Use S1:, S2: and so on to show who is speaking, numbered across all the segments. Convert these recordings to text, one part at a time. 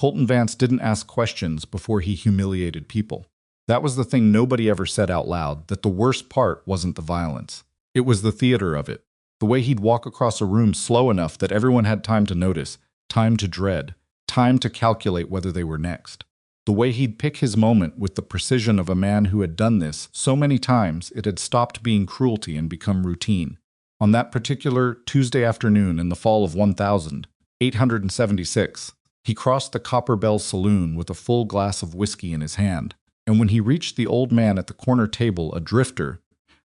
S1: Colton Vance didn't ask questions before he humiliated people. That was the thing nobody ever said out loud, that the worst part wasn't the violence. It was the theater of it. The way he'd walk across a room slow enough that everyone had time to notice, time to dread, time to calculate whether they were next. The way he'd pick his moment with the precision of a man who had done this so many times it had stopped being cruelty and become routine. On that particular Tuesday afternoon in the fall of 1876, he crossed the Copper Bell Saloon with a full glass of whiskey in his hand, and when he reached the old man at the corner table, a drifter,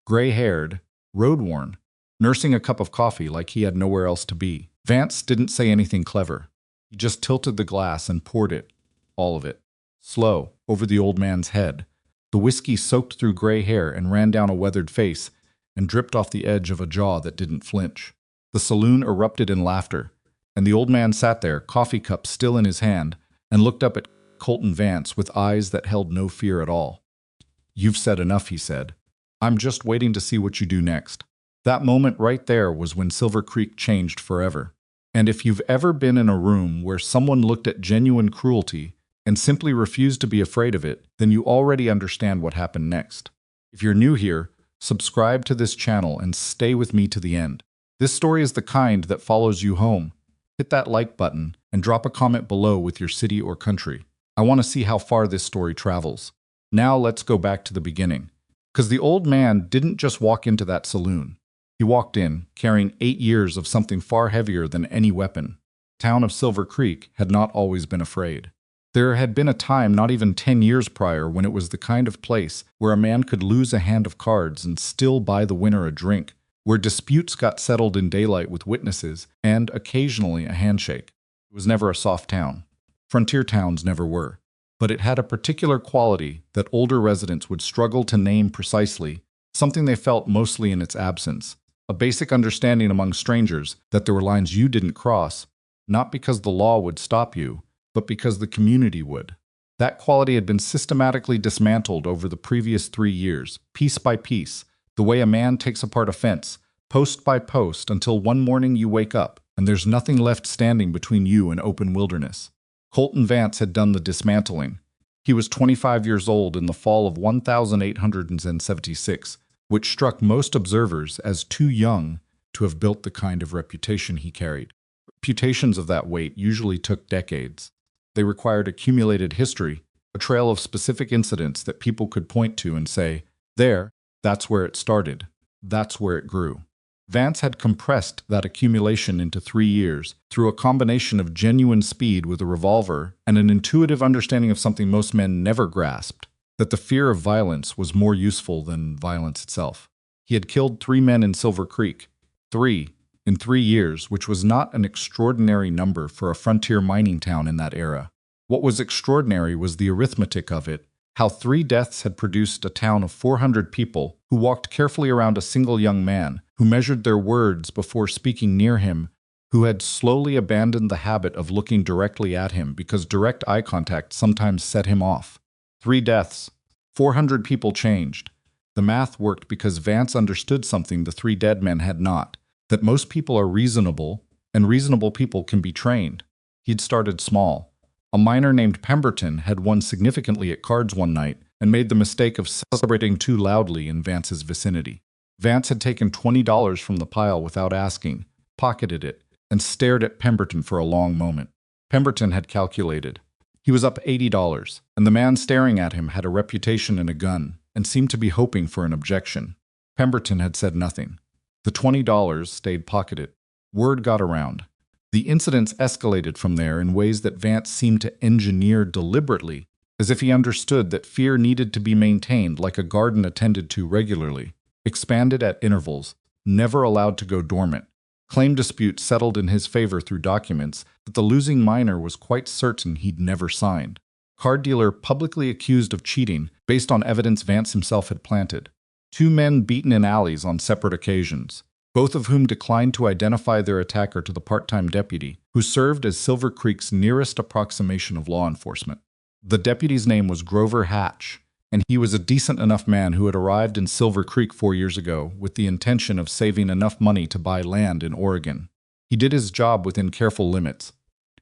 S1: gray-haired, road-worn, nursing a cup of coffee like he had nowhere else to be, Vance didn't say anything clever. He just tilted the glass and poured it, all of it, slow, over the old man's head. The whiskey soaked through gray hair and ran down a weathered face and dripped off the edge of a jaw that didn't flinch. The saloon erupted in laughter, and the old man sat there, coffee cup still in his hand, and looked up at Colton Vance with eyes that held no fear at all. "You've said enough," he said. "I'm just waiting to see what you do next." That moment right there was when Silver Creek changed forever. And if you've ever been in a room where someone looked at genuine cruelty and simply refused to be afraid of it, then you already understand what happened next. If you're new here, subscribe to this channel and stay with me to the end. This story is the kind that follows you home. Hit that like button and drop a comment below with your city or country. I want to see how far this story travels. Now let's go back to the beginning. Because the old man didn't just walk into that saloon. He walked in, carrying 8 years of something far heavier than any weapon. The town of Silver Creek had not always been afraid. There had been a time not even 10 years prior when it was the kind of place where a man could lose a hand of cards and still buy the winner a drink, where disputes got settled in daylight with witnesses and, occasionally, a handshake. It was never a soft town. Frontier towns never were. But it had a particular quality that older residents would struggle to name precisely, something they felt mostly in its absence. A basic understanding among strangers that there were lines you didn't cross, not because the law would stop you, but because the community would. That quality had been systematically dismantled over the previous 3 years, piece by piece, the way a man takes apart a fence, post by post, until one morning you wake up and there's nothing left standing between you and open wilderness. Colton Vance had done the dismantling. He was 25 years old in the fall of 1876, which struck most observers as too young to have built the kind of reputation he carried. Reputations of that weight usually took decades. They required accumulated history, a trail of specific incidents that people could point to and say, that's where it started, that's where it grew. Vance had compressed that accumulation into 3 years through a combination of genuine speed with a revolver and an intuitive understanding of something most men never grasped, that the fear of violence was more useful than violence itself. He had killed 3 men in Silver Creek, 3 in 3 years, which was not an extraordinary number for a frontier mining town in that era. What was extraordinary was the arithmetic of it, how 3 deaths had produced a town of 400 people who walked carefully around a single young man, who measured their words before speaking near him, who had slowly abandoned the habit of looking directly at him because direct eye contact sometimes set him off. 3 deaths, 400 people changed. The math worked because Vance understood something the 3 dead men had not, that most people are reasonable, and reasonable people can be trained. He'd started small. A miner named Pemberton had won significantly at cards one night and made the mistake of celebrating too loudly in Vance's vicinity. Vance had taken $20 from the pile without asking, pocketed it, and stared at Pemberton for a long moment. Pemberton had calculated. He was up $80, and the man staring at him had a reputation and a gun, and seemed to be hoping for an objection. Pemberton had said nothing. The $20 stayed pocketed. Word got around. The incidents escalated from there in ways that Vance seemed to engineer deliberately, as if he understood that fear needed to be maintained like a garden attended to regularly, expanded at intervals, never allowed to go dormant. Claim disputes settled in his favor through documents that the losing miner was quite certain he'd never signed. Card dealer publicly accused of cheating based on evidence Vance himself had planted. 2 men beaten in alleys on separate occasions, both of whom declined to identify their attacker to the part-time deputy, who served as Silver Creek's nearest approximation of law enforcement. The deputy's name was Grover Hatch, and he was a decent enough man who had arrived in Silver Creek 4 years ago with the intention of saving enough money to buy land in Oregon. He did his job within careful limits.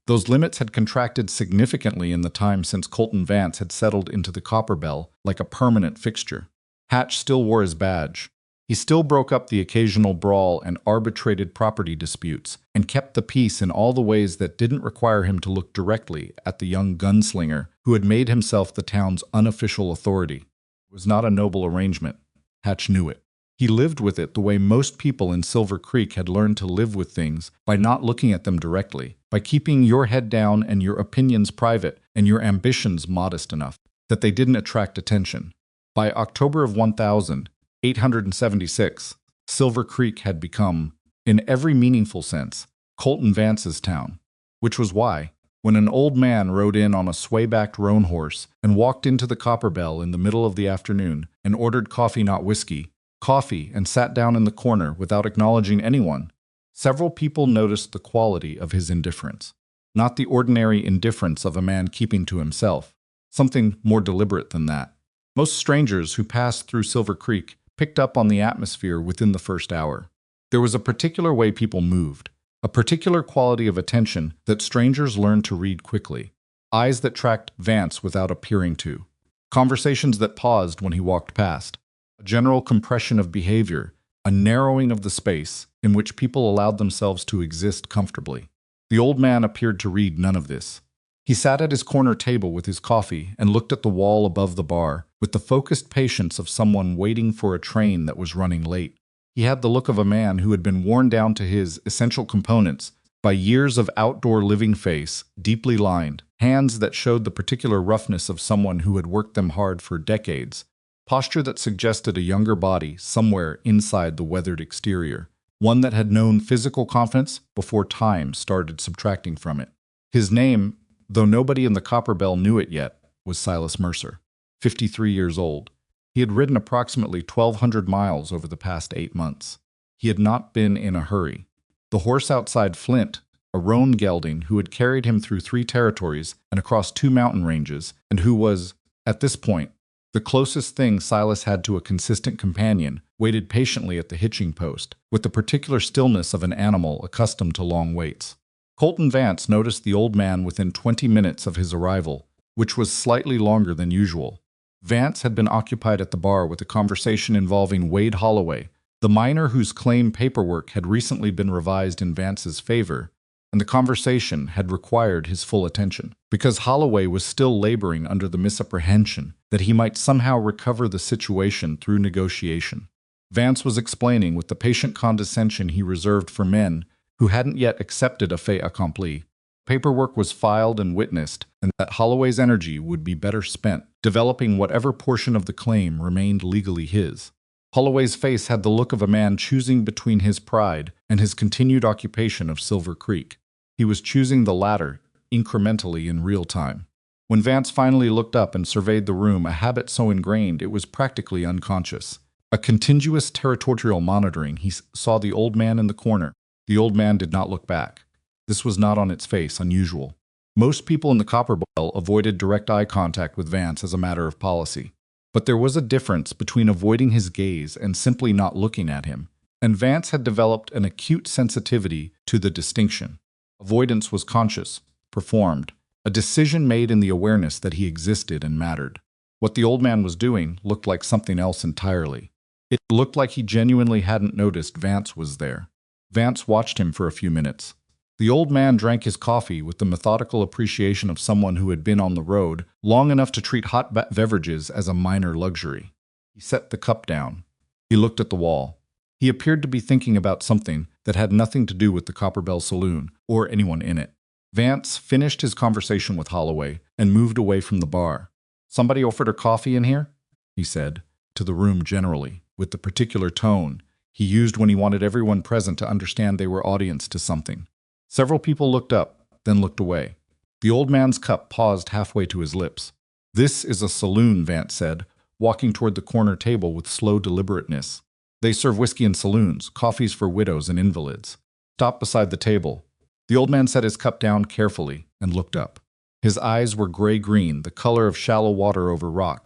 S1: Those limits had contracted significantly in the time since Colton Vance had settled into the Copper Bell like a permanent fixture. Hatch still wore his badge. He still broke up the occasional brawl and arbitrated property disputes, and kept the peace in all the ways that didn't require him to look directly at the young gunslinger who had made himself the town's unofficial authority. It was not a noble arrangement. Hatch knew it. He lived with it the way most people in Silver Creek had learned to live with things, by not looking at them directly, by keeping your head down and your opinions private and your ambitions modest enough that they didn't attract attention. By October of 1876, Silver Creek had become, in every meaningful sense, Colton Vance's town, which was why, when an old man rode in on a sway-backed roan horse and walked into the Copper Bell in the middle of the afternoon and ordered coffee, not whiskey, coffee, and sat down in the corner without acknowledging anyone, several people noticed the quality of his indifference. Not the ordinary indifference of a man keeping to himself, something more deliberate than that. Most strangers who passed through Silver Creek picked up on the atmosphere within the first hour. There was a particular way people moved, a particular quality of attention that strangers learned to read quickly, eyes that tracked Vance without appearing to, conversations that paused when he walked past, a general compression of behavior, a narrowing of the space in which people allowed themselves to exist comfortably. The old man appeared to read none of this. He sat at his corner table with his coffee and looked at the wall above the bar with the focused patience of someone waiting for a train that was running late. He had the look of a man who had been worn down to his essential components by years of outdoor living, face deeply lined, hands that showed the particular roughness of someone who had worked them hard for decades, posture that suggested a younger body somewhere inside the weathered exterior, one that had known physical confidence before time started subtracting from it. His name, though nobody in the Copper Bell knew it yet, was Silas Mercer, 53 years old. He had ridden approximately 1,200 miles over the past 8 months. He had not been in a hurry. The horse outside Flint, a roan gelding who had carried him through 3 territories and across 2 mountain ranges, and who was, at this point, the closest thing Silas had to a consistent companion, waited patiently at the hitching post, with the particular stillness of an animal accustomed to long waits. Colton Vance noticed the old man within 20 minutes of his arrival, which was slightly longer than usual. Vance had been occupied at the bar with a conversation involving Wade Holloway, the miner whose claim paperwork had recently been revised in Vance's favor, and the conversation had required his full attention, because Holloway was still laboring under the misapprehension that he might somehow recover the situation through negotiation. Vance was explaining with the patient condescension he reserved for men who hadn't yet accepted a fait accompli. Paperwork was filed and witnessed, and that Holloway's energy would be better spent developing whatever portion of the claim remained legally his. Holloway's face had the look of a man choosing between his pride and his continued occupation of Silver Creek. He was choosing the latter, incrementally in real time. When Vance finally looked up and surveyed the room, a habit so ingrained it was practically unconscious. A continuous territorial monitoring, he saw the old man in the corner. The old man did not look back. This was not on its face unusual. Most people in the Copper Bell avoided direct eye contact with Vance as a matter of policy. But there was a difference between avoiding his gaze and simply not looking at him, and Vance had developed an acute sensitivity to the distinction. Avoidance was conscious, performed, a decision made in the awareness that he existed and mattered. What the old man was doing looked like something else entirely. It looked like he genuinely hadn't noticed Vance was there. Vance watched him for a few minutes. The old man drank his coffee with the methodical appreciation of someone who had been on the road long enough to treat hot beverages as a minor luxury. He set the cup down. He looked at the wall. He appeared to be thinking about something that had nothing to do with the Copper Bell Saloon or anyone in it. Vance finished his conversation with Holloway and moved away from the bar. "Somebody offered her coffee in here?" he said, to the room generally, with the particular tone he used when he wanted everyone present to understand they were audience to something. Several people looked up, then looked away. The old man's cup paused halfway to his lips. "This is a saloon," Vance said, walking toward the corner table with slow deliberateness. "They serve whiskey in saloons, coffees for widows and invalids." Stop beside the table. The old man set his cup down carefully and looked up. His eyes were gray-green, the color of shallow water over rock,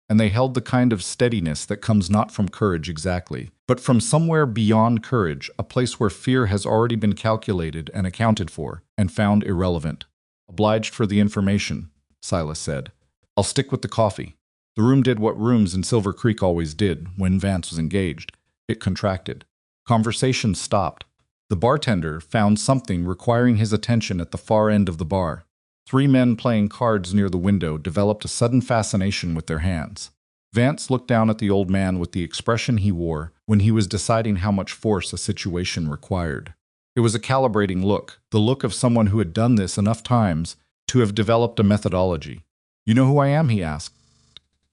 S1: and they held the kind of steadiness that comes not from courage exactly, but from somewhere beyond courage, a place where fear has already been calculated and accounted for, and found irrelevant. "Obliged for the information," Silas said. "I'll stick with the coffee." The room did what rooms in Silver Creek always did when Vance was engaged. It contracted. Conversation stopped. The bartender found something requiring his attention at the far end of the bar. Three men playing cards near the window developed a sudden fascination with their hands. Vance looked down at the old man with the expression he wore when he was deciding how much force a situation required. It was a calibrating look, the look of someone who had done this enough times to have developed a methodology. "You know who I am?" he asked.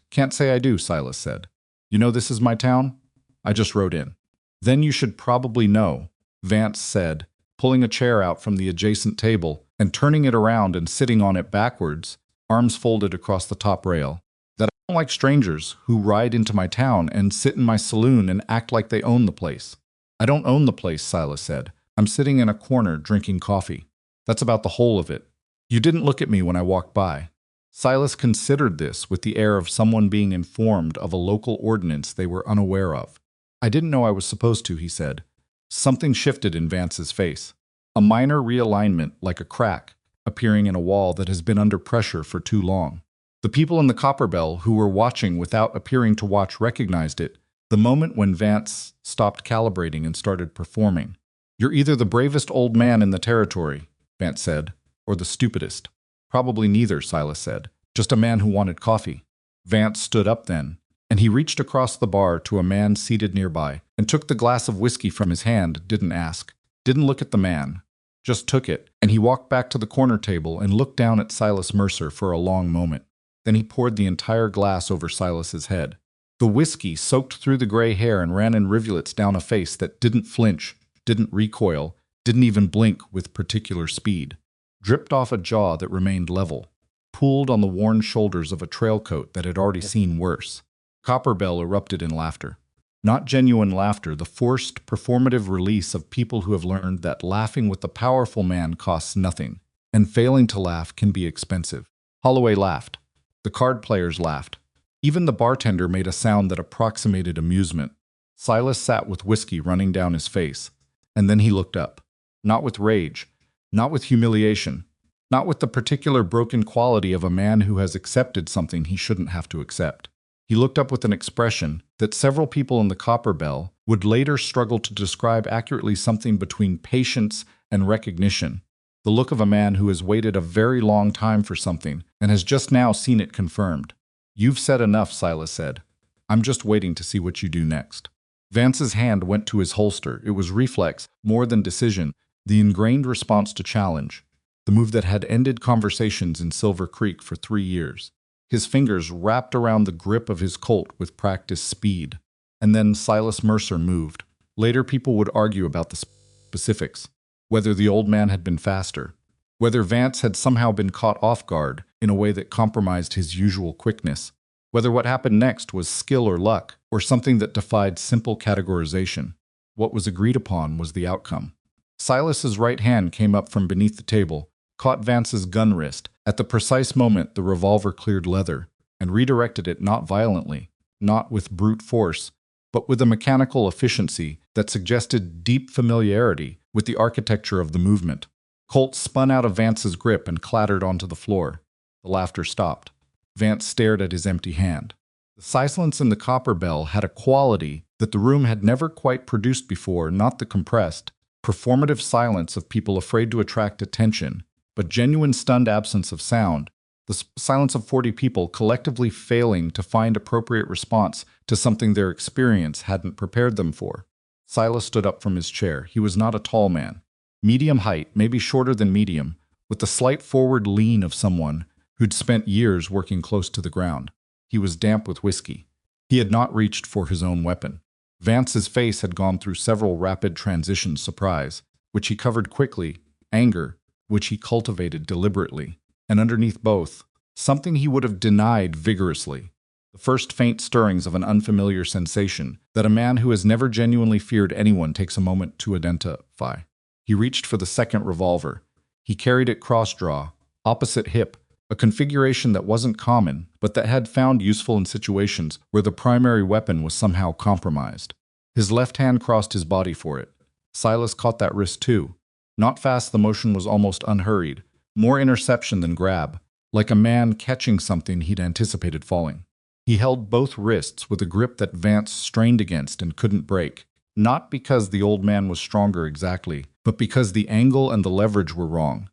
S1: "Can't say I do," Silas said. "You know this is my town? I just rode in." "Then you should probably know," Vance said, pulling a chair out from the adjacent table and turning it around and sitting on it backwards, arms folded across the top rail, "that I don't like strangers who ride into my town and sit in my saloon and act like they own the place." "I don't own the place," Silas said. "I'm sitting in a corner drinking coffee. That's about the whole of it. You didn't look at me when I walked by." Silas considered this with the air of someone being informed of a local ordinance they were unaware of. "I didn't know I was supposed to," he said. Something shifted in Vance's face. A minor realignment, like a crack, appearing in a wall that has been under pressure for too long. The people in the Copper Bell who were watching without appearing to watch recognized it, the moment when Vance stopped calibrating and started performing. "You're either the bravest old man in the territory," Vance said, "or the stupidest." "Probably neither," Silas said. "Just a man who wanted coffee." Vance stood up then, and he reached across the bar to a man seated nearby and took the glass of whiskey from his hand, didn't ask, didn't look at the man, just took it, and he walked back to the corner table and looked down at Silas Mercer for a long moment. Then he poured the entire glass over Silas's head. The whiskey soaked through the gray hair and ran in rivulets down a face that didn't flinch, didn't recoil, didn't even blink with particular speed. Dripped off a jaw that remained level, pooled on the worn shoulders of a trail coat that had already seen worse. Copper Bell erupted in laughter. Not genuine laughter, the forced, performative release of people who have learned that laughing with the powerful man costs nothing, and failing to laugh can be expensive. Holloway laughed. The card players laughed. Even the bartender made a sound that approximated amusement. Silas sat with whiskey running down his face, and then he looked up. Not with rage, not with humiliation, not with the particular broken quality of a man who has accepted something he shouldn't have to accept. He looked up with an expression that several people in the Copper Bell would later struggle to describe accurately, something between patience and recognition. The look of a man who has waited a very long time for something and has just now seen it confirmed. "You've said enough," Silas said. "I'm just waiting to see what you do next." Vance's hand went to his holster. It was reflex, more than decision, the ingrained response to challenge, the move that had ended conversations in Silver Creek for 3 years. His fingers wrapped around the grip of his Colt with practiced speed. And then Silas Mercer moved. Later people would argue about the specifics, whether the old man had been faster, whether Vance had somehow been caught off guard in a way that compromised his usual quickness, whether what happened next was skill or luck, or something that defied simple categorization. What was agreed upon was the outcome. Silas's right hand came up from beneath the table, caught Vance's gun wrist. At the precise moment, the revolver cleared leather and redirected it, not violently, not with brute force, but with a mechanical efficiency that suggested deep familiarity with the architecture of the movement. Colt spun out of Vance's grip and clattered onto the floor. The laughter stopped. Vance stared at his empty hand. The silence in the Copper Bell had a quality that the room had never quite produced before, not the compressed, performative silence of people afraid to attract attention, but genuine stunned absence of sound, the silence of 40 people collectively failing to find appropriate response to something their experience hadn't prepared them for. Silas stood up from his chair. He was not a tall man. Medium height, maybe shorter than medium, with the slight forward lean of someone who'd spent years working close to the ground. He was damp with whiskey. He had not reached for his own weapon. Vance's face had gone through several rapid transitions: surprise, which he covered quickly, anger, which he cultivated deliberately, and underneath both, something he would have denied vigorously. The first faint stirrings of an unfamiliar sensation that a man who has never genuinely feared anyone takes a moment to identify. He reached for the second revolver. He carried it cross-draw, opposite hip, a configuration that wasn't common, but that had found useful in situations where the primary weapon was somehow compromised. His left hand crossed his body for it. Silas caught that wrist too. Not fast, the motion was almost unhurried, more interception than grab, like a man catching something he'd anticipated falling. He held both wrists with a grip that Vance strained against and couldn't break, not because the old man was stronger exactly, but because the angle and the leverage were wrong,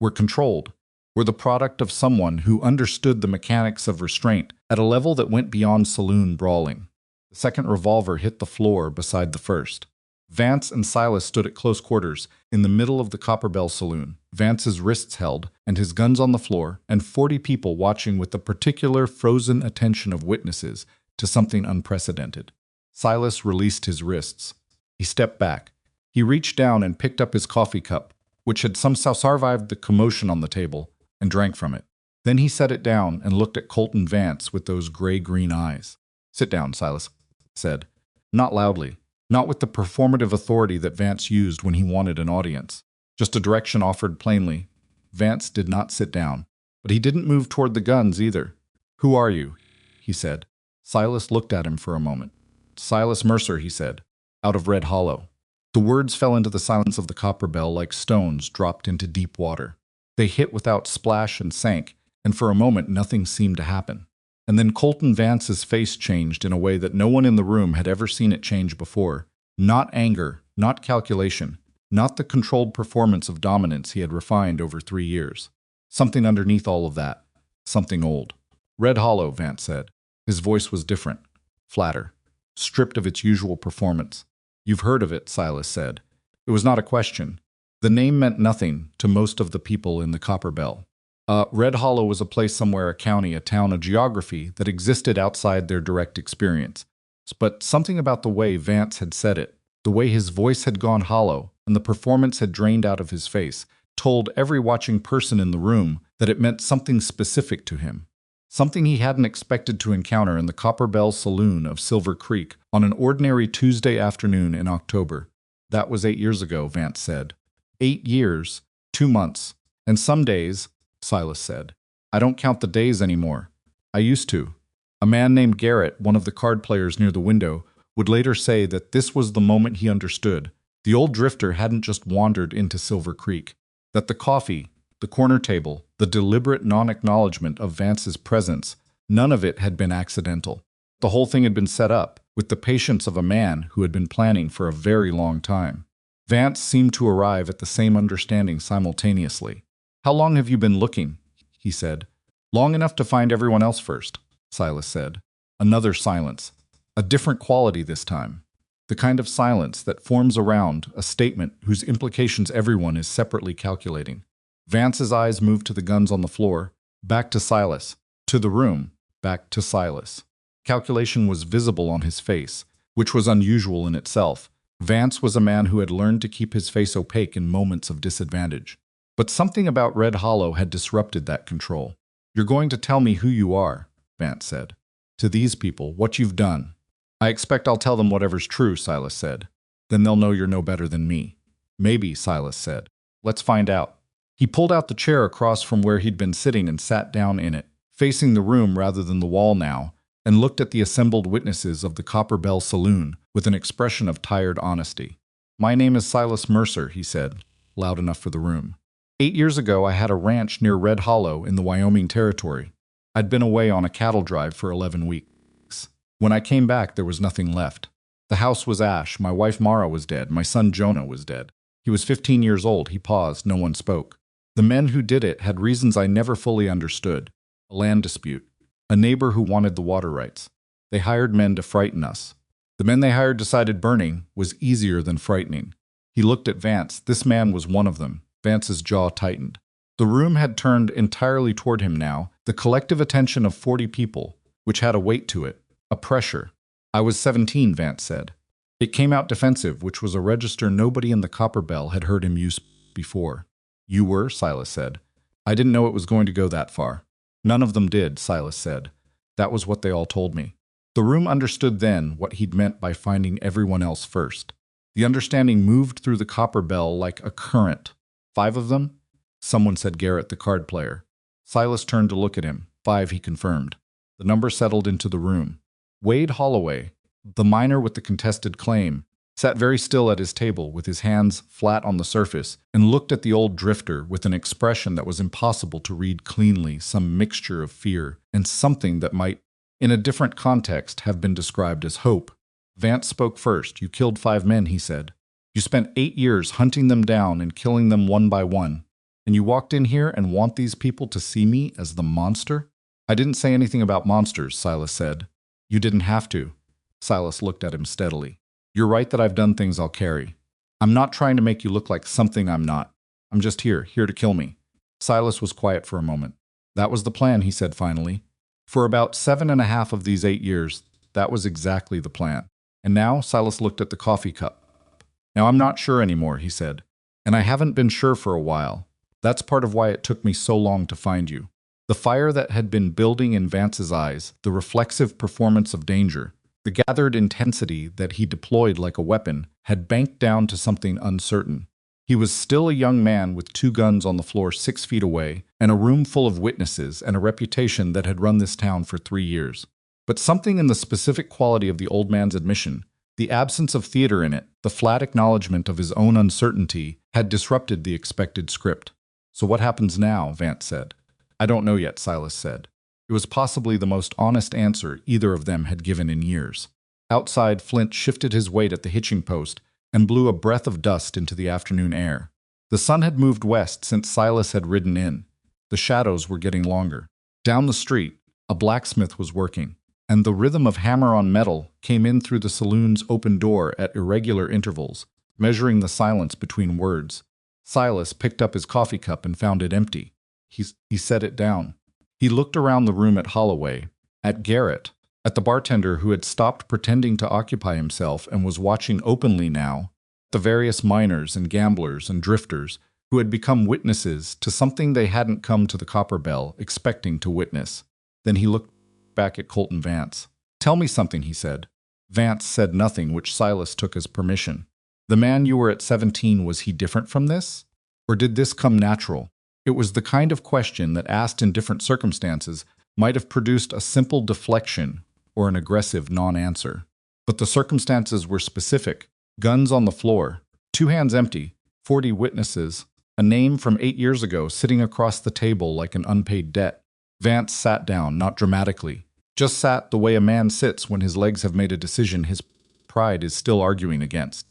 S1: were controlled, were the product of someone who understood the mechanics of restraint at a level that went beyond saloon brawling. The second revolver hit the floor beside the first. Vance and Silas stood at close quarters in the middle of the Copper Bell Saloon, Vance's wrists held and his guns on the floor, and 40 people watching with the particular frozen attention of witnesses to something unprecedented. Silas released his wrists. He stepped back. He reached down and picked up his coffee cup, which had somehow survived the commotion on the table, and drank from it. Then he set it down and looked at Colton Vance with those gray-green eyes. "Sit down, Silas," said. Not loudly. Not with the performative authority that Vance used when he wanted an audience. Just a direction offered plainly. Vance did not sit down, but he didn't move toward the guns either. "Who are you?" he said. Silas looked at him for a moment. "Silas Mercer," he said, "out of Red Hollow." The words fell into the silence of the Copper Bell like stones dropped into deep water. They hit without splash and sank, and for a moment nothing seemed to happen. And then Colton Vance's face changed in a way that no one in the room had ever seen it change before. Not anger, not calculation, not the controlled performance of dominance he had refined over 3 years. Something underneath all of that. Something old. "Red Hollow," Vance said. His voice was different, flatter, stripped of its usual performance. "You've heard of it," Silas said. It was not a question. The name meant nothing to most of the people in the Copper Bell. Red Hollow was a place somewhere, a county, a town, a geography that existed outside their direct experience. But something about the way Vance had said it, the way his voice had gone hollow and the performance had drained out of his face, told every watching person in the room that it meant something specific to him. Something he hadn't expected to encounter in the Copper Bell Saloon of Silver Creek on an ordinary Tuesday afternoon in October. That was 8 years ago, Vance said. 8 years, 2 months, and some days, Silas said. "I don't count the days anymore. I used to." A man named Garrett, one of the card players near the window, would later say that this was the moment he understood. The old drifter hadn't just wandered into Silver Creek. That the coffee, the corner table, the deliberate non-acknowledgement of Vance's presence, none of it had been accidental. The whole thing had been set up, with the patience of a man who had been planning for a very long time. Vance seemed to arrive at the same understanding simultaneously. "How long have you been looking?" he said. "Long enough to find everyone else first," Silas said. Another silence. A different quality this time. The kind of silence that forms around a statement whose implications everyone is separately calculating. Vance's eyes moved to the guns on the floor, back to Silas, to the room, back to Silas. Calculation was visible on his face, which was unusual in itself. Vance was a man who had learned to keep his face opaque in moments of disadvantage. But something about Red Hollow had disrupted that control. "You're going to tell me who you are," Vance said. "To these people, what you've done." "I expect I'll tell them whatever's true," Silas said. "Then they'll know you're no better than me." "Maybe," Silas said. "Let's find out." He pulled out the chair across from where he'd been sitting and sat down in it, facing the room rather than the wall now, and looked at the assembled witnesses of the Copper Bell Saloon with an expression of tired honesty. "My name is Silas Mercer," he said, loud enough for the room. 8 years ago, I had a ranch near Red Hollow in the Wyoming Territory. I'd been away on a cattle drive for 11 weeks. When I came back, there was nothing left. The house was ash, my wife Mara was dead, my son Jonah was dead. He was 15 years old, he paused, no one spoke. The men who did it had reasons I never fully understood. A land dispute. A neighbor who wanted the water rights. They hired men to frighten us. The men they hired decided burning was easier than frightening. He looked at Vance. This man was one of them. Vance's jaw tightened. The room had turned entirely toward him now, the collective attention of 40 people, which had a weight to it, a pressure. "I was 17, Vance said. It came out defensive, which was a register nobody in the Copper Bell had heard him use before. "You were," Silas said. "I didn't know it was going to go that far." "None of them did," Silas said. "That was what they all told me." The room understood then what he'd meant by finding everyone else first. The understanding moved through the Copper Bell like a current. 5 of them? Someone said Garrett, the card player. Silas turned to look at him. 5, he confirmed. The number settled into the room. Wade Holloway, the miner with the contested claim, sat very still at his table with his hands flat on the surface, and looked at the old drifter with an expression that was impossible to read cleanly, some mixture of fear and something that might, in a different context, have been described as hope. Vance spoke first. "You killed 5 men," he said. "You spent 8 years hunting them down and killing them one by one. And you walked in here and want these people to see me as the monster?" "I didn't say anything about monsters," Silas said. "You didn't have to." Silas looked at him steadily. "You're right that I've done things I'll carry. I'm not trying to make you look like something I'm not. I'm just here to kill me." Silas was quiet for a moment. "That was the plan," he said finally. "For about 7.5 of these 8 years, that was exactly the plan." And now Silas looked at the coffee cup. "Now I'm not sure anymore," he said. "And I haven't been sure for a while. That's part of why it took me so long to find you." The fire that had been building in Vance's eyes, the reflexive performance of danger, the gathered intensity that he deployed like a weapon, had banked down to something uncertain. He was still a young man with 2 guns on the floor 6 feet away, and a room full of witnesses, and a reputation that had run this town for 3 years. But something in the specific quality of the old man's admission, the absence of theater in it, the flat acknowledgement of his own uncertainty, had disrupted the expected script. "So what happens now?" Vance said. "I don't know yet," Silas said. It was possibly the most honest answer either of them had given in years. Outside, Flint shifted his weight at the hitching post and blew a breath of dust into the afternoon air. The sun had moved west since Silas had ridden in. The shadows were getting longer. Down the street, a blacksmith was working, and the rhythm of hammer on metal came in through the saloon's open door at irregular intervals, measuring the silence between words. Silas picked up his coffee cup and found it empty. He set it down. He looked around the room at Holloway, at Garrett, at the bartender who had stopped pretending to occupy himself and was watching openly now, the various miners and gamblers and drifters who had become witnesses to something they hadn't come to the Copper Bell expecting to witness. Then he looked back at Colton Vance. "Tell me something," he said. Vance said nothing, which Silas took as permission. "The man you were at 17, was he different from this? Or did this come natural?" It was the kind of question that, asked in different circumstances, might have produced a simple deflection or an aggressive non-answer. But the circumstances were specific. Guns on the floor, 2 hands empty, 40 witnesses, a name from 8 years ago sitting across the table like an unpaid debt. Vance sat down, not dramatically. Just sat the way a man sits when his legs have made a decision his pride is still arguing against.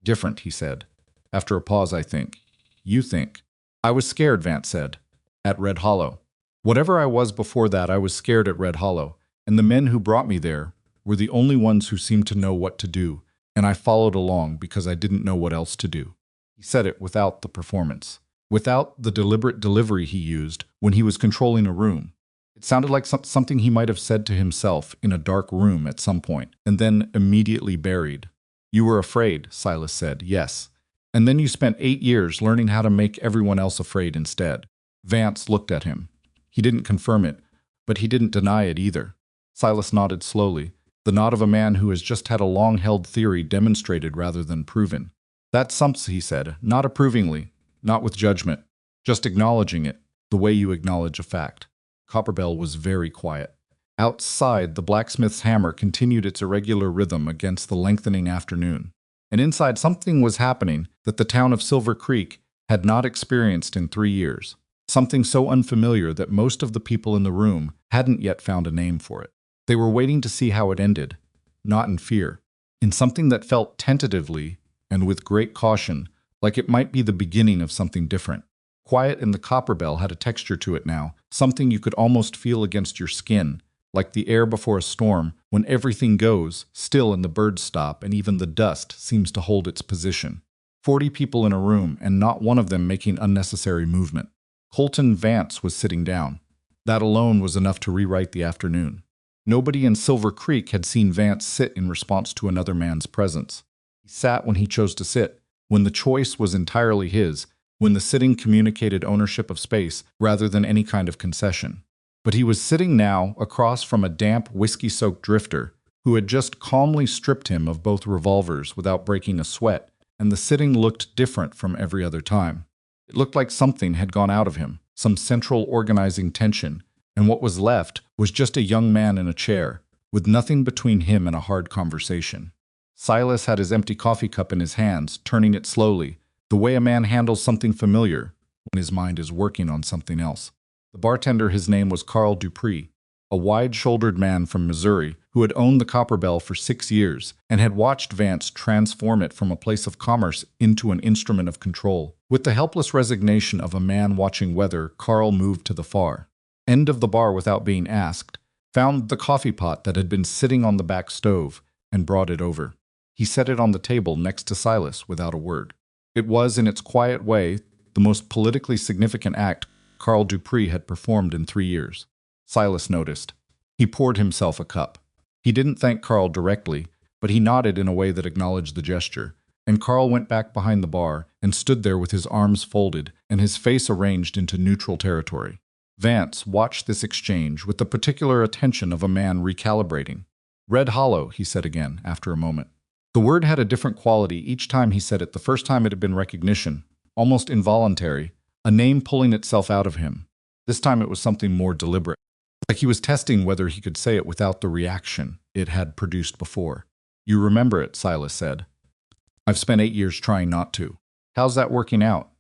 S1: "Different," he said. After a pause, "I think. You think." "I was scared," Vance said. "At Red Hollow. Whatever I was before that, I was scared at Red Hollow, and the men who brought me there were the only ones who seemed to know what to do, and I followed along because I didn't know what else to do." He said it without the performance, without the deliberate delivery he used when he was controlling a room. It sounded like something he might have said to himself in a dark room at some point, and then immediately buried. "You were afraid," Silas said. "Yes. And then you spent 8 years learning how to make everyone else afraid instead." Vance looked at him. He didn't confirm it, but he didn't deny it either. Silas nodded slowly, the nod of a man who has just had a long-held theory demonstrated rather than proven. "That's something," he said, not approvingly, not with judgment, just acknowledging it, the way you acknowledge a fact. Copper Bell was very quiet. Outside, the blacksmith's hammer continued its irregular rhythm against the lengthening afternoon. And inside, something was happening that the town of Silver Creek had not experienced in 3 years. Something so unfamiliar that most of the people in the room hadn't yet found a name for it. They were waiting to see how it ended, not in fear, in something that felt tentatively and with great caution, like it might be the beginning of something different. Quiet in the Copper Bell had a texture to it now, something you could almost feel against your skin, like the air before a storm, when everything goes still and the birds stop and even the dust seems to hold its position. 40 people in a room and not one of them making unnecessary movement. Colton Vance was sitting down. That alone was enough to rewrite the afternoon. Nobody in Silver Creek had seen Vance sit in response to another man's presence. He sat when he chose to sit, when the choice was entirely his, when the sitting communicated ownership of space rather than any kind of concession. But he was sitting now across from a damp, whiskey-soaked drifter who had just calmly stripped him of both revolvers without breaking a sweat, and the sitting looked different from every other time. It looked like something had gone out of him, some central organizing tension, and what was left was just a young man in a chair, with nothing between him and a hard conversation. Silas had his empty coffee cup in his hands, turning it slowly, the way a man handles something familiar when his mind is working on something else. The bartender, his name was Carl Dupree, a wide-shouldered man from Missouri who had owned the Copper Bell for 6 years and had watched Vance transform it from a place of commerce into an instrument of control. With the helpless resignation of a man watching weather, Carl moved to the far end of the bar without being asked, found the coffee pot that had been sitting on the back stove, and brought it over. He set it on the table next to Silas without a word. It was, in its quiet way, the most politically significant act Carl Dupree had performed in 3 years. Silas noticed. He poured himself a cup. He didn't thank Carl directly, but he nodded in a way that acknowledged the gesture, and Carl went back behind the bar and stood there with his arms folded and his face arranged into neutral territory. Vance watched this exchange with the particular attention of a man recalibrating. "Red Hollow," he said again, after a moment. The word had a different quality each time he said it. The first time it had been recognition, almost involuntary, a name pulling itself out of him. This time it was something more deliberate, like he was testing whether he could say it without the reaction it had produced before. "You remember it," Silas said. "I've spent 8 years trying not to. How's that working out?"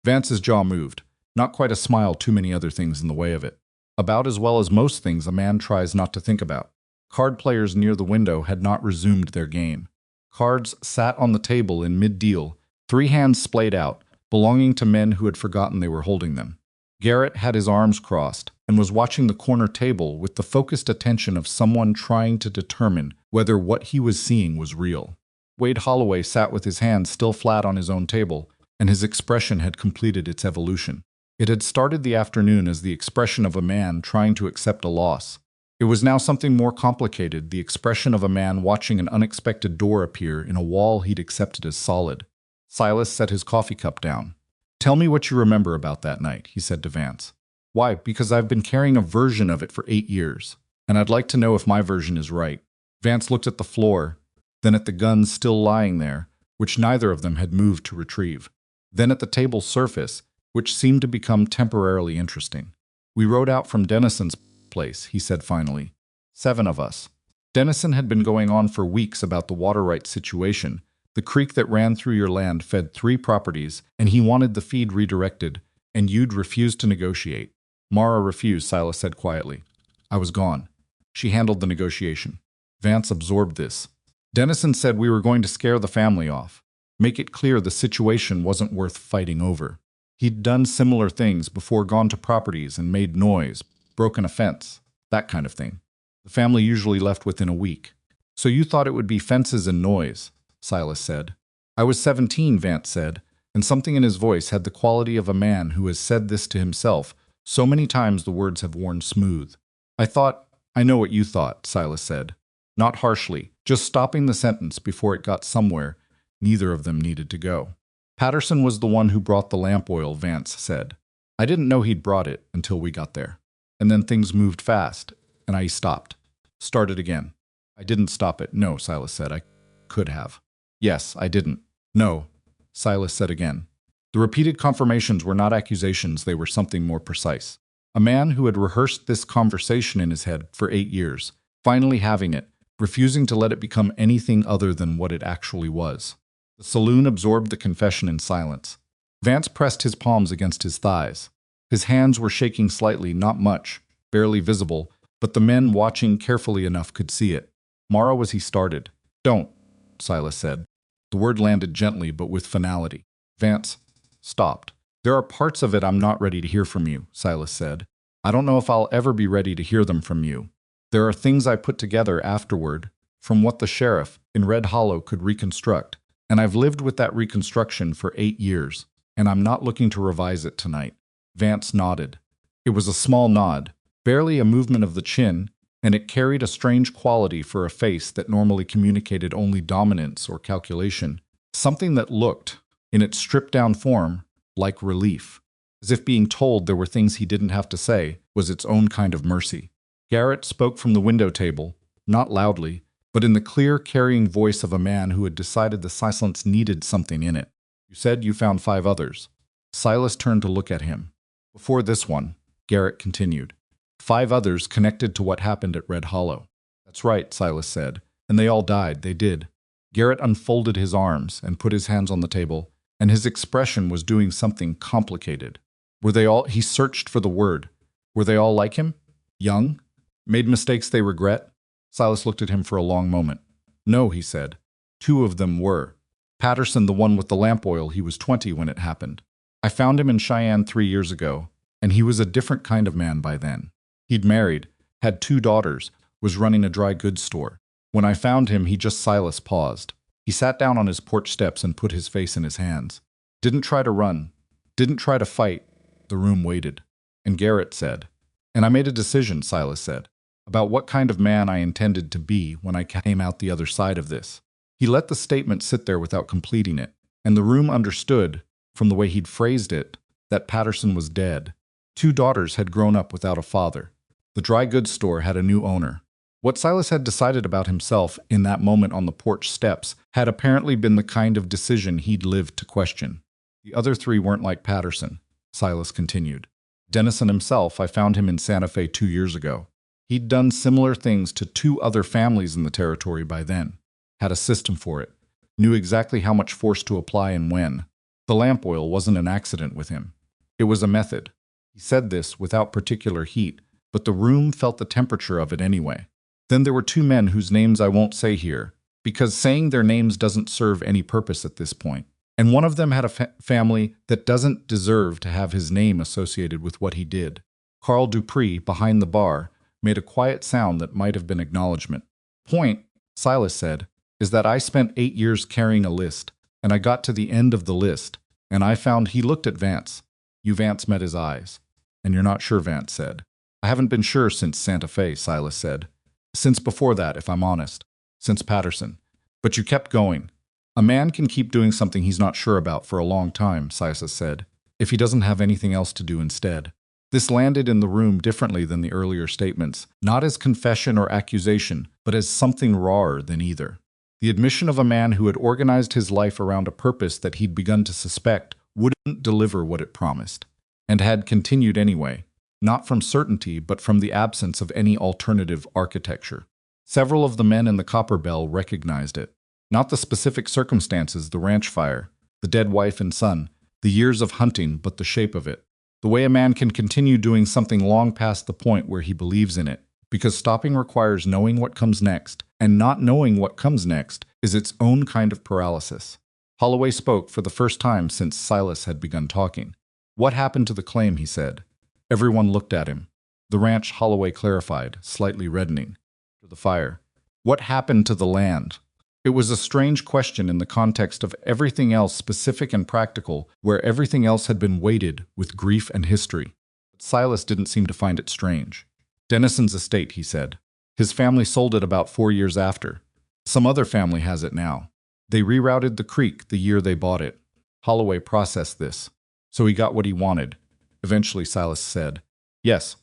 S1: Vance's jaw moved. Not quite a smile, too many other things in the way of it. About as well as most things a man tries not to think about. Card players near the window had not resumed their game. Cards sat on the table in mid-deal, 3 hands splayed out, belonging to men who had forgotten they were holding them. Garrett had his arms crossed and was watching the corner table with the focused attention of someone trying to determine whether what he was seeing was real. Wade Holloway sat with his hands still flat on his own table, and his expression had completed its evolution. It had started the afternoon as the expression of a man trying to accept a loss. It was now something more complicated, the expression of a man watching an unexpected door appear in a wall he'd accepted as solid. Silas set his coffee cup down. "Tell me what you remember about that night," he said to Vance. "Why? Because I've been carrying a version of it for 8 years, and I'd like to know if my version is right." Vance looked at the floor, then at the guns still lying there, which neither of them had moved to retrieve, then at the table's surface, which seemed to become temporarily interesting. "We rode out from Dennison's place," he said finally. 7 of us. Dennison had been going on for weeks about the water rights situation. The creek that ran through your land fed 3 properties, and he wanted the feed redirected, and you'd refused to negotiate. "Mara refused," Silas said quietly. "I was gone. She handled the negotiation." Vance absorbed this. "Dennison said we were going to scare the family off, make it clear the situation wasn't worth fighting over. He'd done similar things before, gone to properties and made noise, broken a fence, that kind of thing. The family usually left within a week. So you thought it would be fences and noise," Silas said. "I was 17, Vance said, and something in his voice had the quality of a man who has said this to himself so many times the words have worn smooth. I know what you thought," Silas said. Not harshly, just stopping the sentence before it got somewhere neither of them needed to go. "Patterson was the one who brought the lamp oil," Vance said. "I didn't know he'd brought it until we got there. And then things moved fast, and I stopped. Started again." "I didn't stop it." "No," Silas said. "I could have." "Yes, I didn't." "No," Silas said again. The repeated confirmations were not accusations, they were something more precise. A man who had rehearsed this conversation in his head for 8 years, finally having it, refusing to let it become anything other than what it actually was. The saloon absorbed the confession in silence. Vance pressed his palms against his thighs. His hands were shaking slightly, not much, barely visible, but the men watching carefully enough could see it. "Mara was," he started. "Don't," Silas said. The word landed gently but with finality. Vance stopped. "There are parts of it I'm not ready to hear from you," Silas said. "I don't know if I'll ever be ready to hear them from you. There are things I put together afterward, from what the sheriff in Red Hollow could reconstruct, and I've lived with that reconstruction for 8 years, and I'm not looking to revise it tonight." Vance nodded. It was a small nod, barely a movement of the chin, and it carried a strange quality for a face that normally communicated only dominance or calculation, something that looked, in its stripped-down form, like relief, as if being told there were things he didn't have to say was its own kind of mercy. Garrett spoke from the window table, not loudly, but in the clear, carrying voice of a man who had decided the silence needed something in it. "You said you found 5 others." Silas turned to look at him. "Before this one," Garrett continued. 5 others connected to what happened at Red Hollow." "That's right," Silas said. "And they all died, they did. Garrett unfolded his arms and put his hands on the table, and his expression was doing something complicated. Were they all, he searched for the word. Were they all like him? Young? Made mistakes they regret? Silas looked at him for a long moment. No, he said. 2 of them were. Patterson, the one with the lamp oil, he was 20 when it happened. I found him in Cheyenne 3 years ago, and he was a different kind of man by then. He'd married, had 2 daughters, was running a dry goods store. When I found him, Silas paused. He sat down on his porch steps and put his face in his hands. Didn't try to run. Didn't try to fight. The room waited. And Garrett said, and I made a decision, Silas said, about what kind of man I intended to be when I came out the other side of this. He let the statement sit there without completing it, and the room understood, from the way he'd phrased it, that Patterson was dead. 2 daughters had grown up without a father. The dry goods store had a new owner. What Silas had decided about himself in that moment on the porch steps had apparently been the kind of decision he'd lived to question. The other 3 weren't like Patterson, Silas continued. Dennison himself, I found him in Santa Fe 2 years ago. He'd done similar things to 2 other families in the territory by then. Had a system for it. Knew exactly how much force to apply and when. The lamp oil wasn't an accident with him. It was a method. He said this without particular heat, but the room felt the temperature of it anyway. Then there were 2 men whose names I won't say here, because saying their names doesn't serve any purpose at this point. And one of them had a family that doesn't deserve to have his name associated with what he did. Carl Dupree, behind the bar, made a quiet sound that might have been acknowledgement. Point, Silas said, is that I spent 8 years carrying a list, and I got to the end of the list, and I found he looked at Vance. Vance met his eyes. And you're not sure, Vance said. I haven't been sure since Santa Fe, Silas said. Since before that, if I'm honest. Since Patterson. But you kept going. A man can keep doing something he's not sure about for a long time, Silas said, if he doesn't have anything else to do instead. This landed in the room differently than the earlier statements, not as confession or accusation, but as something rawer than either. The admission of a man who had organized his life around a purpose that he'd begun to suspect wouldn't deliver what it promised, and had continued anyway, not from certainty but from the absence of any alternative architecture. Several of the men in the Copper Bell recognized it. Not the specific circumstances, the ranch fire, the dead wife and son, the years of hunting, but the shape of it. The way a man can continue doing something long past the point where he believes in it, because stopping requires knowing what comes next, and not knowing what comes next is its own kind of paralysis. Holloway spoke for the first time since Silas had begun talking. What happened to the claim, he said. Everyone looked at him. The ranch, Holloway clarified, slightly reddening. To the fire. What happened to the land? It was a strange question in the context of everything else specific and practical, where everything else had been weighted with grief and history. But Silas didn't seem to find it strange. Dennison's estate, he said. His family sold it about 4 years after. Some other family has it now. They rerouted the creek the year they bought it. Holloway processed this. So he got what he wanted. Eventually, Silas said. Yes.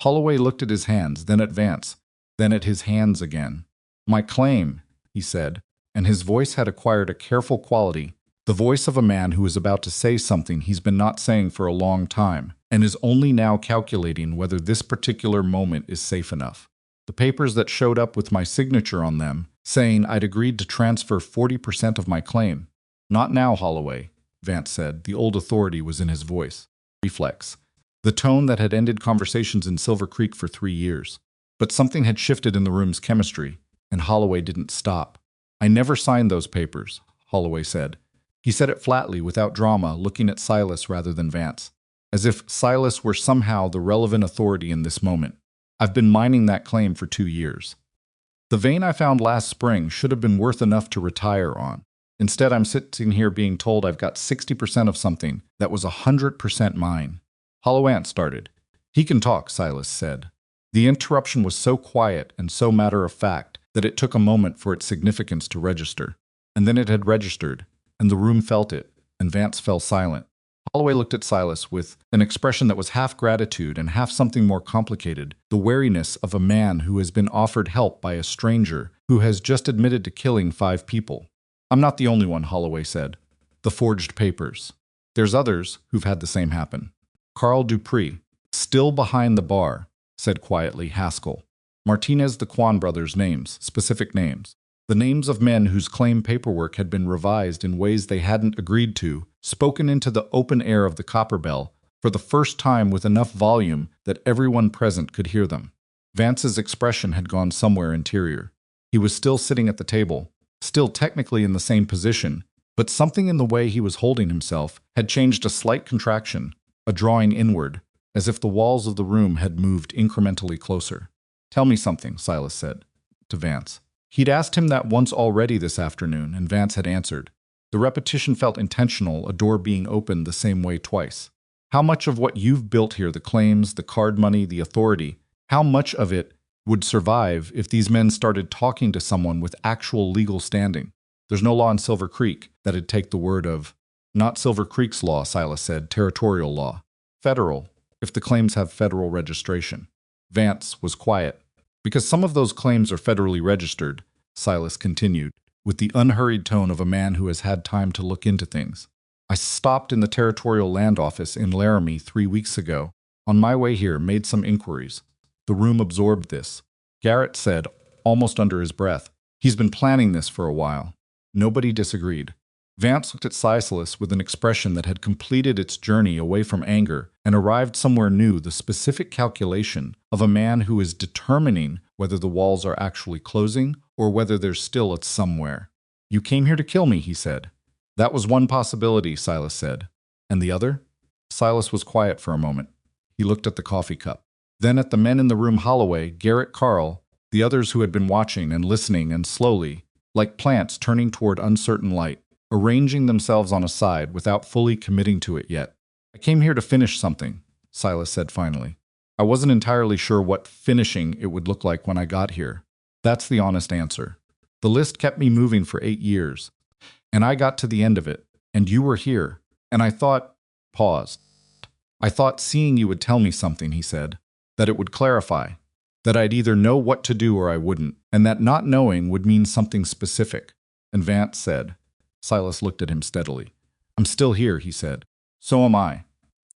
S1: Holloway looked at his hands, then at Vance, then at his hands again. My claim, he said, and his voice had acquired a careful quality, the voice of a man who is about to say something he's been not saying for a long time, and is only now calculating whether this particular moment is safe enough. The papers that showed up with my signature on them, saying I'd agreed to transfer 40% of my claim. Not now, Holloway, Vance said. The old authority was in his voice. Reflex. The tone that had ended conversations in Silver Creek for 3 years. But something had shifted in the room's chemistry, and Holloway didn't stop. I never signed those papers, Holloway said. He said it flatly, without drama, looking at Silas rather than Vance, as if Silas were somehow the relevant authority in this moment. I've been mining that claim for 2 years. The vein I found last spring should have been worth enough to retire on. Instead, I'm sitting here being told I've got 60% of something that was 100% mine. Holloway started. He can talk, Silas said. The interruption was so quiet and so matter-of-fact that it took a moment for its significance to register. And then it had registered, and the room felt it, and Vance fell silent. Holloway looked at Silas with an expression that was half gratitude and half something more complicated, the wariness of a man who has been offered help by a stranger who has just admitted to killing 5 people. I'm not the only one, Holloway said. The forged papers. There's others who've had the same happen. Carl Dupree, still behind the bar, said quietly Haskell. Martinez, the Kwan brothers' names, specific names. The names of men whose claim paperwork had been revised in ways they hadn't agreed to, spoken into the open air of the Copper Bell, for the first time with enough volume that everyone present could hear them. Vance's expression had gone somewhere interior. He was still sitting at the table, still technically in the same position, but something in the way he was holding himself had changed a slight contraction, a drawing inward, as if the walls of the room had moved incrementally closer. "Tell me something," Silas said to Vance. He'd asked him that once already this afternoon, and Vance had answered. The repetition felt intentional, a door being opened the same way twice. "How much of what you've built here, the claims, the card money, the authority, how much of it would survive if these men started talking to someone with actual legal standing? There's no law in Silver Creek that'd take the word of—" "Not Silver Creek's law," Silas said, "territorial law. Federal, if the claims have federal registration." Vance was quiet. "Because some of those claims are federally registered," Silas continued, with the unhurried tone of a man who has had time to look into things. "I stopped in the Territorial Land Office in Laramie 3 weeks ago. On my way here, made some inquiries. The room absorbed this." Garrett said, almost under his breath, "He's been planning this for a while." Nobody disagreed. Vance looked at Silas with an expression that had completed its journey away from anger and arrived somewhere new, the specific calculation of a man who is determining whether the walls are actually closing or whether there's still a somewhere. "You came here to kill me," he said. "That was one possibility," Silas said. "And the other?" Silas was quiet for a moment. He looked at the coffee cup. Then at the men in the room, Holloway, Garrett, Carl, the others who had been watching and listening, and slowly, like plants turning toward uncertain light, arranging themselves on a side without fully committing to it yet. "I came here to finish something," Silas said finally. "I wasn't entirely sure what finishing it would look like when I got here. That's the honest answer. The list kept me moving for 8 years, and I got to the end of it, and you were here, and I thought—" Paused. "I thought seeing you would tell me something," he said, "that it would clarify, that I'd either know what to do or I wouldn't, and that not knowing would mean something specific." And Vance said. Silas looked at him steadily. "I'm still here," he said. "So am I."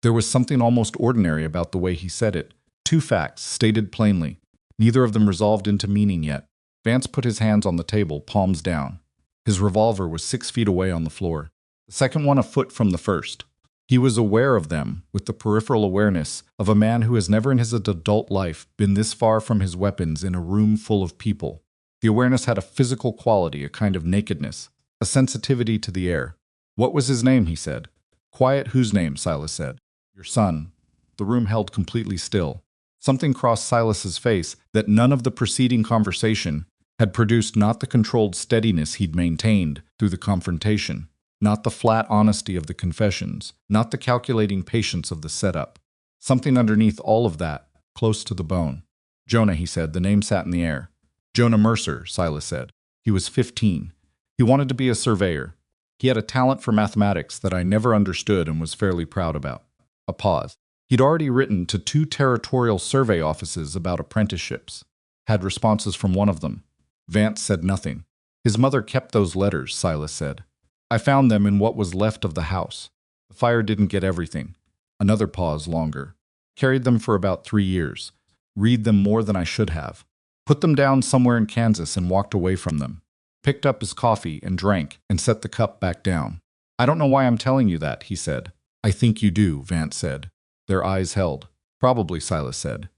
S1: There was something almost ordinary about the way he said it. 2 facts, stated plainly. Neither of them resolved into meaning yet. Vance put his hands on the table, palms down. His revolver was 6 feet away on the floor, the second one a foot from the first. He was aware of them, with the peripheral awareness of a man who has never in his adult life been this far from his weapons in a room full of people. The awareness had a physical quality, a kind of nakedness, a sensitivity to the air. "What was his name?" he said. "Quiet, whose name?" Silas said. "Your son." The room held completely still. Something crossed Silas's face that none of the preceding conversation had produced, not the controlled steadiness he'd maintained through the confrontation, not the flat honesty of the confessions, not the calculating patience of the setup. Something underneath all of that, close to the bone. "Jonah," he said. The name sat in the air. "Jonah Mercer," Silas said. "He was 15. He wanted to be a surveyor. He had a talent for mathematics that I never understood and was fairly proud about." A pause. He'd already written to 2 territorial survey offices about apprenticeships. Had responses from one of them. Vance said nothing. "His mother kept those letters," Silas said. "I found them in what was left of the house. The fire didn't get everything." Another pause, longer. "Carried them for about 3 years. Read them more than I should have. Put them down somewhere in Kansas and walked away from them. Picked up his coffee and drank and set the cup back down." "I don't know why I'm telling you that," he said. "I think you do," Vance said. Their eyes held. "Probably," Silas said.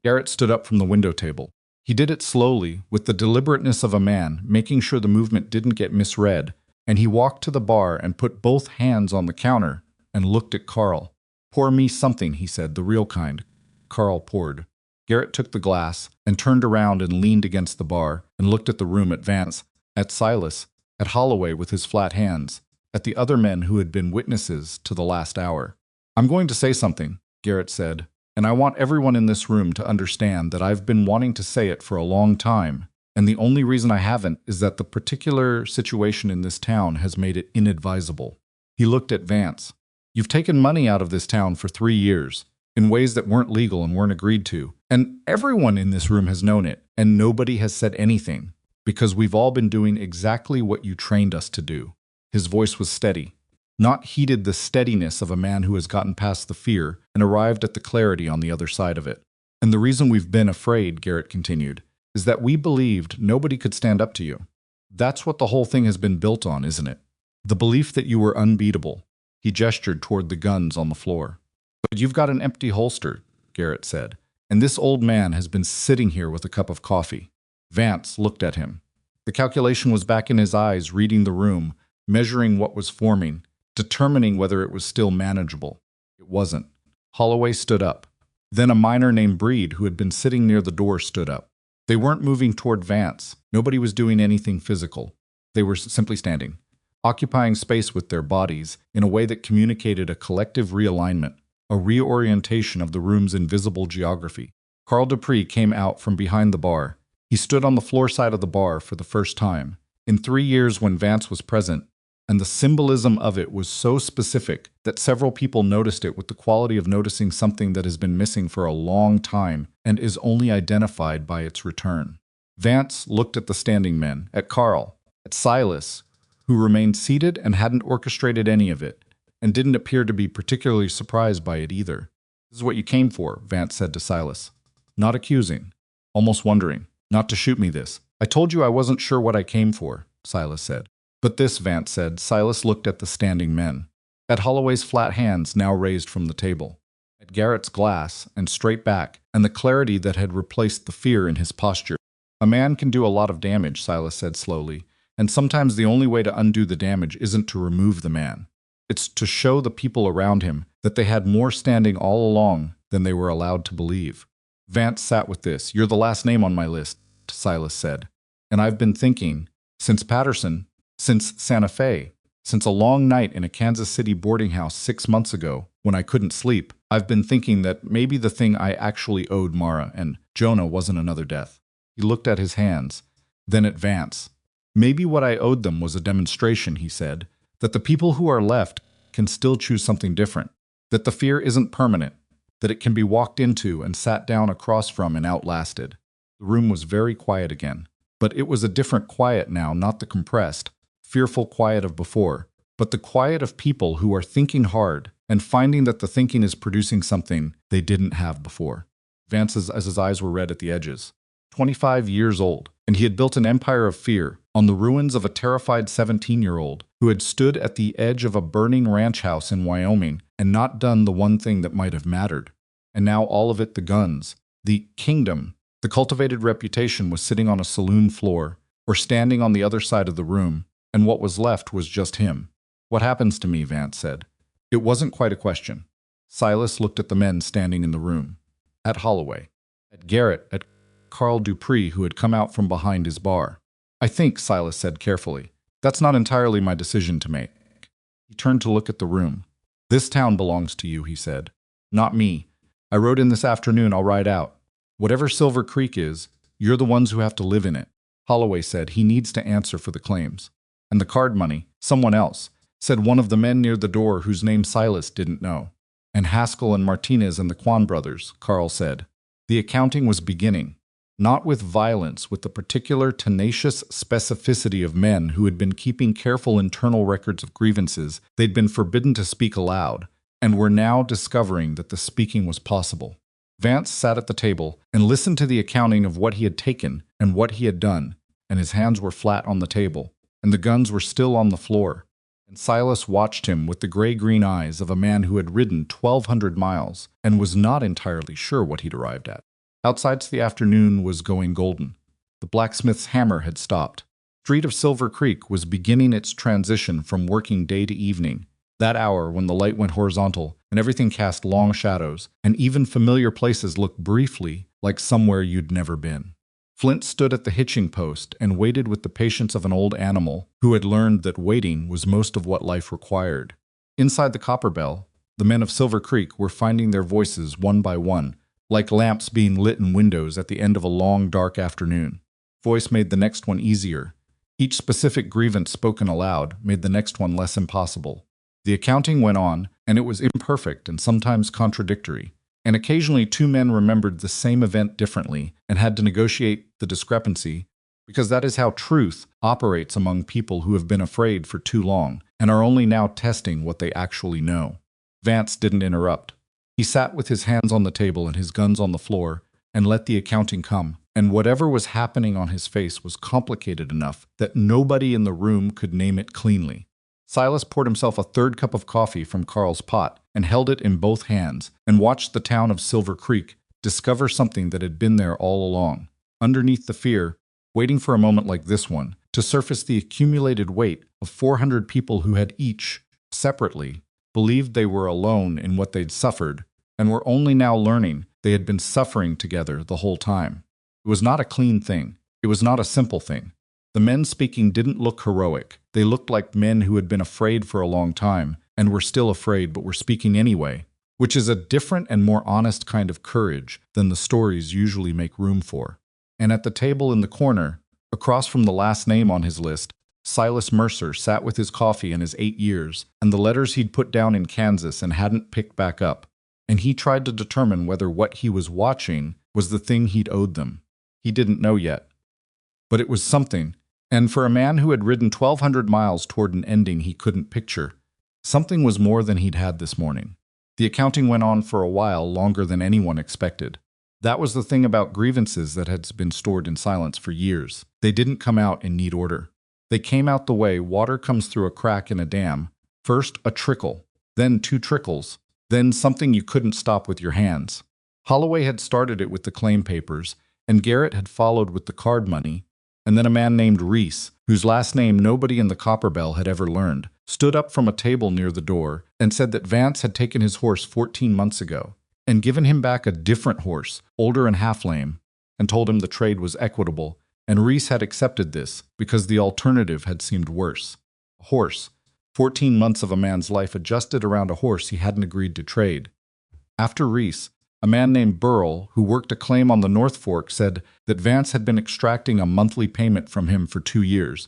S1: Garrett stood up from the window table. He did it slowly, with the deliberateness of a man, making sure the movement didn't get misread, and he walked to the bar and put both hands on the counter and looked at Carl. "Pour me something," he said, "the real kind." Carl poured. Garrett took the glass and turned around and leaned against the bar and looked at the room, at Vance, at Silas, at Holloway with his flat hands, at the other men who had been witnesses to the last hour. "I'm going to say something," Garrett said, "and I want everyone in this room to understand that I've been wanting to say it for a long time, and the only reason I haven't is that the particular situation in this town has made it inadvisable." He looked at Vance. "You've taken money out of this town for 3 years, in ways that weren't legal and weren't agreed to, and everyone in this room has known it, and nobody has said anything, because we've all been doing exactly what you trained us to do." His voice was steady. Not heeded the steadiness of a man who has gotten past the fear and arrived at the clarity on the other side of it. "And the reason we've been afraid," Garrett continued, is that we believed nobody could stand up to you. That's what the whole thing has been built on, isn't it? The belief that you were unbeatable." He gestured toward the guns on the floor. "But you've got an empty holster," Garrett said, "and this old man has been sitting here with a cup of coffee." Vance looked at him. The calculation was back in his eyes, reading the room, measuring what was forming, determining whether it was still manageable. It wasn't. Holloway stood up. Then a miner named Breed, who had been sitting near the door, stood up. They weren't moving toward Vance. Nobody was doing anything physical. They were simply standing, occupying space with their bodies in a way that communicated a collective realignment, a reorientation of the room's invisible geography. Carl Dupree came out from behind the bar. He stood on the floor side of the bar for the first time in 3 years when Vance was present, and the symbolism of it was so specific that several people noticed it with the quality of noticing something that has been missing for a long time and is only identified by its return. Vance looked at the standing men, at Carl, at Silas, who remained seated and hadn't orchestrated any of it, and didn't appear to be particularly surprised by it either. "This is what you came for," Vance said to Silas. Not accusing, almost wondering. "Not to shoot me this." "I told you I wasn't sure what I came for," Silas said. "But this," Vance said. Silas looked at the standing men. At Holloway's flat hands now raised from the table. At Garrett's glass and straight back, and the clarity that had replaced the fear in his posture. "A man can do a lot of damage," Silas said slowly, "and sometimes the only way to undo the damage isn't to remove the man. It's to show the people around him that they had more standing all along than they were allowed to believe." Vance sat with this. "You're the last name on my list," Silas said. "And I've been thinking, since Patterson, since Santa Fe, since a long night in a Kansas City boarding house 6 months ago when I couldn't sleep, I've been thinking that maybe the thing I actually owed Mara and Jonah wasn't another death." He looked at his hands, then at Vance. "Maybe what I owed them was a demonstration," he said, "that the people who are left can still choose something different, that the fear isn't permanent, that it can be walked into and sat down across from and outlasted." The room was very quiet again, but it was a different quiet now, not the compressed, fearful quiet of before, but the quiet of people who are thinking hard and finding that the thinking is producing something they didn't have before. Vance's as his eyes were red at the edges. 25 years old, and he had built an empire of fear on the ruins of a terrified 17-year-old who had stood at the edge of a burning ranch house in Wyoming and not done the one thing that might have mattered. And now all of it, the guns, the kingdom, the cultivated reputation, was sitting on a saloon floor or standing on the other side of the room, and what was left was just him. "What happens to me?" Vance said. It wasn't quite a question. Silas looked at the men standing in the room. At Holloway. At Garrett. At Carl Dupree, who had come out from behind his bar. "I think," Silas said carefully, "that's not entirely my decision to make." He turned to look at the room. "This town belongs to you," he said. "Not me. I rode in this afternoon, I'll ride out. Whatever Silver Creek is, you're the ones who have to live in it." Holloway said he needs to answer for the claims. "And the card money, someone else," said one of the men near the door whose name Silas didn't know. "And Haskell and Martinez and the Kwan brothers," Carl said. The accounting was beginning. Not with violence, with the particular tenacious specificity of men who had been keeping careful internal records of grievances they'd been forbidden to speak aloud, and were now discovering that the speaking was possible. Vance sat at the table and listened to the accounting of what he had taken and what he had done, and his hands were flat on the table, and the guns were still on the floor. And Silas watched him with the gray-green eyes of a man who had ridden 1,200 miles and was not entirely sure what he'd arrived at. Outside, the afternoon was going golden. The blacksmith's hammer had stopped. The street of Silver Creek was beginning its transition from working day to evening, that hour when the light went horizontal and everything cast long shadows, and even familiar places looked briefly like somewhere you'd never been. Flint stood at the hitching post and waited with the patience of an old animal who had learned that waiting was most of what life required. Inside the Copper Bell, the men of Silver Creek were finding their voices one by one, like lamps being lit in windows at the end of a long, dark afternoon. Voice made the next one easier. Each specific grievance spoken aloud made the next one less impossible. The accounting went on, and it was imperfect and sometimes contradictory. And occasionally 2 men remembered the same event differently and had to negotiate the discrepancy, because that is how truth operates among people who have been afraid for too long and are only now testing what they actually know. Vance didn't interrupt. He sat with his hands on the table and his guns on the floor and let the accounting come, and whatever was happening on his face was complicated enough that nobody in the room could name it cleanly. Silas poured himself a third cup of coffee from Carl's pot and held it in both hands and watched the town of Silver Creek discover something that had been there all along. Underneath the fear, waiting for a moment like this one, to surface the accumulated weight of 400 people who had each, separately, believed they were alone in what they'd suffered and were only now learning they had been suffering together the whole time. It was not a clean thing. It was not a simple thing. The men speaking didn't look heroic. They looked like men who had been afraid for a long time and were still afraid but were speaking anyway, which is a different and more honest kind of courage than the stories usually make room for. And at the table in the corner, across from the last name on his list, Silas Mercer sat with his coffee and his 8 years and the letters he'd put down in Kansas and hadn't picked back up. And he tried to determine whether what he was watching was the thing he'd owed them. He didn't know yet. But it was something, and for a man who had ridden 1,200 miles toward an ending he couldn't picture, something was more than he'd had this morning. The accounting went on for a while, longer than anyone expected. That was the thing about grievances that had been stored in silence for years. They didn't come out in neat order. They came out the way water comes through a crack in a dam. First a trickle, then 2 trickles, then something you couldn't stop with your hands. Holloway had started it with the claim papers, and Garrett had followed with the card money, and then a man named Reese, whose last name nobody in the Copper Bell had ever learned, stood up from a table near the door and said that Vance had taken his horse 14 months ago and given him back a different horse, older and half-lame, and told him the trade was equitable, and Reese had accepted this because the alternative had seemed worse. A horse. 14 months of a man's life adjusted around a horse he hadn't agreed to trade. After Reese, a man named Burrell, who worked a claim on the North Fork, said that Vance had been extracting a monthly payment from him for 2 years.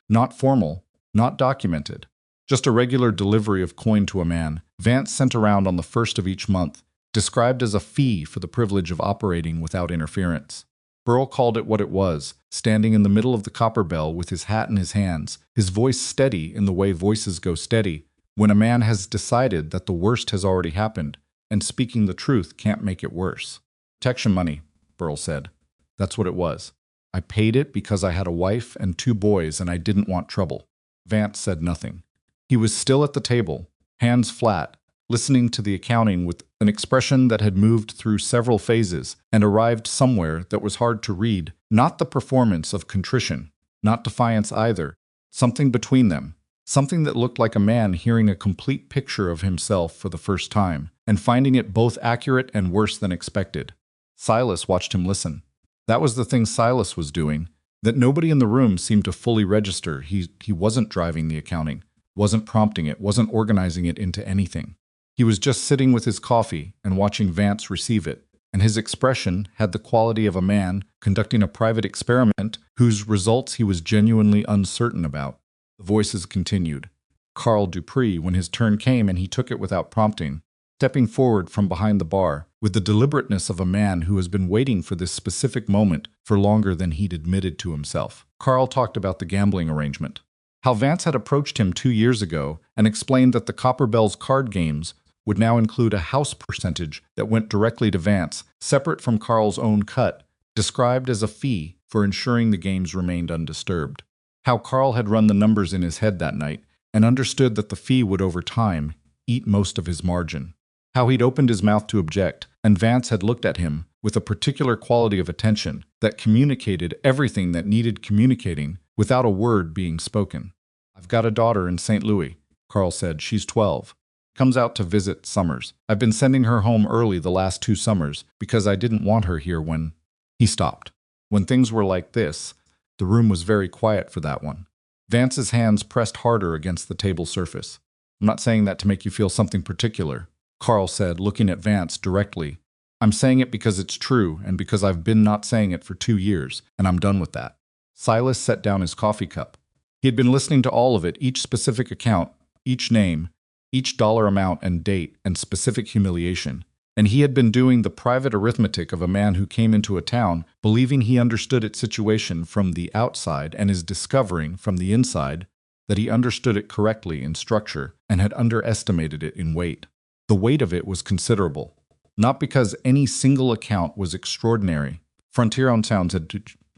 S1: Not formal, not documented, just a regular delivery of coin to a man, Vance sent around on the first of each month, described as a fee for the privilege of operating without interference. Burrell called it what it was, standing in the middle of the Copper Bell with his hat in his hands, his voice steady in the way voices go steady, when a man has decided that the worst has already happened, and speaking the truth can't make it worse. Protection money, Burrell said. That's what it was. I paid it because I had a wife and 2 boys and I didn't want trouble. Vance said nothing. He was still at the table, hands flat, listening to the accounting with an expression that had moved through several phases and arrived somewhere that was hard to read, not the performance of contrition, not defiance either, something between them, something that looked like a man hearing a complete picture of himself for the first time and finding it both accurate and worse than expected. Silas watched him listen. That was the thing Silas was doing, that nobody in the room seemed to fully register. He wasn't driving the accounting, wasn't prompting it, wasn't organizing it into anything. He was just sitting with his coffee and watching Vance receive it, and his expression had the quality of a man conducting a private experiment whose results he was genuinely uncertain about. The voices continued. Carl Dupree, when his turn came and he took it without prompting, stepping forward from behind the bar with the deliberateness of a man who has been waiting for this specific moment for longer than he'd admitted to himself. Carl talked about the gambling arrangement. How Vance had approached him 2 years ago and explained that the Copper Bell's card games would now include a house percentage that went directly to Vance, separate from Carl's own cut, described as a fee for ensuring the games remained undisturbed. How Carl had run the numbers in his head that night and understood that the fee would over time eat most of his margin. How he'd opened his mouth to object, and Vance had looked at him with a particular quality of attention that communicated everything that needed communicating without a word being spoken. I've got a daughter in St. Louis, Carl said. She's 12. Comes out to visit summers. I've been sending her home early the last 2 summers because I didn't want her here when... He stopped. When things were like this, the room was very quiet for that one. Vance's hands pressed harder against the table surface. I'm not saying that to make you feel something particular, Carl said, looking at Vance directly. I'm saying it because it's true and because I've been not saying it for 2 years, and I'm done with that. Silas set down his coffee cup. He had been listening to all of it, each specific account, each name, each dollar amount and date and specific humiliation, and he had been doing the private arithmetic of a man who came into a town believing he understood its situation from the outside and is discovering from the inside that he understood it correctly in structure and had underestimated it in weight. The weight of it was considerable, not because any single account was extraordinary, Frontier-owned towns had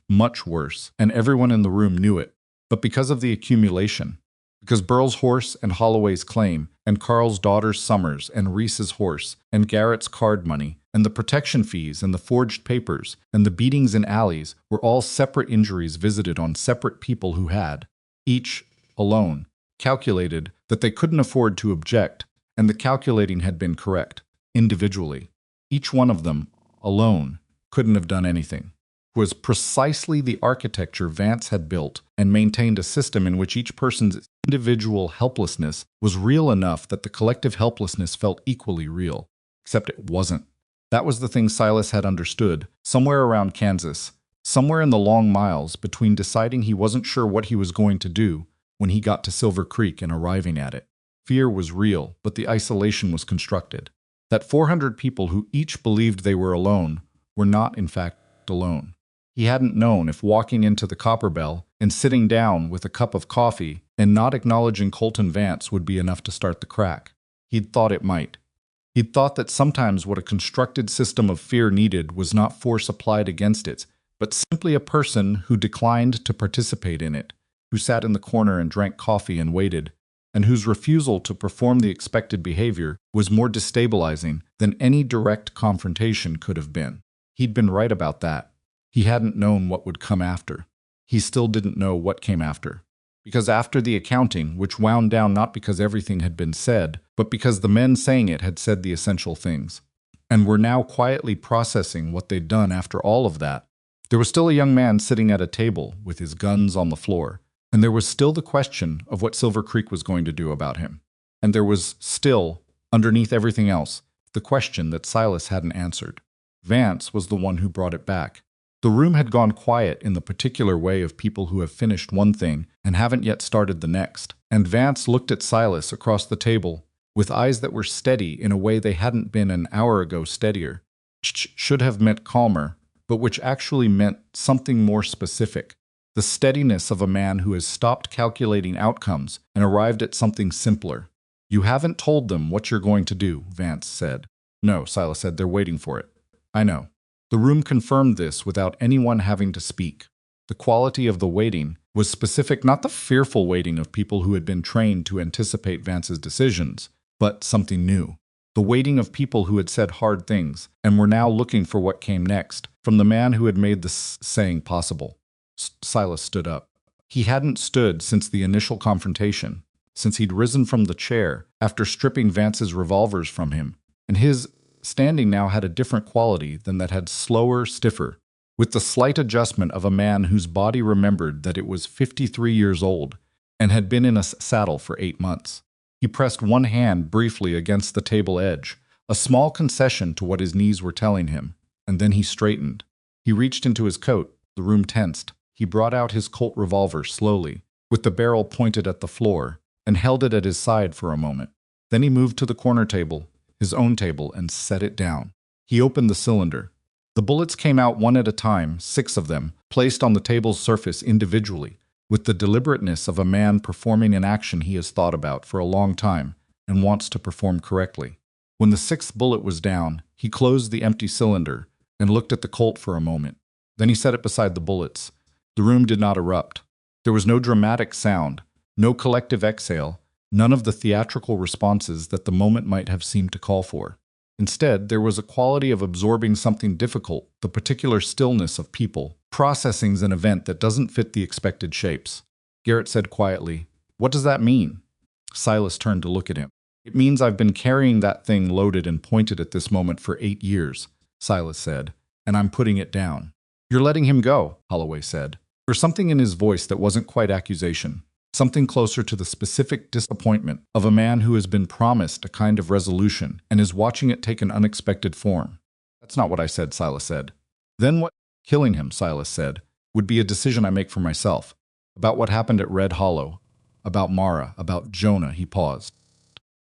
S1: much worse, and everyone in the room knew it. But because of the accumulation, because Burl's horse and Holloway's claim, and Carl's daughter's Summers and Reese's horse, and Garrett's card money, and the protection fees and the forged papers, and the beatings in alleys were all separate injuries visited on separate people who had, each, alone, calculated that they couldn't afford to object, and the calculating had been correct, individually. Each one of them, alone, couldn't have done anything. Was precisely the architecture Vance had built and maintained a system in which each person's individual helplessness was real enough that the collective helplessness felt equally real. Except it wasn't. That was the thing Silas had understood, somewhere around Kansas, somewhere in the long miles between deciding he wasn't sure what he was going to do when he got to Silver Creek and arriving at it. Fear was real, but the isolation was constructed. That 400 people who each believed they were alone were not, in fact, alone. He hadn't known if walking into the Copper Bell and sitting down with a cup of coffee and not acknowledging Colton Vance would be enough to start the crack. He'd thought it might. He'd thought that sometimes what a constructed system of fear needed was not force applied against it, but simply a person who declined to participate in it, who sat in the corner and drank coffee and waited, and whose refusal to perform the expected behavior was more destabilizing than any direct confrontation could have been. He'd been right about that. He hadn't known what would come after. He still didn't know what came after. Because after the accounting, which wound down not because everything had been said, but because the men saying it had said the essential things, and were now quietly processing what they'd done after all of that, there was still a young man sitting at a table with his guns on the floor, and there was still the question of what Silver Creek was going to do about him. And there was still, underneath everything else, the question that Silas hadn't answered. Vance was the one who brought it back. The room had gone quiet in the particular way of people who have finished one thing and haven't yet started the next, and Vance looked at Silas across the table with eyes that were steady in a way they hadn't been an hour ago steadier, should have meant calmer, but which actually meant something more specific. The steadiness of a man who has stopped calculating outcomes and arrived at something simpler. "You haven't told them what you're going to do," Vance said. "No," Silas said, "they're waiting for it." "I know." The room confirmed this without anyone having to speak. The quality of the waiting was specific, not the fearful waiting of people who had been trained to anticipate Vance's decisions, but something new. The waiting of people who had said hard things and were now looking for what came next, from the man who had made the saying possible. Silas stood up. He hadn't stood since the initial confrontation, since he'd risen from the chair after stripping Vance's revolvers from him, and his standing now had a different quality than that had slower, stiffer, with the slight adjustment of a man whose body remembered that it was 53 years old and had been in a saddle for 8 months. He pressed one hand briefly against the table edge, a small concession to what his knees were telling him, and then he straightened. He reached into his coat. The room tensed. He brought out his Colt revolver slowly, with the barrel pointed at the floor, and held it at his side for a moment. Then he moved to the corner table, his own table, and set it down. He opened the cylinder. The bullets came out one at a time, 6 of them, placed on the table's surface individually, with the deliberateness of a man performing an action he has thought about for a long time and wants to perform correctly. When the 6th bullet was down, he closed the empty cylinder and looked at the Colt for a moment. Then he set it beside the bullets. The room did not erupt. There was no dramatic sound, no collective exhale, none of the theatrical responses that the moment might have seemed to call for. Instead, there was a quality of absorbing something difficult, the particular stillness of people, processing an event that doesn't fit the expected shapes. Garrett said quietly, "What does that mean?" Silas turned to look at him. "It means I've been carrying that thing loaded and pointed at this moment for 8 years, Silas said, "and I'm putting it down." "You're letting him go," Holloway said. There was something in his voice that wasn't quite accusation, something closer to the specific disappointment of a man who has been promised a kind of resolution and is watching it take an unexpected form. "That's not what I said," Silas said. "Then what?" "Killing him," Silas said, "would be a decision I make for myself. About what happened at Red Hollow, about Mara, about Jonah." He paused.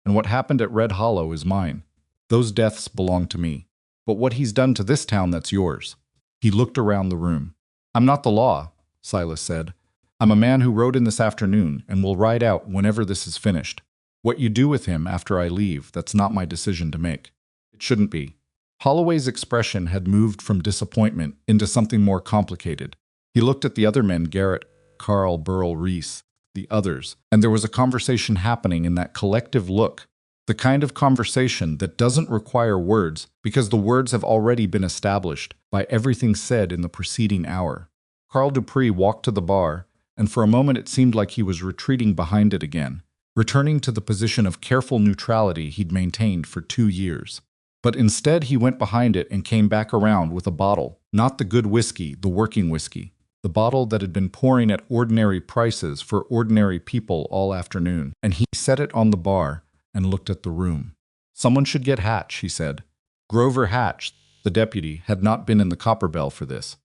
S1: "And what happened at Red Hollow is mine. Those deaths belong to me. But what he's done to this town, that's yours." He looked around the room. "I'm not the law," Silas said. "I'm a man who rode in this afternoon and will ride out whenever this is finished. What you do with him after I leave, that's not my decision to make. It shouldn't be." Holloway's expression had moved from disappointment into something more complicated. He looked at the other men, Garrett, Carl, Burl, Reese, the others, and there was a conversation happening in that collective look. The kind of conversation that doesn't require words because the words have already been established by everything said in the preceding hour. Carl Dupree walked to the bar, and for a moment it seemed like he was retreating behind it again, returning to the position of careful neutrality he'd maintained for 2 years. But instead he went behind it and came back around with a bottle, not the good whiskey, the working whiskey, the bottle that had been pouring at ordinary prices for ordinary people all afternoon, and he set it on the bar and looked at the room. Someone should get Hatch, he said. Grover Hatch, the deputy, had not been in the Copper Bell for this.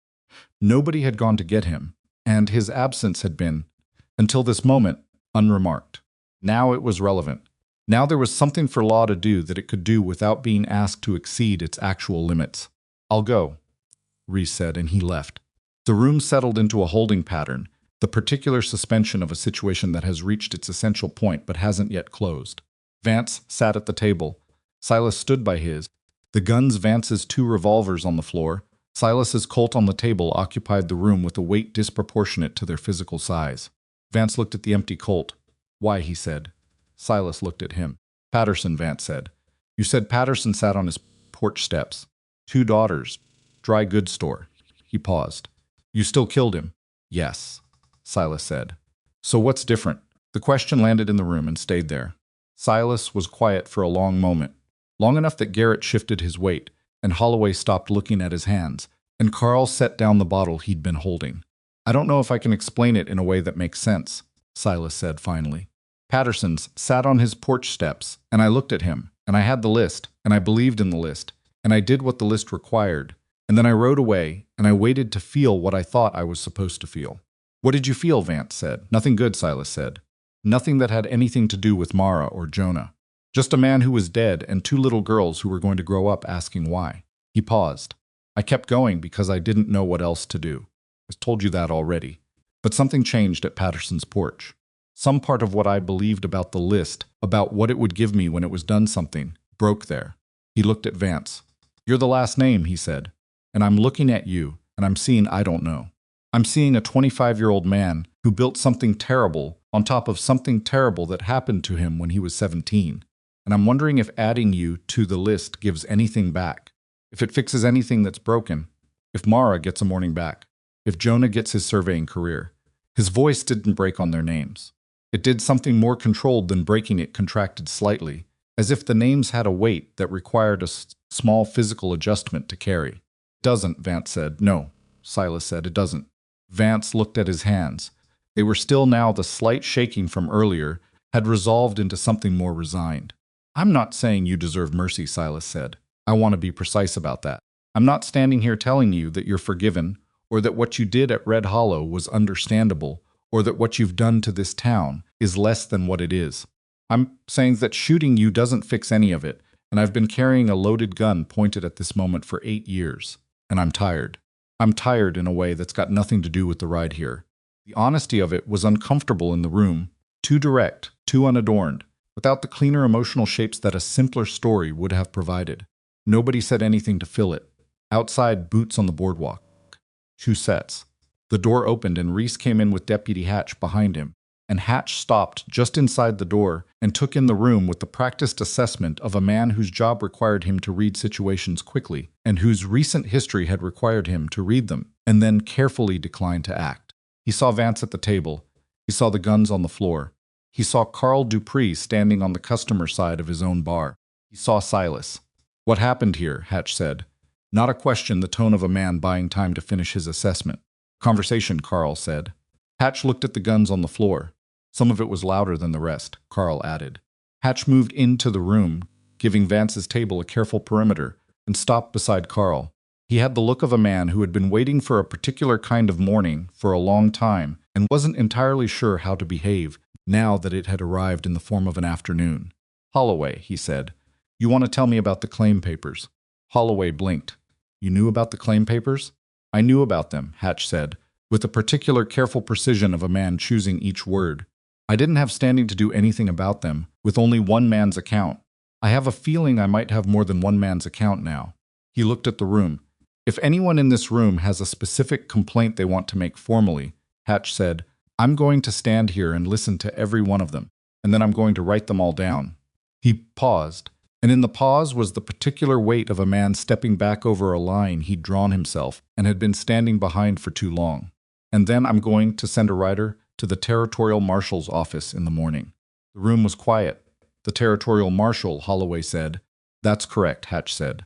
S1: Nobody had gone to get him, and his absence had been, until this moment, unremarked. Now it was relevant. Now there was something for law to do that it could do without being asked to exceed its actual limits. I'll go, Reese said, and he left. The room settled into a holding pattern, the particular suspension of a situation that has reached its essential point but hasn't yet closed. Vance sat at the table. Silas stood by his. The guns Vance's 2 revolvers on the floor. Silas's Colt on the table occupied the room with a weight disproportionate to their physical size. Vance looked at the empty Colt. Why, he said. Silas looked at him. Patterson, Vance said. You said Patterson sat on his porch steps. 2 daughters. Dry goods store. He paused. You still killed him? Yes, Silas said. So what's different? The question landed in the room and stayed there. Silas was quiet for a long moment, long enough that Garrett shifted his weight, and Holloway stopped looking at his hands, and Carl set down the bottle he'd been holding. I don't know if I can explain it in a way that makes sense, Silas said finally. Patterson's sat on his porch steps, and I looked at him, and I had the list, and I believed in the list, and I did what the list required, and then I rode away, and I waited to feel what I thought I was supposed to feel. What did you feel? Vance said. Nothing good, Silas said. Nothing that had anything to do with Mara or Jonah. Just a man who was dead and 2 little girls who were going to grow up asking why. He paused. I kept going because I didn't know what else to do. I've told you that already. But something changed at Patterson's porch. Some part of what I believed about the list, about what it would give me when it was done something, broke there. He looked at Vance. You're the last name, he said. And I'm looking at you, and I'm seeing I don't know. I'm seeing a 25-year-old man who built something terrible on top of something terrible that happened to him when he was 17. And I'm wondering if adding you to the list gives anything back. If it fixes anything that's broken. If Mara gets a morning back. If Jonah gets his surveying career. His voice didn't break on their names. It did something more controlled than breaking. It contracted slightly, as if the names had a weight that required a small physical adjustment to carry. It doesn't, Vance said. No, Silas said, it doesn't. Vance looked at his hands. They were still now. The slight shaking from earlier had resolved into something more resigned. I'm not saying you deserve mercy, Silas said. I want to be precise about that. I'm not standing here telling you that you're forgiven, or that what you did at Red Hollow was understandable, or that what you've done to this town is less than what it is. I'm saying that shooting you doesn't fix any of it, and I've been carrying a loaded gun pointed at this moment for 8 years, and I'm tired. I'm tired in a way that's got nothing to do with the ride here. The honesty of it was uncomfortable in the room, too direct, too unadorned, without the cleaner emotional shapes that a simpler story would have provided. Nobody said anything to fill it. Outside, boots on the boardwalk. 2 sets. The door opened and Reese came in with Deputy Hatch behind him, and Hatch stopped just inside the door and took in the room with the practiced assessment of a man whose job required him to read situations quickly and whose recent history had required him to read them and then carefully decline to act. He saw Vance at the table. He saw the guns on the floor. He saw Carl Dupree standing on the customer side of his own bar. He saw Silas. What happened here? Hatch said. Not a question, the tone of a man buying time to finish his assessment. Conversation, Carl said. Hatch looked at the guns on the floor. Some of it was louder than the rest, Carl added. Hatch moved into the room, giving Vance's table a careful perimeter, and stopped beside Carl. He had the look of a man who had been waiting for a particular kind of morning for a long time and wasn't entirely sure how to behave now that it had arrived in the form of an afternoon. Holloway, he said, you want to tell me about the claim papers? Holloway blinked. You knew about the claim papers? I knew about them, Hatch said, with the particular careful precision of a man choosing each word. I didn't have standing to do anything about them, with only one man's account. I have a feeling I might have more than one man's account now. He looked at the room. If anyone in this room has a specific complaint they want to make formally, Hatch said, I'm going to stand here and listen to every one of them, and then I'm going to write them all down. He paused, and in the pause was the particular weight of a man stepping back over a line he'd drawn himself and had been standing behind for too long. And then I'm going to send a writer to the Territorial Marshal's office in the morning. The room was quiet. The Territorial Marshal, Holloway said. That's correct, Hatch said.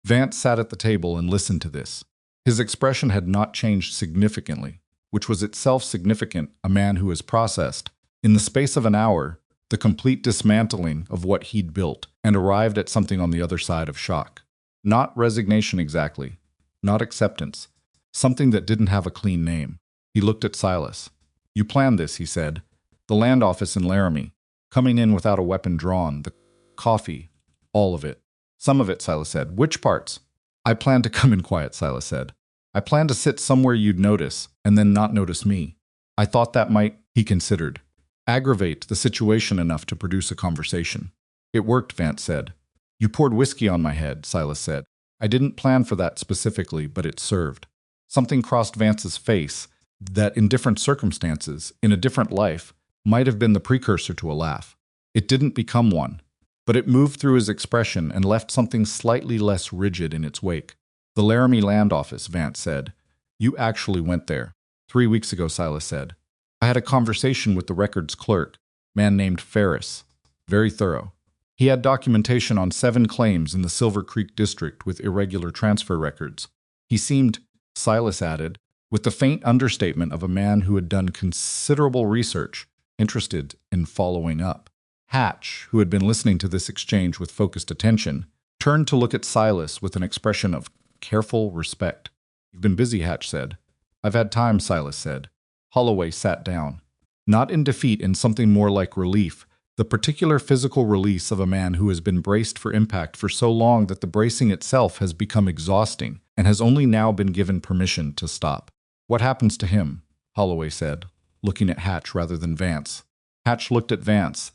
S1: Vance sat at the table and listened to this. His expression had not changed significantly, which was itself significant, a man who has processed, in the space of an hour, the complete dismantling of what he'd built and arrived at something on the other side of shock. Not resignation exactly, not acceptance, something that didn't have a clean name. He looked at Silas. You planned this, he said. The land office in Laramie, coming in without a weapon drawn, the coffee, all of it. Some of it, Silas said. Which parts? I planned to come in quiet, Silas said. I planned to sit somewhere you'd notice, and then not notice me. I thought that might, he considered, aggravate the situation enough to produce a conversation. It worked, Vance said. You poured whiskey on my head, Silas said. I didn't plan for that specifically, but it served. Something crossed Vance's face that in different circumstances, in a different life, might have been the precursor to a laugh. It didn't become one, but it moved through his expression and left something slightly less rigid in its wake. The Laramie Land Office, Vance said. You actually went there. 3 weeks ago, Silas said. I had a conversation with the records clerk, man named Ferris. Very thorough. He had documentation on 7 claims in the Silver Creek district with irregular transfer records. He seemed, Silas added, with the faint understatement of a man who had done considerable research, interested in following up. Hatch, who had been listening to this exchange with focused attention, turned to look at Silas with an expression of careful respect. You've been busy, Hatch said. I've had time, Silas said. Holloway sat down. Not in defeat, in something more like relief, the particular physical release of a man who has been braced for impact for so long that the bracing itself has become exhausting and has only now been given permission to stop. What happens to him? Holloway said, looking at Hatch rather than Vance. Hatch looked at Vance,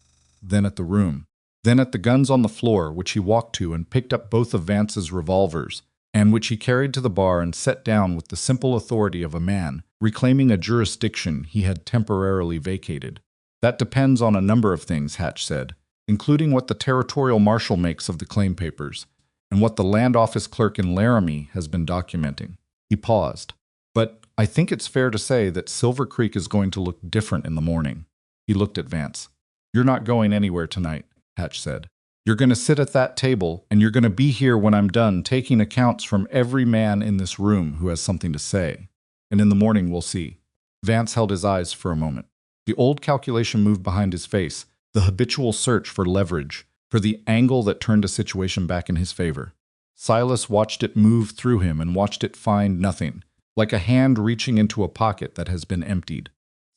S1: then at the room, then at the guns on the floor, which he walked to and picked up both of Vance's revolvers, and which he carried to the bar and set down with the simple authority of a man reclaiming a jurisdiction he had temporarily vacated. That depends on a number of things, Hatch said, including what the territorial marshal makes of the claim papers, and what the land office clerk in Laramie has been documenting. He paused. But I think it's fair to say that Silver Creek is going to look different in the morning. He looked at Vance. You're not going anywhere tonight, Hatch said. You're going to sit at that table, and you're going to be here when I'm done taking accounts from every man in this room who has something to say. And in the morning we'll see. Vance held his eyes for a moment. The old calculation moved behind his face, the habitual search for leverage, for the angle that turned a situation back in his favor. Silas watched it move through him and watched it find nothing, like a hand reaching into a pocket that has been emptied.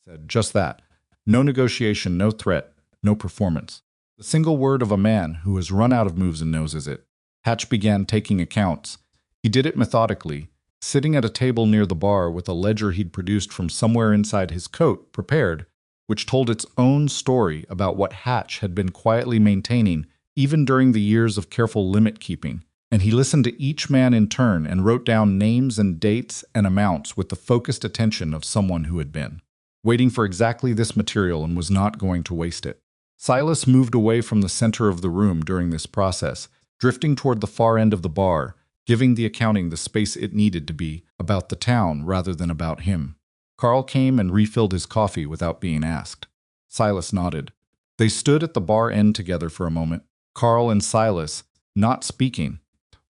S1: Said just that. No negotiation, no threat, no performance. The single word of a man who has run out of moves and noses it. Hatch began taking accounts. He did it methodically, sitting at a table near the bar with a ledger he'd produced from somewhere inside his coat, prepared, which told its own story about what Hatch had been quietly maintaining even during the years of careful limit-keeping. And he listened to each man in turn and wrote down names and dates and amounts with the focused attention of someone who had been waiting for exactly this material and was not going to waste it. Silas moved away from the center of the room during this process, drifting toward the far end of the bar, giving the accounting the space it needed to be about the town rather than about him. Carl came and refilled his coffee without being asked. Silas nodded. They stood at the bar end together for a moment, Carl and Silas, not speaking,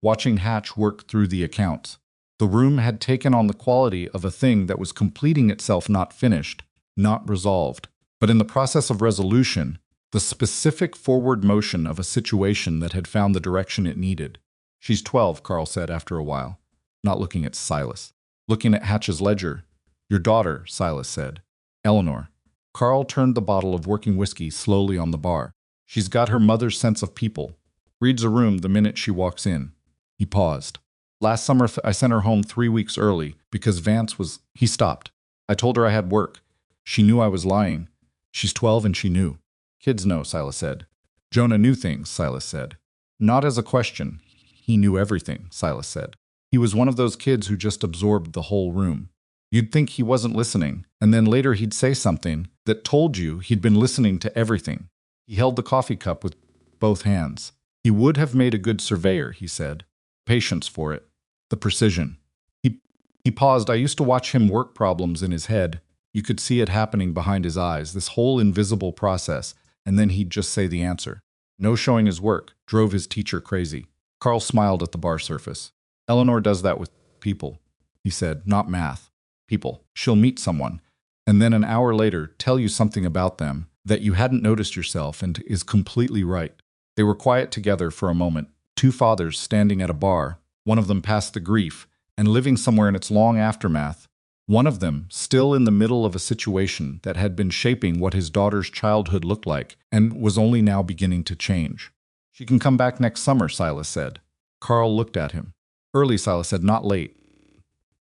S1: watching Hatch work through the accounts. The room had taken on the quality of a thing that was completing itself, not finished, not resolved, but in the process of resolution, the specific forward motion of a situation that had found the direction it needed. She's 12, Carl said after a while, not looking at Silas. Looking at Hatch's ledger. Your daughter, Silas said. Eleanor. Carl turned the bottle of working whiskey slowly on the bar. She's got her mother's sense of people. Reads a room the minute she walks in. He paused. Last summer I sent her home 3 weeks early because Vance was... He stopped. I told her I had work. She knew I was lying. She's 12 and she knew. Kids know, Silas said. Jonah knew things, Silas said. Not as a question. he knew everything, Silas said. He was one of those kids who just absorbed the whole room. You'd think he wasn't listening, and then later he'd say something that told you he'd been listening to everything. He held the coffee cup with both hands. He would have made a good surveyor, he said. Patience for it. The precision. He paused. I used to watch him work problems in his head. You could see it happening behind his eyes, this whole invisible process, and then he'd just say the answer. No showing his work drove his teacher crazy. Carl smiled at the bar surface. Eleanor does that with people, he said, not math. People. She'll meet someone, and then an hour later tell you something about them that you hadn't noticed yourself and is completely right. They were quiet together for a moment, two fathers standing at a bar, one of them past the grief, and living somewhere in its long aftermath, one of them still in the middle of a situation that had been shaping what his daughter's childhood looked like and was only now beginning to change. She can come back next summer, Silas said. Carl looked at him. Early, Silas said, not late.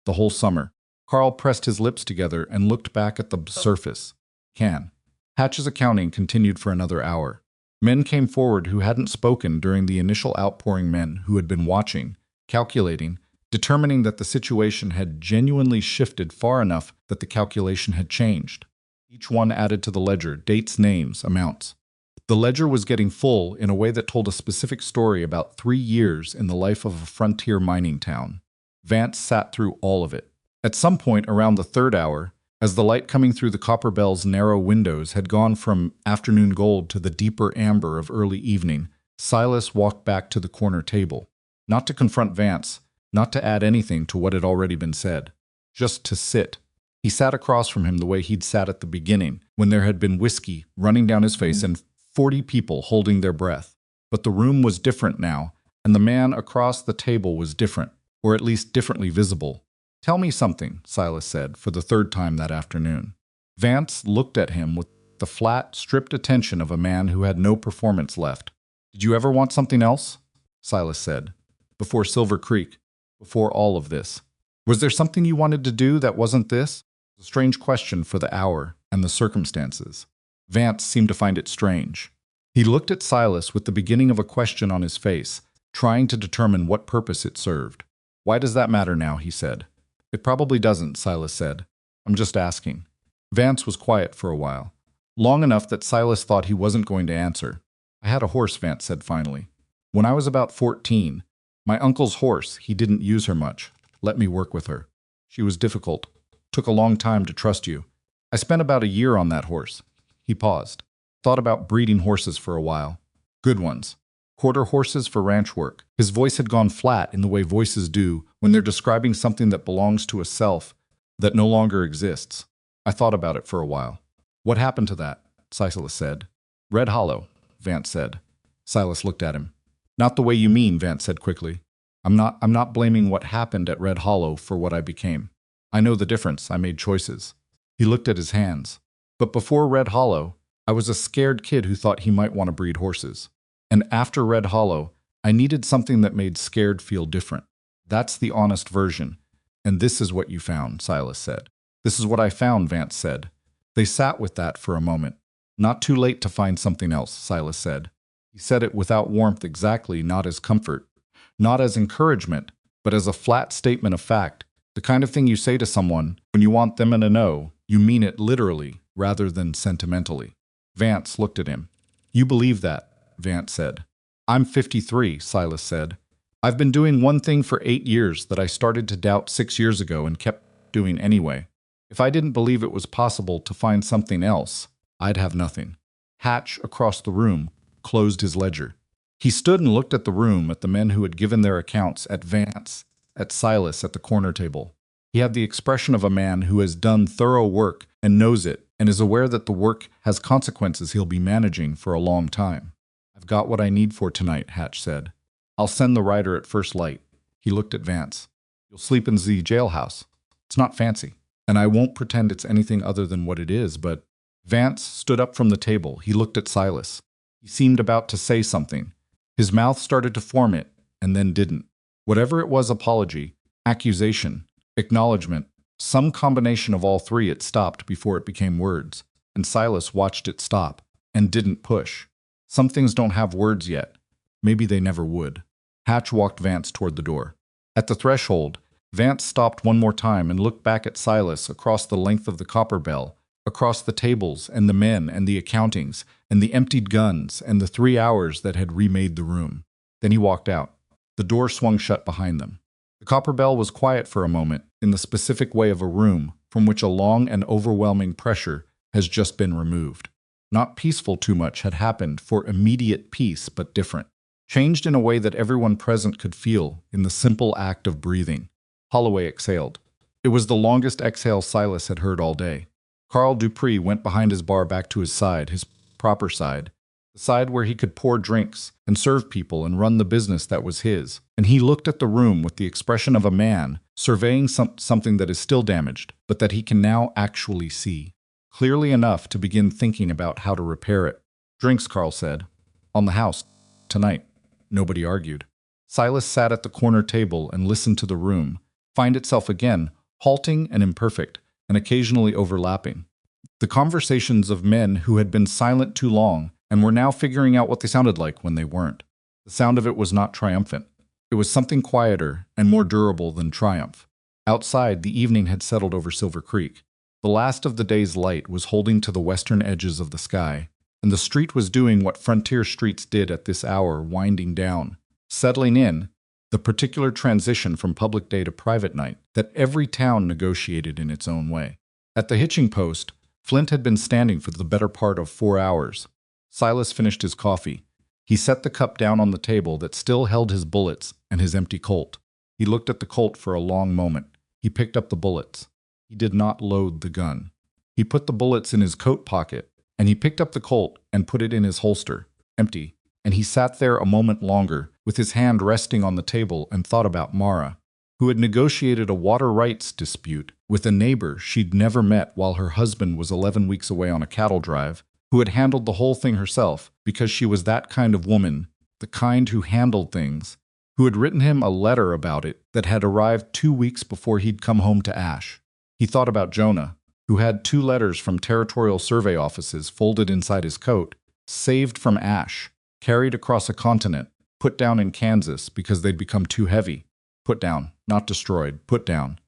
S1: The whole summer. Carl pressed his lips together and looked back at the surface. Can. Hatch's accounting continued for another hour. Men came forward who hadn't spoken during the initial outpouring, men who had been watching, calculating, determining that the situation had genuinely shifted far enough that the calculation had changed. Each one added to the ledger dates, names, amounts. The ledger was getting full in a way that told a specific story about 3 years in the life of a frontier mining town. Vance sat through all of it. At some point around the third hour, as the light coming through the Copper Bell's narrow windows had gone from afternoon gold to the deeper amber of early evening, Silas walked back to the corner table. Not to confront Vance, not to add anything to what had already been said. Just to sit. He sat across from him the way he'd sat at the beginning, when there had been whiskey running down his face and 40 people holding their breath. But the room was different now, and the man across the table was different, or at least differently visible. Tell me something, Silas said, for the third time that afternoon. Vance looked at him with the flat, stripped attention of a man who had no performance left. Did you ever want something else? Silas said. Before Silver Creek. Before all of this. Was there something you wanted to do that wasn't this? A strange question for the hour and the circumstances. Vance seemed to find it strange. He looked at Silas with the beginning of a question on his face, trying to determine what purpose it served. Why does that matter now, he said. It probably doesn't, Silas said. I'm just asking. Vance was quiet for a while. Long enough that Silas thought he wasn't going to answer. I had a horse, Vance said finally. When I was about 14, my uncle's horse, he didn't use her much. Let me work with her. She was difficult. Took a long time to trust you. I spent about a year on that horse. He paused. Thought about breeding horses for a while. Good ones. Quarter horses for ranch work. His voice had gone flat in the way voices do when they're describing something that belongs to a self that no longer exists. I thought about it for a while. What happened to that? Silas said. Red Hollow, Vance said. Silas looked at him. Not the way you mean, Vance said quickly. I'm not blaming what happened at Red Hollow for what I became. I know the difference. I made choices. He looked at his hands. But before Red Hollow, I was a scared kid who thought he might want to breed horses. And after Red Hollow, I needed something that made scared feel different. That's the honest version. And this is what you found, Silas said. This is what I found, Vance said. They sat with that for a moment. Not too late to find something else, Silas said. He said it without warmth, exactly, not as comfort, not as encouragement, but as a flat statement of fact. The kind of thing you say to someone when you want them to know you mean it literally rather than sentimentally. Vance looked at him. You believe that, Vance said. I'm 53, Silas said. I've been doing one thing for 8 years that I started to doubt 6 years ago and kept doing anyway. If I didn't believe it was possible to find something else, I'd have nothing. Hatch, across the room, closed his ledger. He stood and looked at the room, at the men who had given their accounts, at Vance, at Silas at the corner table. He had the expression of a man who has done thorough work and knows it, and is aware that the work has consequences he'll be managing for a long time. I've got what I need for tonight, Hatch said. I'll send the rider at first light. He looked at Vance. You'll sleep in the jailhouse. It's not fancy, and I won't pretend it's anything other than what it is, but... Vance stood up from the table. He looked at Silas. He seemed about to say something. His mouth started to form it, and then didn't. Whatever it was, apology, accusation, acknowledgement, some combination of all three, it stopped before it became words, and Silas watched it stop, and didn't push. Some things don't have words yet. Maybe they never would. Hatch walked Vance toward the door. At the threshold, Vance stopped one more time and looked back at Silas across the length of the Copper Bell, across the tables and the men and the accountings and the emptied guns and the 3 hours that had remade the room. Then he walked out. The door swung shut behind them. The Copper Bell was quiet for a moment, in the specific way of a room from which a long and overwhelming pressure has just been removed. Not peaceful too much had happened for immediate peace, but different. Changed in a way that everyone present could feel in the simple act of breathing. Holloway exhaled. It was the longest exhale Silas had heard all day. Carl Dupree went behind his bar back to his side, his proper side, the side where he could pour drinks and serve people and run the business that was his. And he looked at the room with the expression of a man surveying something that is still damaged, but that he can now actually see. Clearly enough to begin thinking about how to repair it. Drinks, Carl said. On the house. Tonight. Nobody argued. Silas sat at the corner table and listened to the room, find itself again, halting and imperfect, and occasionally overlapping. The conversations of men who had been silent too long and were now figuring out what they sounded like when they weren't. The sound of it was not triumphant. It was something quieter and more durable than triumph. Outside, the evening had settled over Silver Creek. The last of the day's light was holding to the western edges of the sky, and the street was doing what frontier streets did at this hour, winding down, settling in, the particular transition from public day to private night that every town negotiated in its own way. At the hitching post, Flint had been standing for the better part of 4 hours. Silas finished his coffee. He set the cup down on the table that still held his bullets and his empty Colt. He looked at the Colt for a long moment. He picked up the bullets. He did not load the gun. He put the bullets in his coat pocket, and he picked up the Colt and put it in his holster, empty. And he sat there a moment longer, with his hand resting on the table, and thought about Mara, who had negotiated a water rights dispute with a neighbor she'd never met while her husband was 11 weeks away on a cattle drive, who had handled the whole thing herself because she was that kind of woman, the kind who handled things, who had written him a letter about it that had arrived 2 weeks before he'd come home to Ash. He thought about Jonah, who had 2 letters from territorial survey offices folded inside his coat, saved from Ash, carried across a continent, put down in Kansas because they'd become too heavy. Put down, not destroyed, put down,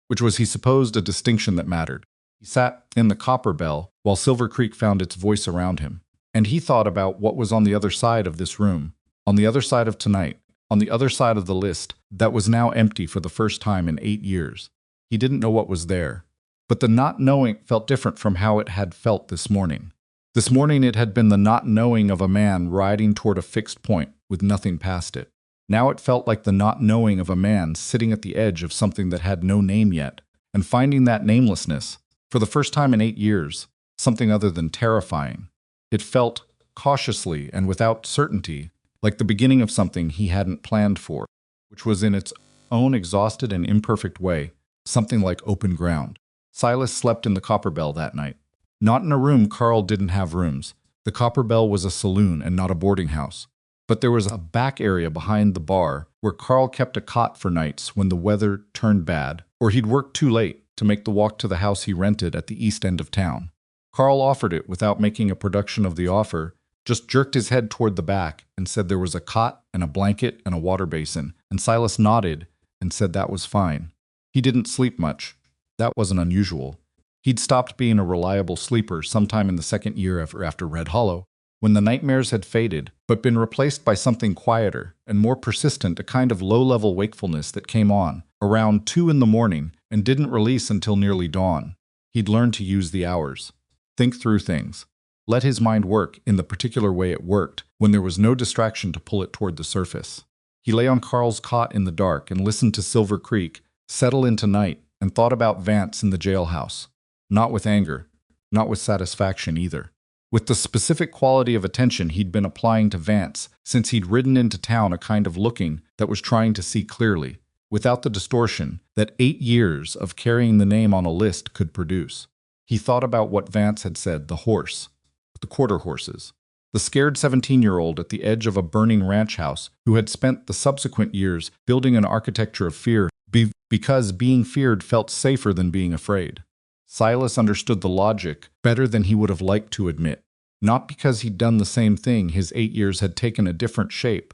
S1: which was, he supposed, a distinction that mattered. He sat in the Copper Bell while Silver Creek found its voice around him, and he thought about what was on the other side of this room, on the other side of tonight, on the other side of the list that was now empty for the first time in 8 years. He didn't know what was there, but the not knowing felt different from how it had felt this morning. This morning it had been the not knowing of a man riding toward a fixed point with nothing past it. Now it felt like the not knowing of a man sitting at the edge of something that had no name yet, and finding that namelessness, for the first time in 8 years, something other than terrifying. It felt, cautiously and without certainty, like the beginning of something he hadn't planned for, which was in its own exhausted and imperfect way, something like open ground. Silas slept in the Copper Bell that night. Not in a room. Carl didn't have rooms. The Copper Bell was a saloon and not a boarding house. But there was a back area behind the bar where Carl kept a cot for nights when the weather turned bad, or he'd worked too late to make the walk to the house he rented at the east end of town. Carl offered it without making a production of the offer, just jerked his head toward the back and said there was a cot and a blanket and a water basin, and Silas nodded and said that was fine. He didn't sleep much. That wasn't unusual. He'd stopped being a reliable sleeper sometime in the second year after Red Hollow, when the nightmares had faded, but been replaced by something quieter and more persistent, a kind of low-level wakefulness that came on around 2 in the morning and didn't release until nearly dawn. He'd learned to use the hours, think through things, let his mind work in the particular way it worked when there was no distraction to pull it toward the surface. He lay on Carl's cot in the dark and listened to Silver Creek settle into night and thought about Vance in the jailhouse. Not with anger, not with satisfaction either. With the specific quality of attention he'd been applying to Vance since he'd ridden into town, a kind of looking that was trying to see clearly, without the distortion that 8 years of carrying the name on a list could produce. He thought about what Vance had said, the horse, the quarter horses, the scared 17-year-old at the edge of a burning ranch house who had spent the subsequent years building an architecture of fear because being feared felt safer than being afraid. Silas understood the logic better than he would have liked to admit. Not because he'd done the same thing, his 8 years had taken a different shape,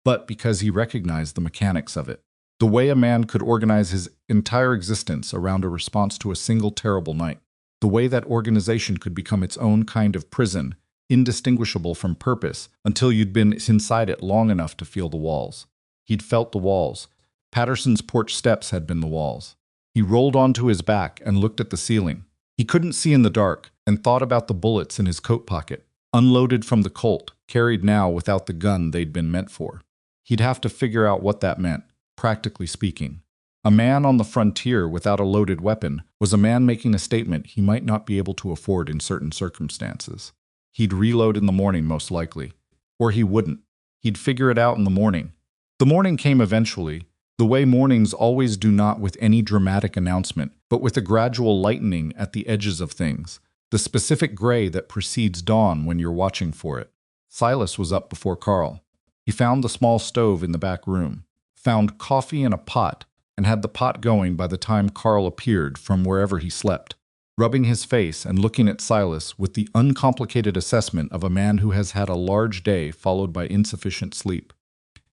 S1: but because he recognized the mechanics of it. The way a man could organize his entire existence around a response to a single terrible night. The way that organization could become its own kind of prison, indistinguishable from purpose, until you'd been inside it long enough to feel the walls. He'd felt the walls. Patterson's porch steps had been the walls. He rolled onto his back and looked at the ceiling. He couldn't see in the dark and thought about the bullets in his coat pocket, unloaded from the Colt, carried now without the gun they'd been meant for. He'd have to figure out what that meant, practically speaking. A man on the frontier without a loaded weapon was a man making a statement he might not be able to afford in certain circumstances. He'd reload in the morning, most likely. Or he wouldn't. He'd figure it out in the morning. The morning came eventually, the way mornings always do, not with any dramatic announcement, but with a gradual lightening at the edges of things, the specific gray that precedes dawn when you're watching for it. Silas was up before Carl. He found the small stove in the back room, found coffee in a pot, and had the pot going by the time Carl appeared from wherever he slept, rubbing his face and looking at Silas with the uncomplicated assessment of a man who has had a large day followed by insufficient sleep.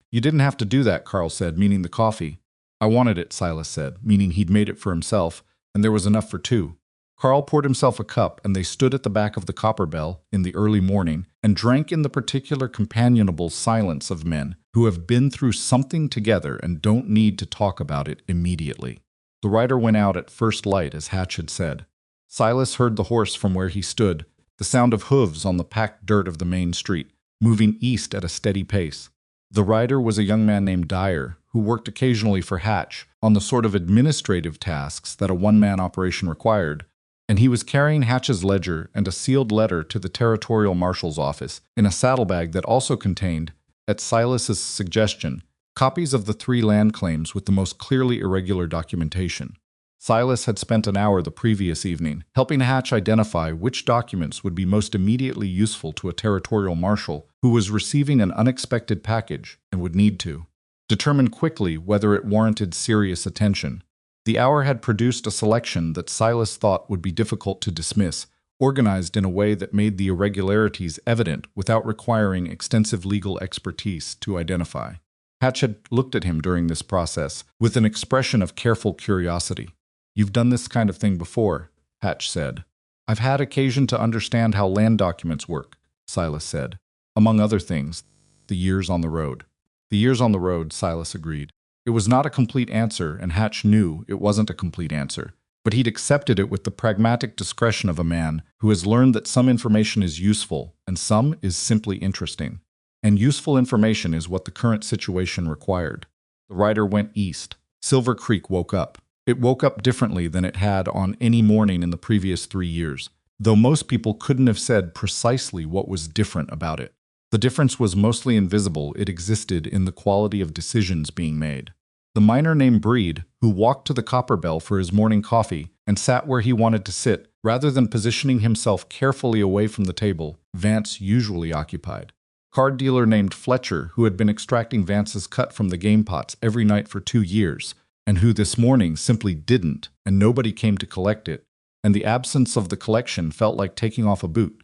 S1: "You didn't have to do that," Carl said, meaning the coffee. "I wanted it," Silas said, meaning he'd made it for himself, and there was enough for two. Carl poured himself a cup, and they stood at the back of the Copper Bell in the early morning and drank in the particular companionable silence of men who have been through something together and don't need to talk about it immediately. The rider went out at first light, as Hatch had said. Silas heard the horse from where he stood, the sound of hooves on the packed dirt of the main street, moving east at a steady pace. The rider was a young man named Dyer, who worked occasionally for Hatch on the sort of administrative tasks that a one-man operation required, and he was carrying Hatch's ledger and a sealed letter to the territorial marshal's office in a saddlebag that also contained, at Silas's suggestion, copies of the 3 land claims with the most clearly irregular documentation. Silas had spent an hour the previous evening helping Hatch identify which documents would be most immediately useful to a territorial marshal who was receiving an unexpected package and would need to determine quickly whether it warranted serious attention. The hour had produced a selection that Silas thought would be difficult to dismiss, organized in a way that made the irregularities evident without requiring extensive legal expertise to identify. Hatch had looked at him during this process with an expression of careful curiosity. "You've done this kind of thing before," Hatch said. "I've had occasion to understand how land documents work," Silas said. "Among other things, the years on the road." "The years on the road," Silas agreed. It was not a complete answer, and Hatch knew it wasn't a complete answer, but he'd accepted it with the pragmatic discretion of a man who has learned that some information is useful and some is simply interesting. And useful information is what the current situation required. The rider went east. Silver Creek woke up. It woke up differently than it had on any morning in the previous 3 years, though most people couldn't have said precisely what was different about it. The difference was mostly invisible. It existed in the quality of decisions being made. The miner named Breed, who walked to the Copper Bell for his morning coffee and sat where he wanted to sit, rather than positioning himself carefully away from the table Vance usually occupied. Card dealer named Fletcher, who had been extracting Vance's cut from the game pots every night for 2 years, and who this morning simply didn't, and nobody came to collect it, and the absence of the collection felt like taking off a boot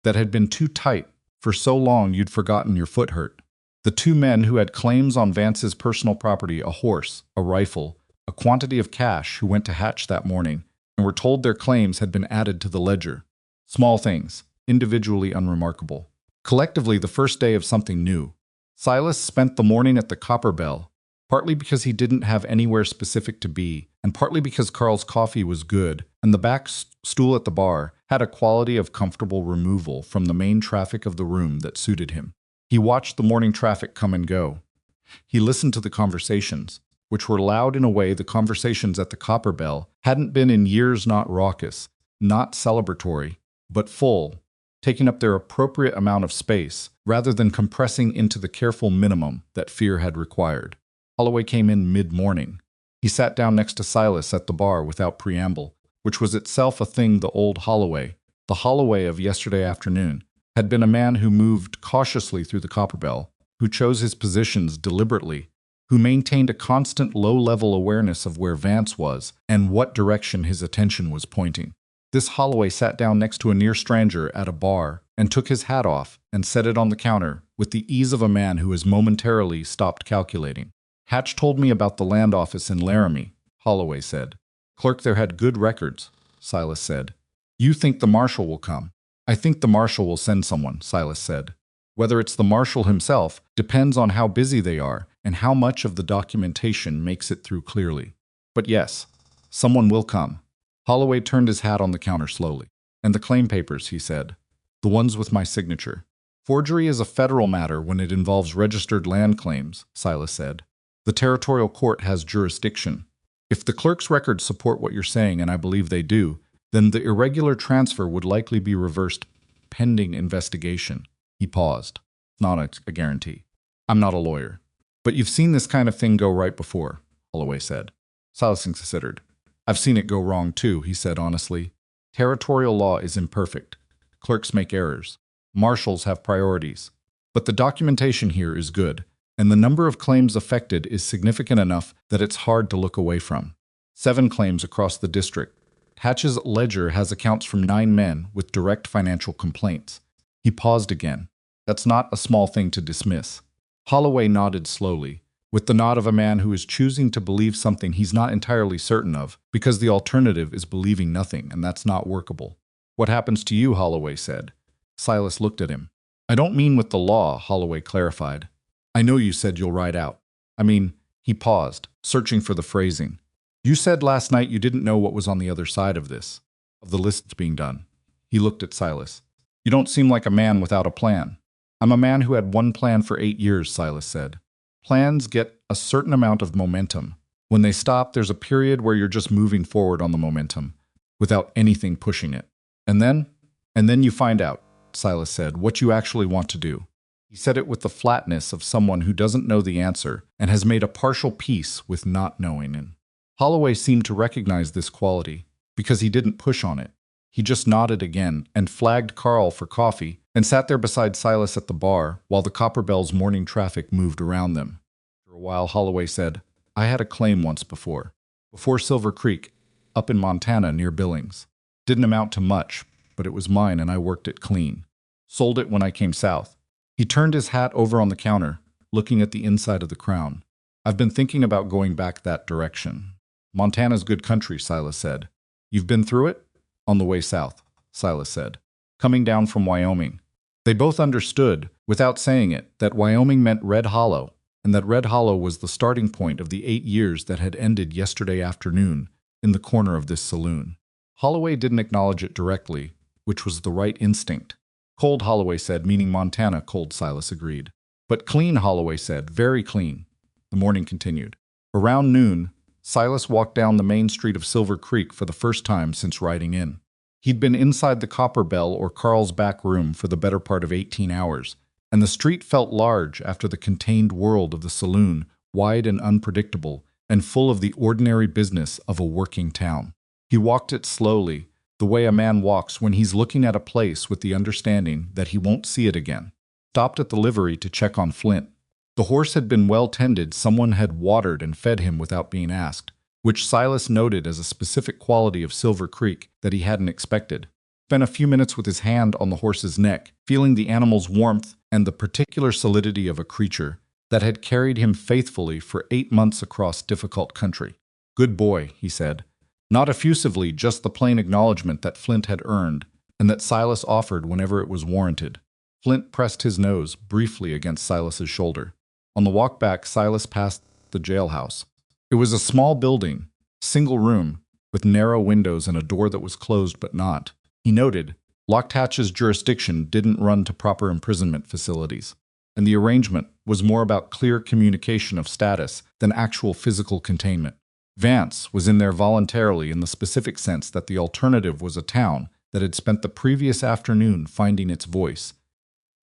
S1: that had been too tight for so long you'd forgotten your foot hurt. The 2 men who had claims on Vance's personal property, a horse, a rifle, a quantity of cash, who went to Hatch that morning and were told their claims had been added to the ledger. Small things, individually unremarkable. Collectively, the first day of something new. Silas spent the morning at the Copper Bell, partly because he didn't have anywhere specific to be, and partly because Carl's coffee was good, and the back stool at the bar had a quality of comfortable removal from the main traffic of the room that suited him. He watched the morning traffic come and go. He listened to the conversations, which were loud in a way the conversations at the Copper Bell hadn't been in years, not raucous, not celebratory, but full, taking up their appropriate amount of space, rather than compressing into the careful minimum that fear had required. Holloway came in mid-morning. He sat down next to Silas at the bar without preamble, which was itself a thing the old Holloway, the Holloway of yesterday afternoon, had been a man who moved cautiously through the Copper Bell, who chose his positions deliberately, who maintained a constant low-level awareness of where Vance was and what direction his attention was pointing. This Holloway sat down next to a near stranger at a bar and took his hat off and set it on the counter with the ease of a man who has momentarily stopped calculating. Hatch told me about the land office in Laramie, Holloway said. Clerk there had good records, Silas said. You think the marshal will come? I think the marshal will send someone, Silas said. Whether it's the marshal himself depends on how busy they are and how much of the documentation makes it through clearly. But yes, someone will come. Holloway turned his hat on the counter slowly. And the claim papers, he said. The ones with my signature. Forgery is a federal matter when it involves registered land claims, Silas said. The territorial court has jurisdiction. If the clerk's records support what you're saying, and I believe they do, then the irregular transfer would likely be reversed pending investigation. He paused. Not a guarantee. I'm not a lawyer. But you've seen this kind of thing go right before, Holloway said. Silas considered. I've seen it go wrong too, he said honestly. Territorial law is imperfect. Clerks make errors. Marshals have priorities. But the documentation here is good, and the number of claims affected is significant enough that it's hard to look away from. 7 claims across the district. Hatch's ledger has accounts from 9 men with direct financial complaints. He paused again. That's not a small thing to dismiss. Holloway nodded slowly, with the nod of a man who is choosing to believe something he's not entirely certain of, because the alternative is believing nothing, and that's not workable. What happens to you, Holloway said. Silas looked at him. I don't mean with the law, Holloway clarified. I know you said you'll ride out. I mean, he paused, searching for the phrasing. You said last night you didn't know what was on the other side of this, of the lists being done. He looked at Silas. You don't seem like a man without a plan. I'm a man who had one plan for 8 years, Silas said. Plans get a certain amount of momentum. When they stop, there's a period where you're just moving forward on the momentum, without anything pushing it. And then you find out, Silas said, what you actually want to do. He said it with the flatness of someone who doesn't know the answer and has made a partial peace with not knowing it. Holloway seemed to recognize this quality, because he didn't push on it. He just nodded again and flagged Carl for coffee and sat there beside Silas at the bar while the Copper Bell's morning traffic moved around them. For a while, Holloway said, I had a claim once before Silver Creek, up in Montana near Billings. Didn't amount to much, but it was mine and I worked it clean. Sold it when I came south. He turned his hat over on the counter, looking at the inside of the crown. I've been thinking about going back that direction. Montana's good country, Silas said. You've been through it? On the way south, Silas said. Coming down from Wyoming. They both understood, without saying it, that Wyoming meant Red Hollow, and that Red Hollow was the starting point of the 8 years that had ended yesterday afternoon in the corner of this saloon. Holloway didn't acknowledge it directly, which was the right instinct. Cold, Holloway said, meaning Montana, cold, Silas agreed. But clean, Holloway said, very clean. The morning continued. Around noon, Silas walked down the main street of Silver Creek for the first time since riding in. He'd been inside the Copper Bell or Carl's back room for the better part of 18 hours, and the street felt large after the contained world of the saloon, wide and unpredictable, and full of the ordinary business of a working town. He walked it slowly, the way a man walks when he's looking at a place with the understanding that he won't see it again. Stopped at the livery to check on Flint. The horse had been well tended, someone had watered and fed him without being asked, which Silas noted as a specific quality of Silver Creek that he hadn't expected. Spent a few minutes with his hand on the horse's neck, feeling the animal's warmth and the particular solidity of a creature that had carried him faithfully for 8 months across difficult country. Good boy, he said. Not effusively, just the plain acknowledgement that Flint had earned, and that Silas offered whenever it was warranted. Flint pressed his nose briefly against Silas's shoulder. On the walk back, Silas passed the jailhouse. It was a small building, single room, with narrow windows and a door that was closed but not. He noted, Locked Hatch's jurisdiction didn't run to proper imprisonment facilities, and the arrangement was more about clear communication of status than actual physical containment. Vance was in there voluntarily in the specific sense that the alternative was a town that had spent the previous afternoon finding its voice,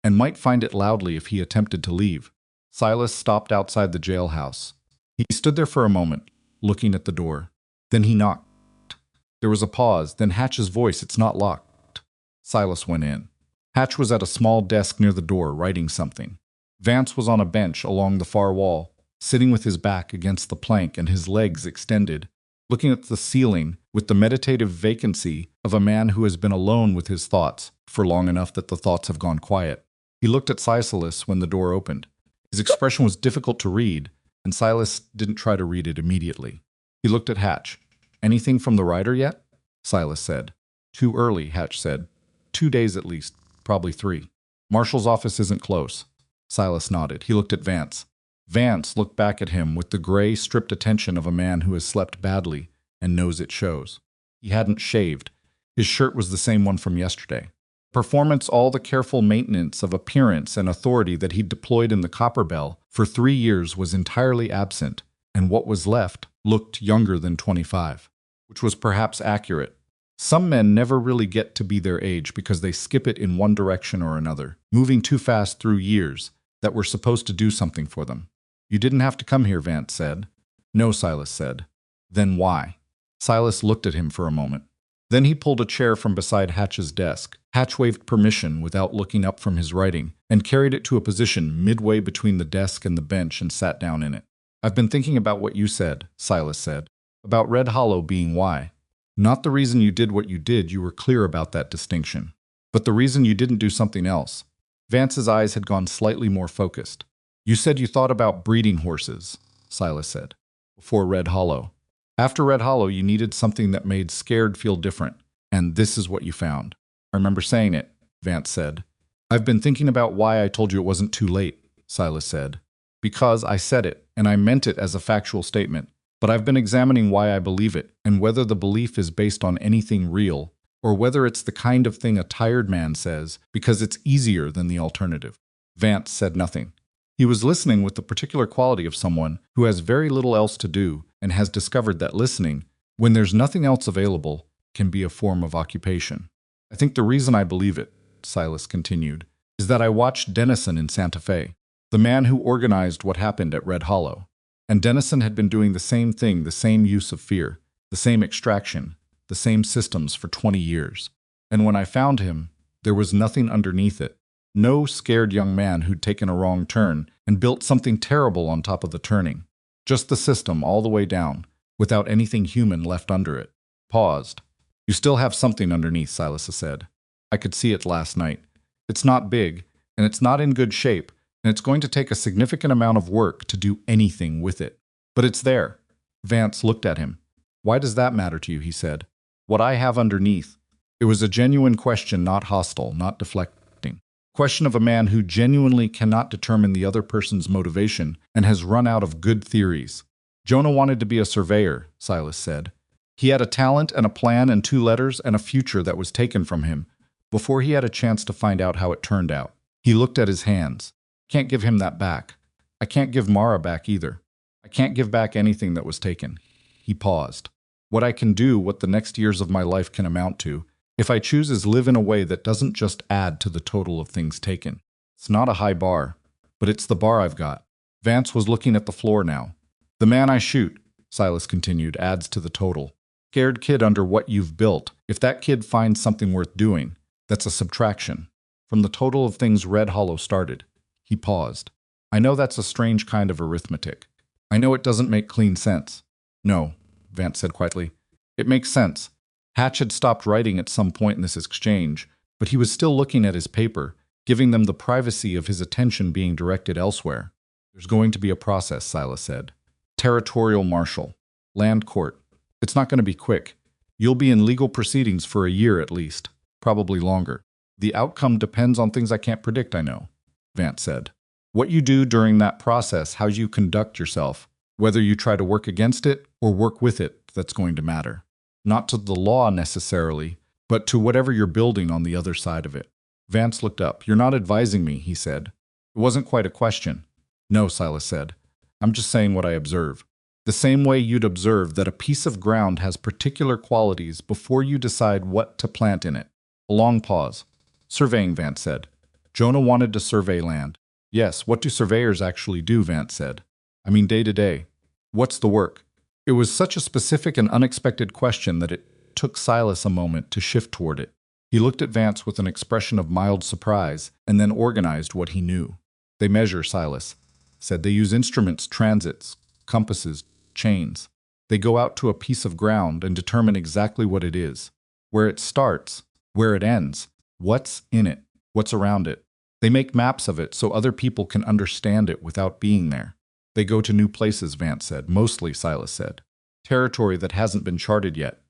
S1: and might find it loudly if he attempted to leave. Silas stopped outside the jailhouse. He stood there for a moment, looking at the door. Then he knocked. There was a pause, then Hatch's voice, "It's not locked." Silas went in. Hatch was at a small desk near the door, writing something. Vance was on a bench along the far wall, sitting with his back against the plank and his legs extended, looking at the ceiling with the meditative vacancy of a man who has been alone with his thoughts for long enough that the thoughts have gone quiet. He looked at Silas when the door opened. His expression was difficult to read, and Silas didn't try to read it immediately. He looked at Hatch. "Anything from the writer yet?" Silas said. "Too early," Hatch said. 2 days at least, probably 3. "Marshall's office isn't close." Silas nodded. He looked at Vance. Vance looked back at him with the gray, stripped attention of a man who has slept badly and knows it shows. He hadn't shaved. His shirt was the same one from yesterday. Performance, all the careful maintenance of appearance and authority that he'd deployed in the Copper Bell for 3 years was entirely absent, and what was left looked younger than 25, which was perhaps accurate. Some men never really get to be their age because they skip it in one direction or another, moving too fast through years that were supposed to do something for them. "You didn't have to come here," Vance said. "No," Silas said. "Then why?" Silas looked at him for a moment. Then he pulled a chair from beside Hatch's desk. Hatch waved permission without looking up from his writing and carried it to a position midway between the desk and the bench and sat down in it. "I've been thinking about what you said," Silas said, "about Red Hollow being why. Not the reason you did what you did, you were clear about that distinction, but the reason you didn't do something else." Vance's eyes had gone slightly more focused. "You said you thought about breeding horses," Silas said, "before Red Hollow. After Red Hollow, you needed something that made Scared feel different, and this is what you found." "I remember saying it," Vance said. "I've been thinking about why I told you it wasn't too late," Silas said. "Because I said it, and I meant it as a factual statement. But I've been examining why I believe it, and whether the belief is based on anything real, or whether it's the kind of thing a tired man says because it's easier than the alternative." Vance said nothing. He was listening with the particular quality of someone who has very little else to do and has discovered that listening, when there's nothing else available, can be a form of occupation. "I think the reason I believe it," Silas continued, "is that I watched Dennison in Santa Fe, the man who organized what happened at Red Hollow. And Dennison had been doing the same thing, the same use of fear, the same extraction, the same systems for 20 years. And when I found him, there was nothing underneath it. No scared young man who'd taken a wrong turn and built something terrible on top of the turning. Just the system all the way down, without anything human left under it." Paused. "You still have something underneath," Silas said. "I could see it last night. It's not big, and it's not in good shape, and it's going to take a significant amount of work to do anything with it. But it's there." Vance looked at him. "Why does that matter to you?" he said. "What I have underneath." It was a genuine question, not hostile, not deflecting. Question of a man who genuinely cannot determine the other person's motivation and has run out of good theories. "Jonah wanted to be a surveyor," Silas said. "He had a talent and a plan and 2 letters and a future that was taken from him before he had a chance to find out how it turned out." He looked at his hands. "Can't give him that back. I can't give Mara back either. I can't give back anything that was taken." He paused. "What I can do, what the next years of my life can amount to, if I choose, is live in a way that doesn't just add to the total of things taken. It's not a high bar, but it's the bar I've got." Vance was looking at the floor now. "The man I shoot," Silas continued, "adds to the total. Scared kid under what you've built, if that kid finds something worth doing, that's a subtraction from the total of things Red Hollow started." He paused. "I know that's a strange kind of arithmetic. I know it doesn't make clean sense." "No," Vance said quietly. "It makes sense." Hatch had stopped writing at some point in this exchange, but he was still looking at his paper, giving them the privacy of his attention being directed elsewhere. "There's going to be a process," Silas said. "Territorial marshal. Land court. It's not going to be quick. You'll be in legal proceedings for a year at least, probably longer. The outcome depends on things I can't predict, I know," Vance said. "What you do during that process, how you conduct yourself, whether you try to work against it or work with it, that's going to matter. Not to the law necessarily, but to whatever you're building on the other side of it." Vance looked up. "You're not advising me," he said. It wasn't quite a question. "No," Silas said. "I'm just saying what I observe. The same way you'd observe that a piece of ground has particular qualities before you decide what to plant in it." A long pause. "Surveying," Vance said. "Jonah wanted to survey land." "Yes, what do surveyors actually do?" Vance said. "I mean day to day. What's the work?" It was such a specific and unexpected question that it took Silas a moment to shift toward it. He looked at Vance with an expression of mild surprise and then organized what he knew. "They measure," Silas said. "They use instruments, transits, compasses, chains. They go out to a piece of ground and determine exactly what it is, where it starts, where it ends, what's in it, what's around it. They make maps of it so other people can understand it without being there. They go to new places, Vance said. Mostly, Silas said. Territory that hasn't been charted yet,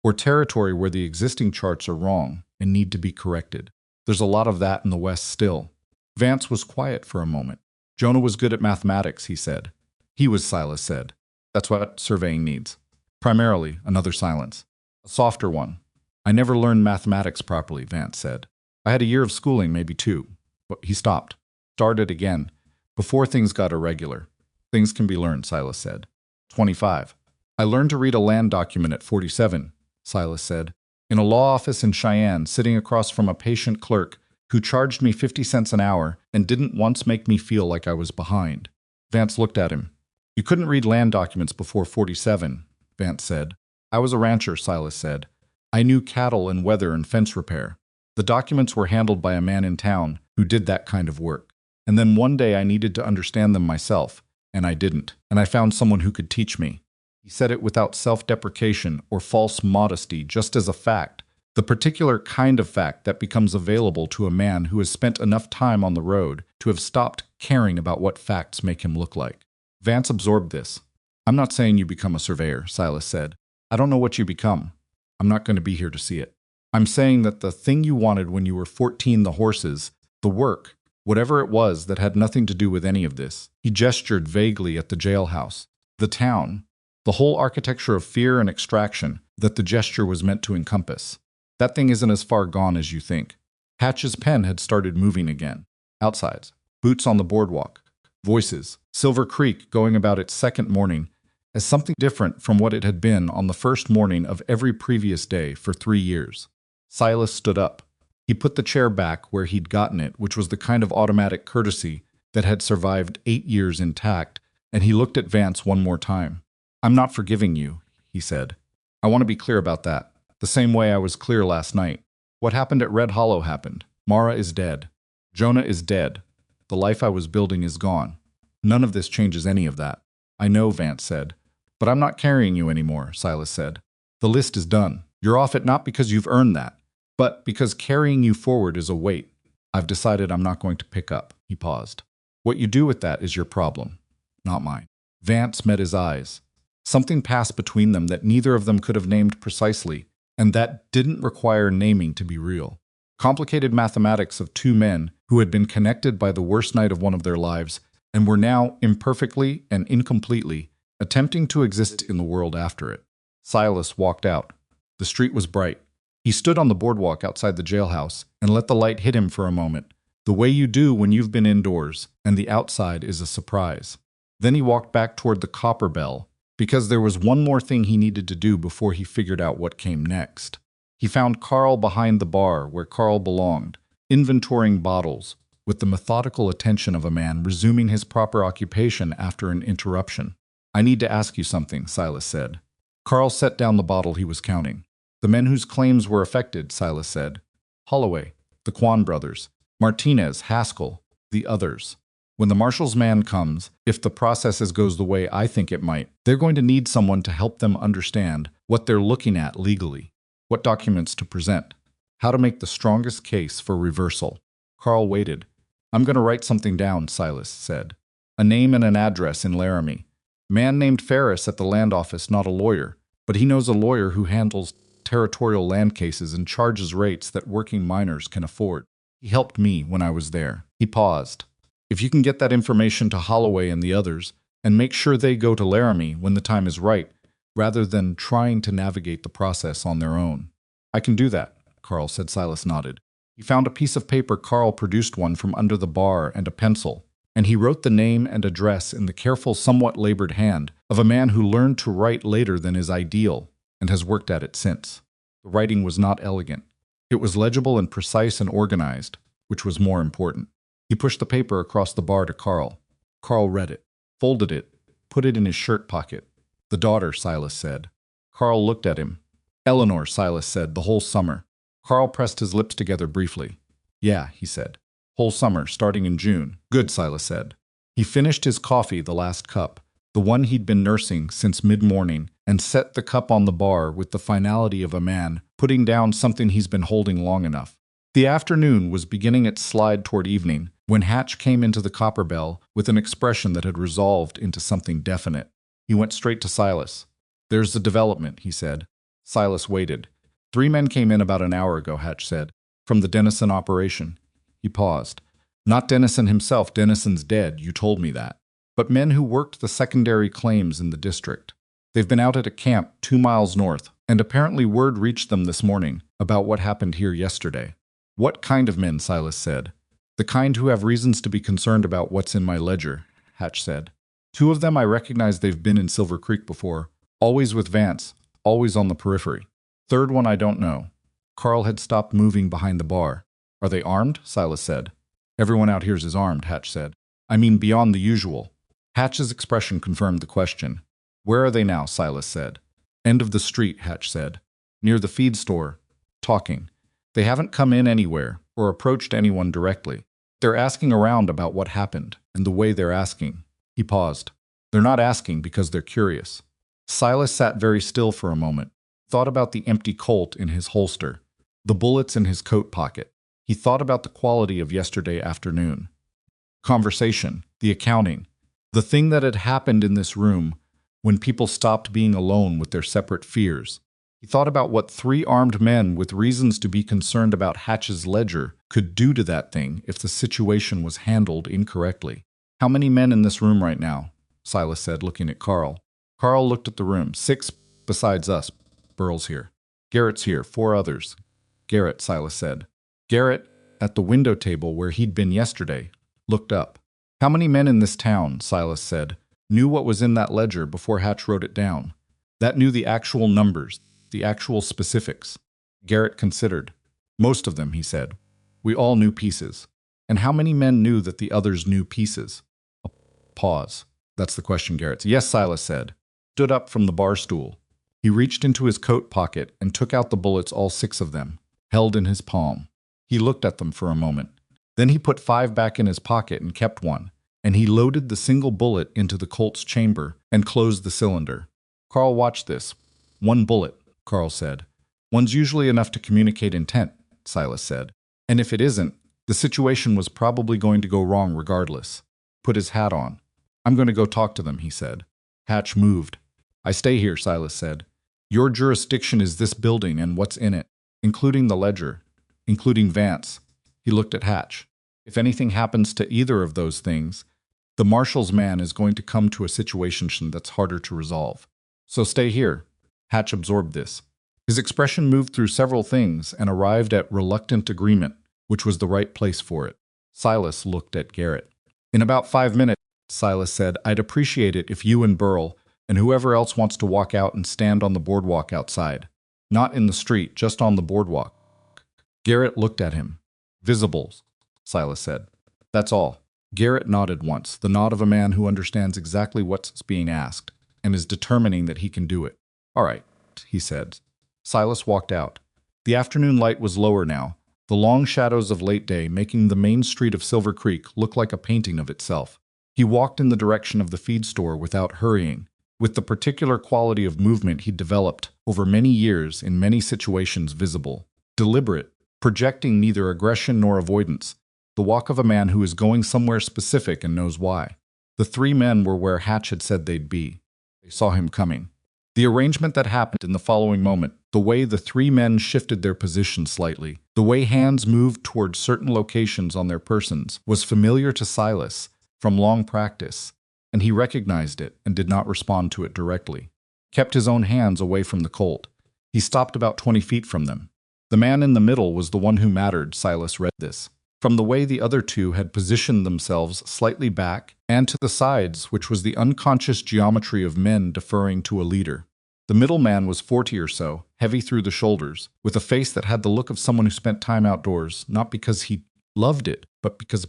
S1: or territory where the existing charts are wrong and need to be corrected. There's a lot of that in the West still. Vance was quiet for a moment. Jonah was good at mathematics, he said. He was, Silas said. That's what surveying needs. Primarily, another silence. A softer one. I never learned mathematics properly, Vance said. I had a year of schooling, maybe 2. But he stopped. Started again. Before things got irregular. Things can be learned, Silas said. 25. I learned to read a land document at 47, Silas said. In a law office in Cheyenne, sitting across from a patient clerk who charged me 50 cents an hour and didn't once make me feel like I was behind. Vance looked at him. You couldn't read land documents before 47, Vance said. I was a rancher, Silas said. I knew cattle and weather and fence repair. The documents were handled by a man in town who did that kind of work. And then one day I needed to understand them myself, and I didn't. And I found someone who could teach me. He said it without self-deprecation or false modesty, just as a fact, the particular kind of fact that becomes available to a man who has spent enough time on the road to have stopped caring about what facts make him look like. Vance absorbed this. I'm not saying you become a surveyor, Silas said. I don't know what you become. I'm not going to be here to see it. I'm saying that the thing you wanted when you were 14, the horses, the work, whatever it was that had nothing to do with any of this. He gestured vaguely at the jailhouse, the town, the whole architecture of fear and extraction that the gesture was meant to encompass. That thing isn't as far gone as you think. Hatch's pen had started moving again. Outsides, boots on the boardwalk, voices, Silver Creek going about its second morning as something different from what it had been on the first morning of every previous day for 3 years. Silas stood up. He put the chair back where he'd gotten it, which was the kind of automatic courtesy that had survived 8 years intact, and he looked at Vance one more time. I'm not forgiving you, he said. I want to be clear about that. The same way I was clear last night. What happened at Red Hollow happened. Mara is dead. Jonah is dead. The life I was building is gone. None of this changes any of that. I know, Vance said. But I'm not carrying you anymore, Silas said. The list is done. You're off it not because you've earned that, but because carrying you forward is a weight. I've decided I'm not going to pick up. He paused. What you do with that is your problem, not mine. Vance met his eyes. Something passed between them that neither of them could have named precisely, and that didn't require naming to be real. Complicated mathematics of 2 men who had been connected by the worst night of one of their lives and were now imperfectly and incompletely attempting to exist in the world after it. Silas walked out. The street was bright. He stood on the boardwalk outside the jailhouse and let the light hit him for a moment, the way you do when you've been indoors and the outside is a surprise. Then he walked back toward the Copper Bell, because there was one more thing he needed to do before he figured out what came next. He found Carl behind the bar where Carl belonged, inventorying bottles, with the methodical attention of a man resuming his proper occupation after an interruption. I need to ask you something, Silas said. Carl set down the bottle he was counting. The men whose claims were affected, Silas said. Holloway, the Kwan brothers, Martinez, Haskell, the others. When the marshal's man comes, if the process goes the way I think it might, they're going to need someone to help them understand what they're looking at legally, what documents to present, how to make the strongest case for reversal. Carl waited. I'm going to write something down, Silas said. A name and an address in Laramie. Man named Ferris at the land office, not a lawyer, but he knows a lawyer who handles territorial land cases and charges rates that working miners can afford. He helped me when I was there. He paused. If you can get that information to Holloway and the others, and make sure they go to Laramie when the time is right, rather than trying to navigate the process on their own. I can do that, Carl said. Silas nodded. He found a piece of paper. Carl produced one from under the bar and a pencil, and he wrote the name and address in the careful, somewhat labored hand of a man who learned to write later than is ideal and has worked at it since. The writing was not elegant. It was legible and precise and organized, which was more important. He pushed the paper across the bar to Carl. Carl read it, folded it, put it in his shirt pocket. The daughter, Silas said. Carl looked at him. Eleanor, Silas said, the whole summer. Carl pressed his lips together briefly. Yeah, he said. Whole summer, starting in June. Good, Silas said. He finished his coffee, the last cup, the one he'd been nursing since mid-morning, and set the cup on the bar with the finality of a man putting down something he's been holding long enough. The afternoon was beginning its slide toward evening when Hatch came into the Copper Bell with an expression that had resolved into something definite. He went straight to Silas. "There's the development," he said. Silas waited. "3 men came in about an hour ago," Hatch said, "from the Dennison operation." He paused. "Not Dennison himself. Dennison's dead. You told me that. But men who worked the secondary claims in the district. They've been out at a camp 2 miles north, and apparently word reached them this morning about what happened here yesterday." "What kind of men?" Silas said. "The kind who have reasons to be concerned about what's in my ledger," Hatch said. "2 of them I recognize. They've been in Silver Creek before, always with Vance, always on the periphery. Third one I don't know." Carl had stopped moving behind the bar. "Are they armed?" Silas said. "Everyone out here is armed," Hatch said. "I mean beyond the usual." Hatch's expression confirmed the question. "Where are they now?" Silas said. "End of the street," Hatch said. "Near the feed store. Talking. They haven't come in anywhere or approached anyone directly. They're asking around about what happened and the way they're asking." He paused. "They're not asking because they're curious." Silas sat very still for a moment, thought about the empty Colt in his holster, the bullets in his coat pocket. He thought about the quality of yesterday afternoon. Conversation, the accounting, the thing that had happened in this room when people stopped being alone with their separate fears. He thought about what 3 armed men with reasons to be concerned about Hatch's ledger could do to that thing if the situation was handled incorrectly. "How many men in this room right now?" Silas said, looking at Carl. Carl looked at the room. 6 besides us. Burl's here. Garrett's here. 4 others. "Garrett," Silas said. Garrett, at the window table where he'd been yesterday, looked up. "How many men in this town," Silas said, "knew what was in that ledger before Hatch wrote it down? That knew the actual numbers, the actual specifics?" Garrett considered. "Most of them," he said. "We all knew pieces." "And how many men knew that the others knew pieces?" A pause. "That's the question, Garrett." "Yes," Silas said. Stood up from the bar stool. He reached into his coat pocket and took out the bullets, all 6 of them, held in his palm. He looked at them for a moment. Then he put 5 back in his pocket and kept one, and he loaded the single bullet into the Colt's chamber and closed the cylinder. Carl watched this. "1 bullet," Carl said. "One's usually enough to communicate intent," Silas said. "And if it isn't, the situation was probably going to go wrong regardless." Put his hat on. "I'm going to go talk to them," he said. Hatch moved. "I stay here," Silas said. "Your jurisdiction is this building and what's in it, including the ledger, including Vance." He looked at Hatch. "If anything happens to either of those things, the marshal's man is going to come to a situation that's harder to resolve. So stay here." Hatch absorbed this. His expression moved through several things and arrived at reluctant agreement, which was the right place for it. Silas looked at Garrett. "In about 5 minutes, Silas said, "I'd appreciate it if you and Burl and whoever else wants to walk out and stand on the boardwalk outside. Not in the street, just on the boardwalk." Garrett looked at him. "Visibles," Silas said. "That's all." Garrett nodded once, the nod of a man who understands exactly what's being asked and is determining that he can do it. "All right," he said. Silas walked out. The afternoon light was lower now, the long shadows of late day making the main street of Silver Creek look like a painting of itself. He walked in the direction of the feed store without hurrying, with the particular quality of movement he'd developed over many years in many situations visible, deliberate, projecting neither aggression nor avoidance, the walk of a man who is going somewhere specific and knows why. The 3 men were where Hatch had said they'd be. They saw him coming. The arrangement that happened in the following moment, the way the 3 men shifted their positions slightly, the way hands moved towards certain locations on their persons, was familiar to Silas from long practice, and he recognized it and did not respond to it directly. Kept his own hands away from the Colt. He stopped about 20 feet from them. The man in the middle was the one who mattered, Silas read this, from the way the other 2 had positioned themselves slightly back and to the sides, which was the unconscious geometry of men deferring to a leader. The middle man was 40 or so, heavy through the shoulders, with a face that had the look of someone who spent time outdoors, not because he loved it, but because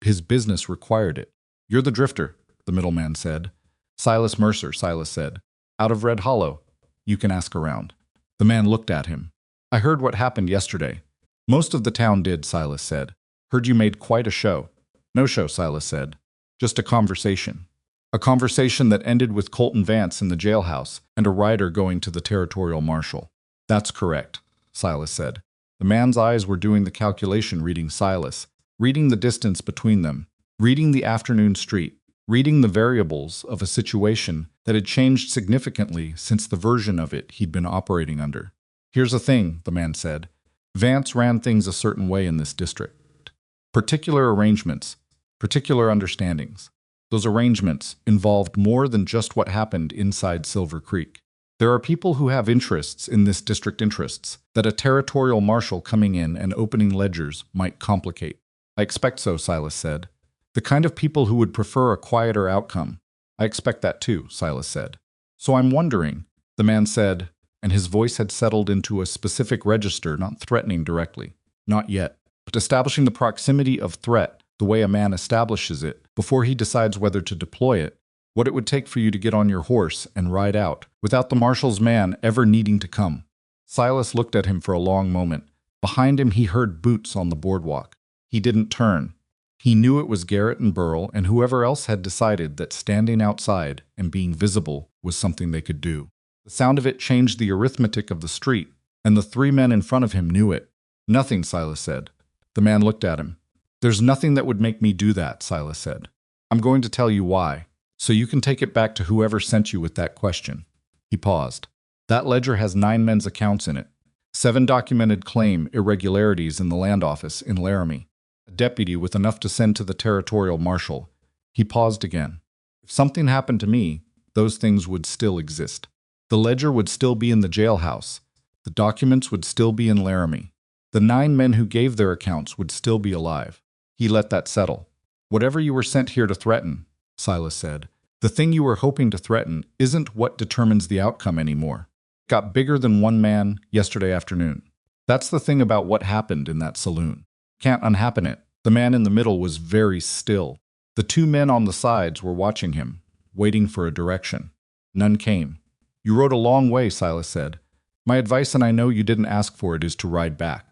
S1: his business required it. "You're the drifter," the middle man said. "Silas Mercer," Silas said. "Out of Red Hollow. You can ask around." The man looked at him. "I heard what happened yesterday." "Most of the town did," Silas said. "Heard you made quite a show." "No show," Silas said. "Just a conversation." A conversation that ended with Colton Vance in the jailhouse and a rider going to the territorial marshal. That's correct, Silas said. The man's eyes were doing the calculation, reading Silas, reading the distance between them, reading the afternoon street, reading the variables of a situation that had changed significantly since the version of it he'd been operating under. Here's the thing, the man said. Vance ran things a certain way in this district. Particular arrangements, particular understandings. Those arrangements involved more than just what happened inside Silver Creek. There are people who have interests in this district, interests that a territorial marshal coming in and opening ledgers might complicate. I expect so, Silas said. The kind of people who would prefer a quieter outcome. I expect that too, Silas said. So I'm wondering, the man said, and his voice had settled into a specific register, not threatening directly. Not yet, but establishing the proximity of threat the way a man establishes it before he decides whether to deploy it, what it would take for you to get on your horse and ride out without the marshal's man ever needing to come. Silas looked at him for a long moment. Behind him he heard boots on the boardwalk. He didn't turn. He knew it was Garrett and Burl and whoever else had decided that standing outside and being visible was something they could do. The sound of it changed the arithmetic of the street, and the three men in front of him knew it. Nothing, Silas said. The man looked at him. There's nothing that would make me do that, Silas said. I'm going to tell you why, so you can take it back to whoever sent you with that question. He paused. That ledger has 9 men's accounts in it. 7 documented claim irregularities in the land office in Laramie. A deputy with enough to send to the territorial marshal. He paused again. If something happened to me, those things would still exist. The ledger would still be in the jailhouse. The documents would still be in Laramie. The 9 men who gave their accounts would still be alive. He let that settle. Whatever you were sent here to threaten, Silas said, the thing you were hoping to threaten isn't what determines the outcome anymore. It got bigger than one man yesterday afternoon. That's the thing about what happened in that saloon. Can't unhappen it. The man in the middle was very still. The 2 men on the sides were watching him, waiting for a direction. None came. You rode a long way, Silas said. My advice, and I know you didn't ask for it, is to ride back.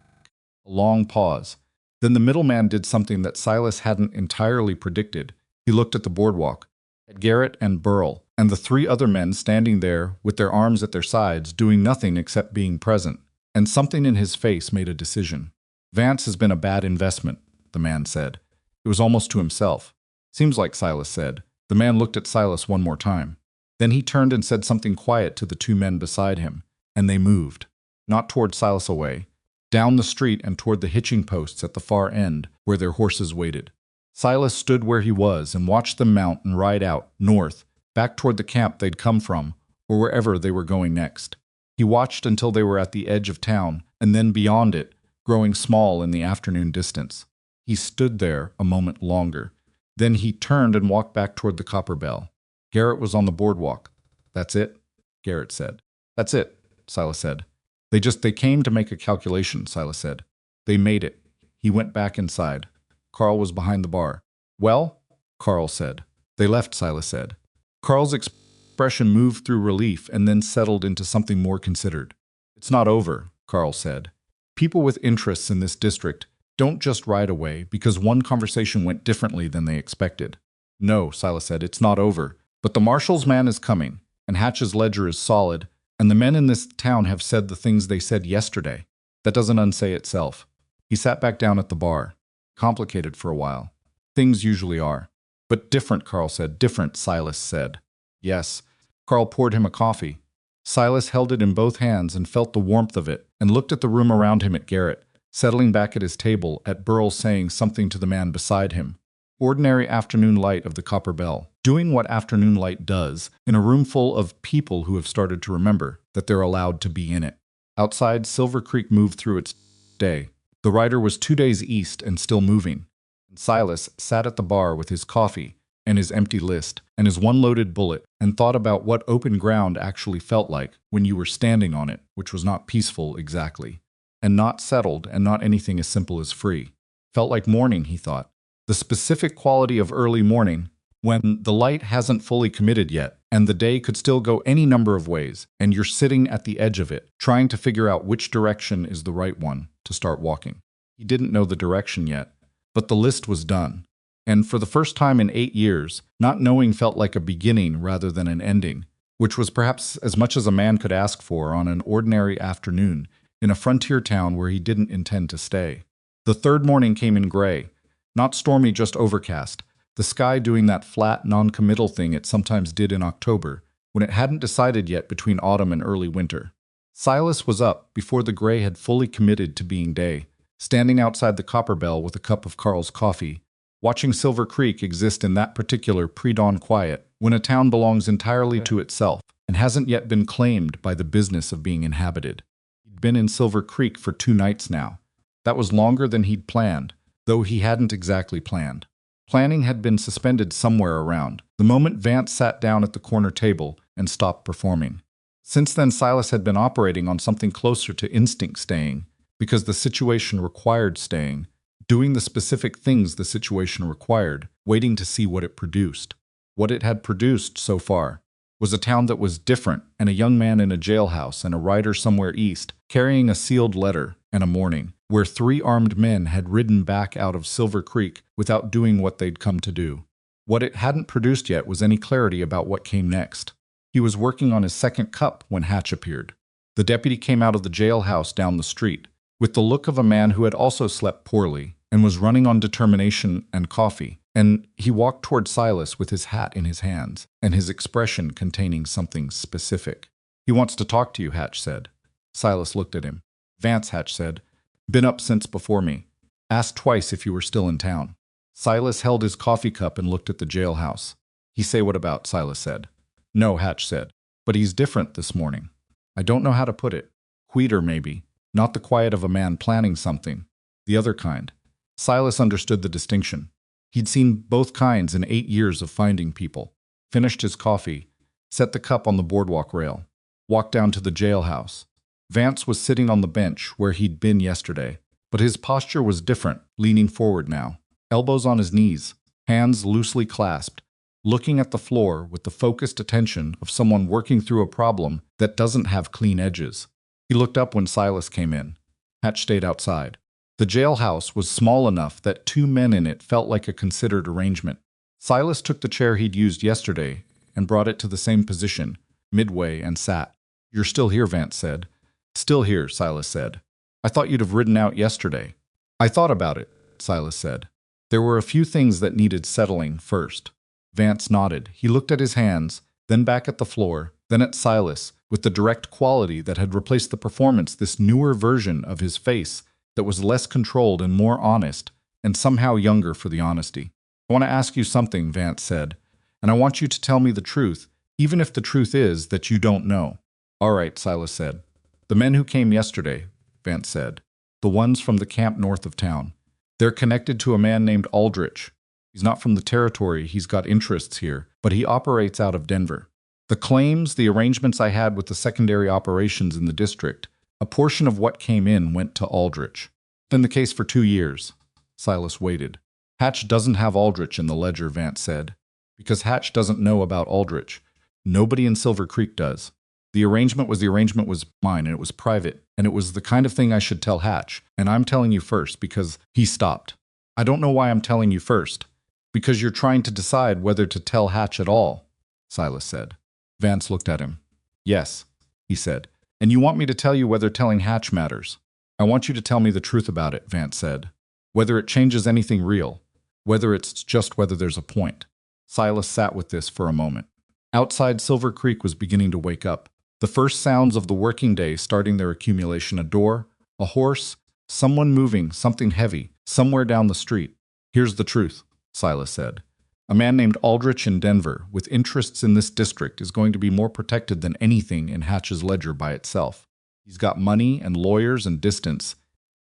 S1: A long pause. Then the middleman did something that Silas hadn't entirely predicted. He looked at the boardwalk, at Garrett and Burl, and the 3 other men standing there with their arms at their sides, doing nothing except being present. And something in his face made a decision. Vance has been a bad investment, the man said. It was almost to himself. Seems like, Silas said. The man looked at Silas one more time. Then he turned and said something quiet to the 2 men beside him, and they moved. Not toward Silas away. Down the street and toward the hitching posts at the far end where their horses waited. Silas stood where he was and watched them mount and ride out, north, back toward the camp they'd come from, or wherever they were going next. He watched until they were at the edge of town, and then beyond it, growing small in the afternoon distance. He stood there a moment longer. Then he turned and walked back toward the Copper Bell. Garrett was on the boardwalk. That's it, Garrett said. That's it, Silas said. They came to make a calculation, Silas said. They made it. He went back inside. Carl was behind the bar. Well, Carl said. They left, Silas said. Carl's expression moved through relief and then settled into something more considered. It's not over, Carl said. People with interests in this district don't just ride away because one conversation went differently than they expected. No, Silas said, it's not over. But the marshal's man is coming, and Hatch's ledger is solid, and the men in this town have said the things they said yesterday. That doesn't unsay itself. He sat back down at the bar. Complicated for a while. Things usually are. But different, Carl said. Different, Silas said. Yes. Carl poured him a coffee. Silas held it in both hands and felt the warmth of it, and looked at the room around him, at Garrett, settling back at his table, at Burl saying something to the man beside him. Ordinary afternoon light of the Copper Bell, doing what afternoon light does in a room full of people who have started to remember that they're allowed to be in it. Outside, Silver Creek moved through its day. The rider was 2 days east and still moving. And Silas sat at the bar with his coffee and his empty list and his one loaded bullet and thought about what open ground actually felt like when you were standing on it, which was not peaceful exactly, and not settled and not anything as simple as free. Felt like morning, he thought. The specific quality of early morning, when the light hasn't fully committed yet, and the day could still go any number of ways, and you're sitting at the edge of it, trying to figure out which direction is the right one to start walking. He didn't know the direction yet, but the list was done. And for the first time in 8 years, not knowing felt like a beginning rather than an ending, which was perhaps as much as a man could ask for on an ordinary afternoon in a frontier town where he didn't intend to stay. The third morning came in gray, not stormy, just overcast, the sky doing that flat, non-committal thing it sometimes did in October, when it hadn't decided yet between autumn and early winter. Silas was up before the gray had fully committed to being day, standing outside the Copper Bell with a cup of Carl's coffee, watching Silver Creek exist in that particular pre-dawn quiet when a town belongs entirely to itself and hasn't yet been claimed by the business of being inhabited. He'd been in Silver Creek for 2 nights now. That was longer than he'd planned, though he hadn't exactly planned. Planning had been suspended somewhere around the moment Vance sat down at the corner table and stopped performing. Since then, Silas had been operating on something closer to instinct staying, because the situation required staying, doing the specific things the situation required, waiting to see what it produced. What it had produced so far was a town that was different, and a young man in a jailhouse and a rider somewhere east, carrying a sealed letter, and a morning where 3 armed men had ridden back out of Silver Creek without doing what they'd come to do. What it hadn't produced yet was any clarity about what came next. He was working on his second cup when Hatch appeared. The deputy came out of the jailhouse down the street, with the look of a man who had also slept poorly and was running on determination and coffee, and he walked toward Silas with his hat in his hands and his expression containing something specific. "He wants to talk to you," Hatch said. Silas looked at him. "Vance," Hatch said. "Been up since before me. Asked twice if you were still in town." Silas held his coffee cup and looked at the jailhouse. "He say what about?" Silas said. "No," Hatch said. "But he's different this morning. I don't know how to put it. Quieter, maybe. Not the quiet of a man planning something. The other kind." Silas understood the distinction. He'd seen both kinds in 8 years of finding people. Finished his coffee, set the cup on the boardwalk rail, walked down to the jailhouse. Vance was sitting on the bench where he'd been yesterday, but his posture was different, leaning forward now, elbows on his knees, hands loosely clasped, looking at the floor with the focused attention of someone working through a problem that doesn't have clean edges. He looked up when Silas came in. Hatch stayed outside. The jailhouse was small enough that 2 men in it felt like a considered arrangement. Silas took the chair he'd used yesterday and brought it to the same position, midway, and sat. "You're still here," Vance said. "Still here," Silas said. "I thought you'd have ridden out yesterday." "I thought about it," Silas said. "There were a few things that needed settling first." Vance nodded. He looked at his hands, then back at the floor, then at Silas, with the direct quality that had replaced the performance, this newer version of his face that was less controlled and more honest, and somehow younger for the honesty. "I want to ask you something," Vance said, "and I want you to tell me the truth, even if the truth is that you don't know." "All right," Silas said. "The men who came yesterday," Vance said. "The ones from the camp north of town. They're connected to a man named Aldrich. He's not from the territory, he's got interests here, but he operates out of Denver. The claims, the arrangements I had with the secondary operations in the district, a portion of what came in went to Aldrich. Been the case for 2 years. Silas waited. "Hatch doesn't have Aldrich in the ledger," Vance said. "Because Hatch doesn't know about Aldrich. Nobody in Silver Creek does. The arrangement was mine, and it was private, and it was the kind of thing I should tell Hatch, and I'm telling you first because he stopped. I don't know why I'm telling you first. Because you're trying to decide whether to tell Hatch at all," Silas said. Vance looked at him. "Yes," he said. "And you want me to tell you whether telling Hatch matters." "I want you to tell me the truth about it," Vance said. "Whether it changes anything real. Whether it's just whether there's a point." Silas sat with this for a moment. Outside, Silver Creek was beginning to wake up. The first sounds of the working day starting their accumulation: a door, a horse, someone moving, something heavy, somewhere down the street. "Here's the truth," Silas said. "A man named Aldrich in Denver, with interests in this district, is going to be more protected than anything in Hatch's ledger by itself. He's got money and lawyers and distance,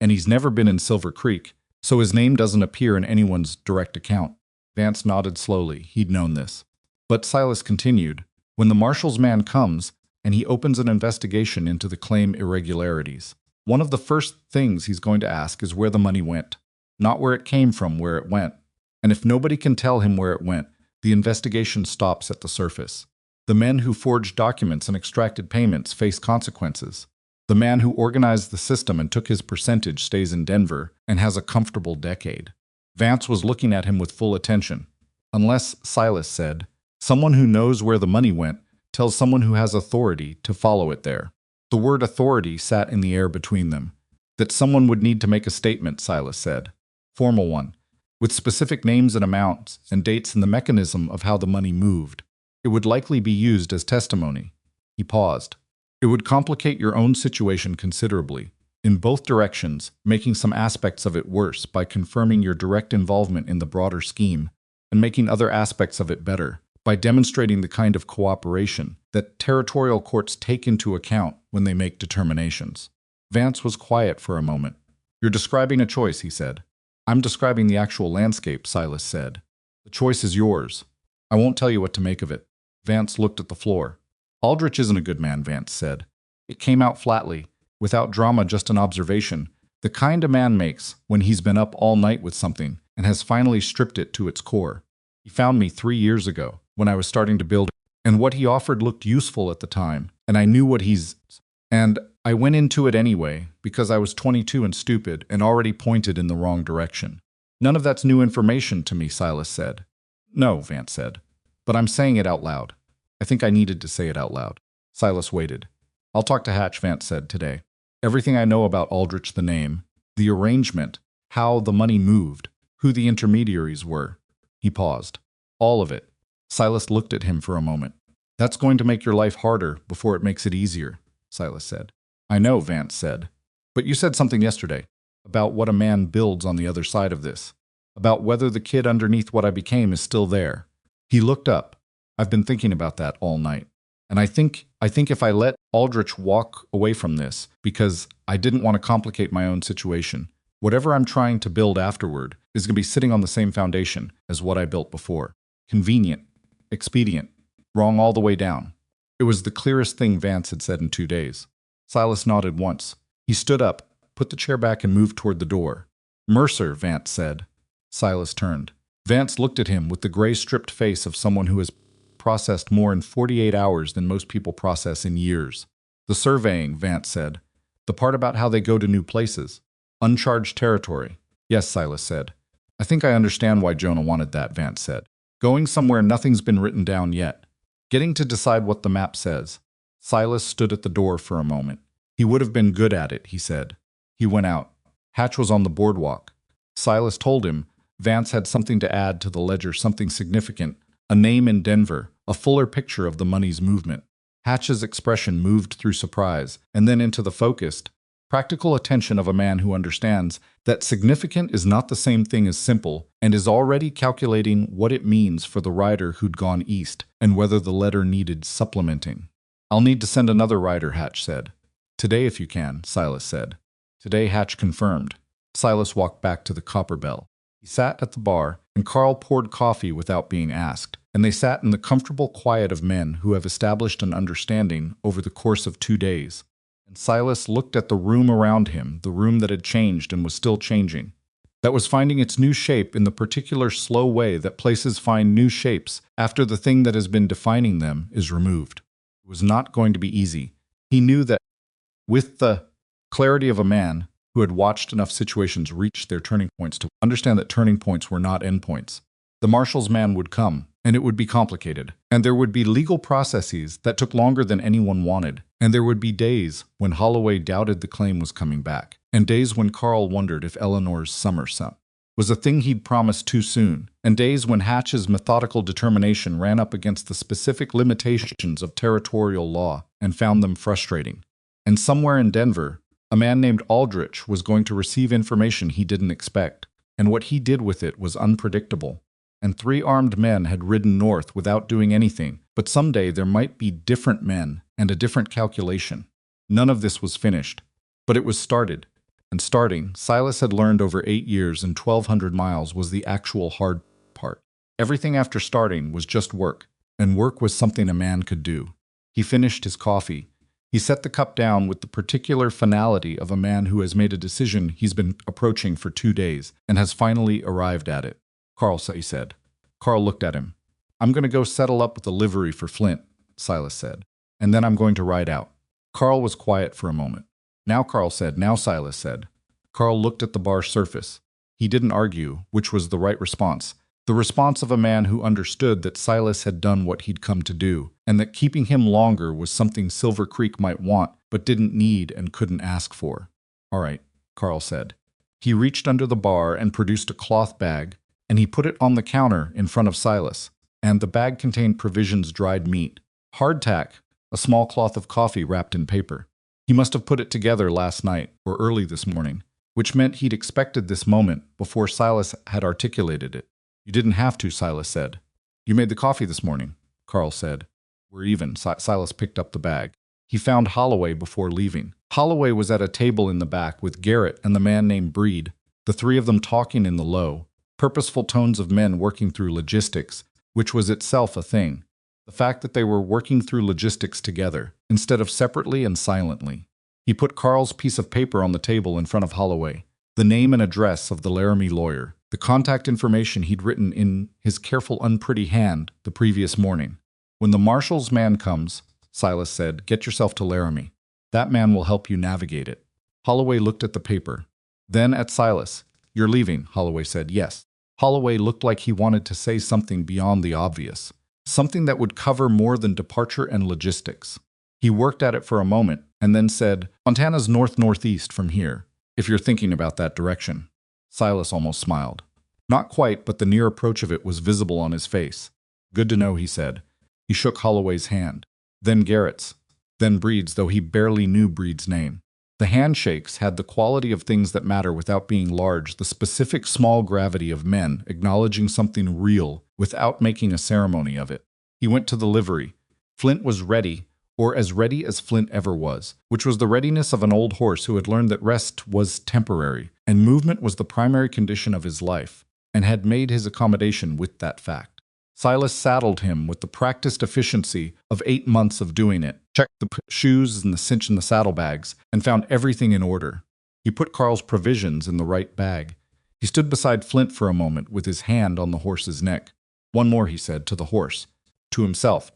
S1: and he's never been in Silver Creek, so his name doesn't appear in anyone's direct account." Vance nodded slowly. He'd known this. But Silas continued, "When the marshal's man comes, and he opens an investigation into the claim irregularities, one of the first things he's going to ask is where the money went. Not where it came from, where it went. And if nobody can tell him where it went, the investigation stops at the surface. The men who forged documents and extracted payments face consequences. The man who organized the system and took his percentage stays in Denver and has a comfortable decade. Vance was looking at him with full attention. Unless, Silas said, someone who knows where the money went tells someone who has authority to follow it there. The word authority sat in the air between them. That someone would need to make a statement, Silas said. Formal one, with specific names and amounts and dates and the mechanism of how the money moved. It would likely be used as testimony. He paused. It would complicate your own situation considerably, in both directions, making some aspects of it worse by confirming your direct involvement in the broader scheme, and making other aspects of it better, by demonstrating the kind of cooperation that territorial courts take into account when they make determinations. Vance was quiet for a moment. You're describing a choice, he said. I'm describing the actual landscape, Silas said. The choice is yours. I won't tell you what to make of it. Vance looked at the floor. Aldrich isn't a good man, Vance said. It came out flatly, without drama, just an observation, the kind a man makes when he's been up all night with something and has finally stripped it to its core. He found me 3 years ago, when I was starting to build, and what he offered looked useful at the time, and I knew what and I went into it anyway, because I was 22 and stupid and already pointed in the wrong direction. None of that's new information to me, Silas said. No, Vance said. But I'm saying it out loud. I think I needed to say it out loud. Silas waited. I'll talk to Hatch, Vance said, today. Everything I know about Aldrich, the name, the arrangement, how the money moved, who the intermediaries were. He paused. All of it. Silas looked at him for a moment. That's going to make your life harder before it makes it easier, Silas said. I know, Vance said. But you said something yesterday about what a man builds on the other side of this, about whether the kid underneath what I became is still there. He looked up. I've been thinking about that all night. And I think if I let Aldrich walk away from this, because I didn't want to complicate my own situation, whatever I'm trying to build afterward is going to be sitting on the same foundation as what I built before. Convenient, expedient, wrong all the way down. It was the clearest thing Vance had said in 2 days. Silas nodded once. He stood up, put the chair back and moved toward the door. Mercer, Vance said. Silas turned. Vance looked at him with the gray-stripped face of someone who has processed more in 48 hours than most people process in years. The surveying, Vance said. The part about how they go to new places. Uncharged territory. Yes, Silas said. I think I understand why Jonah wanted that, Vance said. Going somewhere nothing's been written down yet. Getting to decide what the map says. Silas stood at the door for a moment. He would have been good at it, he said. He went out. Hatch was on the boardwalk. Silas told him Vance had something to add to the ledger, something significant, a name in Denver, a fuller picture of the money's movement. Hatch's expression moved through surprise and then into the focused, practical attention of a man who understands that significant is not the same thing as simple and is already calculating what it means for the rider who'd gone east and whether the letter needed supplementing. I'll need to send another rider, Hatch said. Today if you can, Silas said. Today, Hatch confirmed. Silas walked back to the Copper Bell. He sat at the bar, and Carl poured coffee without being asked, and they sat in the comfortable quiet of men who have established an understanding over the course of 2 days. And Silas looked at the room around him, the room that had changed and was still changing, that was finding its new shape in the particular slow way that places find new shapes after the thing that has been defining them is removed. It was not going to be easy. He knew that with the clarity of a man who had watched enough situations reach their turning points to understand that turning points were not endpoints. The marshal's man would come, and it would be complicated, and there would be legal processes that took longer than anyone wanted, and there would be days when Holloway doubted the claim was coming back, and days when Carl wondered if Eleanor's summer son was a thing he'd promised too soon, and days when Hatch's methodical determination ran up against the specific limitations of territorial law and found them frustrating. And somewhere in Denver, a man named Aldrich was going to receive information he didn't expect, and what he did with it was unpredictable. And 3 armed men had ridden north without doing anything, but someday there might be different men and a different calculation. None of this was finished, but it was started. And starting, Silas had learned over 8 years and 1,200 miles was the actual hard part. Everything after starting was just work, and work was something a man could do. He finished his coffee. He set the cup down with the particular finality of a man who has made a decision he's been approaching for 2 days and has finally arrived at it. Carl, he said. Carl looked at him. I'm going to go settle up with a livery for Flint, Silas said, and then I'm going to ride out. Carl was quiet for a moment. Now, Carl said. Now, Silas said. Carl looked at the bar surface. He didn't argue, which was the right response. The response of a man who understood that Silas had done what he'd come to do, and that keeping him longer was something Silver Creek might want, but didn't need and couldn't ask for. "All right," Carl said. He reached under the bar and produced a cloth bag, and he put it on the counter in front of Silas. And the bag contained provisions, dried meat, hardtack, a small cloth of coffee wrapped in paper. He must have put it together last night or early this morning, which meant he'd expected this moment before Silas had articulated it. "You didn't have to," Silas said. "You made the coffee this morning," Carl said. "We're even." Silas picked up the bag. He found Holloway before leaving. Holloway was at a table in the back with Garrett and the man named Breed, the three of them talking in the low, purposeful tones of men working through logistics, which was itself a thing. The fact that they were working through logistics together, instead of separately and silently. He put Carl's piece of paper on the table in front of Holloway, the name and address of the Laramie lawyer, the contact information he'd written in his careful, unpretty hand the previous morning. "When the marshal's man comes," Silas said, "get yourself to Laramie. That man will help you navigate it." Holloway looked at the paper, then at Silas. "You're leaving," Holloway said. "Yes." Holloway looked like he wanted to say something beyond the obvious, something that would cover more than departure and logistics. He worked at it for a moment, and then said, "Montana's north-northeast from here, if you're thinking about that direction." Silas almost smiled. Not quite, but the near approach of it was visible on his face. "Good to know," he said. He shook Holloway's hand. Then Garrett's. Then Breed's, though he barely knew Breed's name. The handshakes had the quality of things that matter without being large, the specific small gravity of men acknowledging something real without making a ceremony of it. He went to the livery. Flint was ready, or as ready as Flint ever was, which was the readiness of an old horse who had learned that rest was temporary, and movement was the primary condition of his life, and had made his accommodation with that fact. Silas saddled him with the practiced efficiency of 8 months of doing it, checked the shoes and the cinch in the saddlebags, and found everything in order. He put Carl's provisions in the right bag. He stood beside Flint for a moment with his hand on the horse's neck. "One more," he said, to the horse. To himself.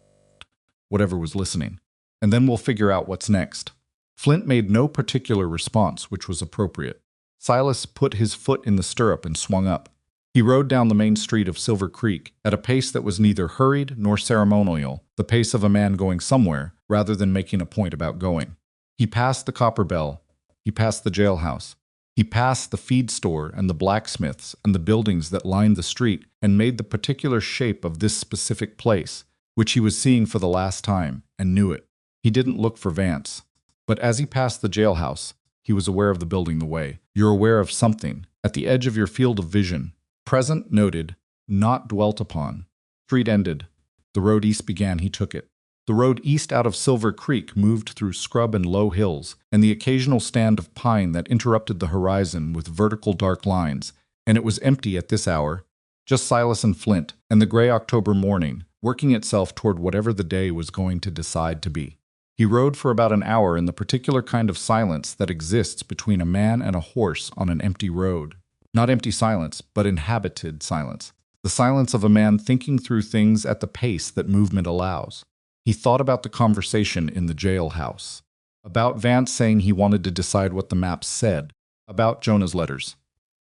S1: Whatever was listening. "And then we'll figure out what's next." Flint made no particular response, which was appropriate. Silas put his foot in the stirrup and swung up. He rode down the main street of Silver Creek at a pace that was neither hurried nor ceremonial, the pace of a man going somewhere rather than making a point about going. He passed the Copper Bell. He passed the jailhouse. He passed the feed store and the blacksmiths and the buildings that lined the street and made the particular shape of this specific place, which he was seeing for the last time, and knew it. He didn't look for Vance. But as he passed the jailhouse, he was aware of the building the way. You're aware of something, at the edge of your field of vision. Present, noted, not dwelt upon. Street ended. The road east began. He took it. The road east out of Silver Creek moved through scrub and low hills, and the occasional stand of pine that interrupted the horizon with vertical dark lines, and it was empty at this hour, just Silas and Flint, and the gray October morning, working itself toward whatever the day was going to decide to be. He rode for about an hour in the particular kind of silence that exists between a man and a horse on an empty road. Not empty silence, but inhabited silence. The silence of a man thinking through things at the pace that movement allows. He thought about the conversation in the jailhouse. About Vance saying he wanted to decide what the maps said. About Jonah's letters.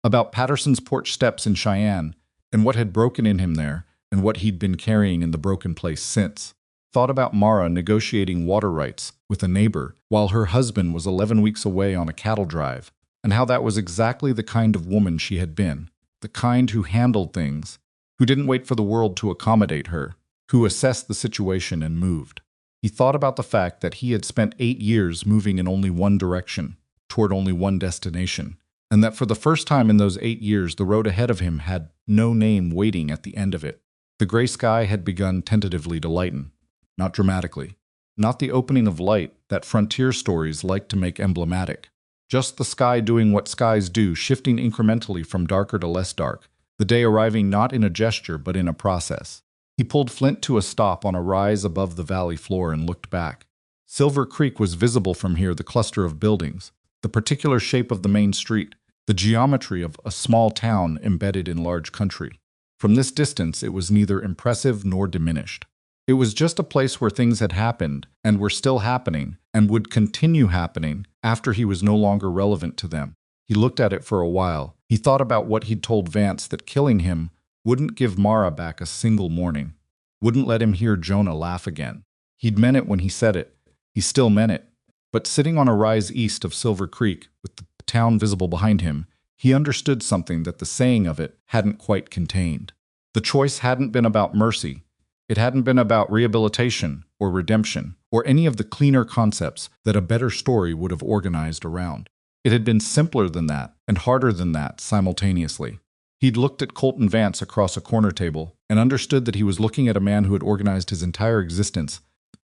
S1: About Patterson's porch steps in Cheyenne, and what had broken in him there, and what he'd been carrying in the broken place since. Thought about Mara negotiating water rights with a neighbor while her husband was 11 weeks away on a cattle drive, and how that was exactly the kind of woman she had been, the kind who handled things, who didn't wait for the world to accommodate her, who assessed the situation and moved. He thought about the fact that he had spent 8 years moving in only one direction, toward only one destination, and that for the first time in those 8 years the road ahead of him had no name waiting at the end of it. The gray sky had begun tentatively to lighten, not dramatically, not the opening of light that frontier stories like to make emblematic. Just the sky doing what skies do, shifting incrementally from darker to less dark, the day arriving not in a gesture but in a process. He pulled Flint to a stop on a rise above the valley floor and looked back. Silver Creek was visible from here, the cluster of buildings, the particular shape of the main street, the geometry of a small town embedded in large country. From this distance it was neither impressive nor diminished. It was just a place where things had happened, and were still happening, and would continue happening after he was no longer relevant to them. He looked at it for a while. He thought about what he'd told Vance, that killing him wouldn't give Mara back a single morning, wouldn't let him hear Jonah laugh again. He'd meant it when he said it. He still meant it. But sitting on a rise east of Silver Creek, with the town visible behind him, he understood something that the saying of it hadn't quite contained. The choice hadn't been about mercy. It hadn't been about rehabilitation or redemption or any of the cleaner concepts that a better story would have organized around. It had been simpler than that and harder than that simultaneously. He'd looked at Colton Vance across a corner table and understood that he was looking at a man who had organized his entire existence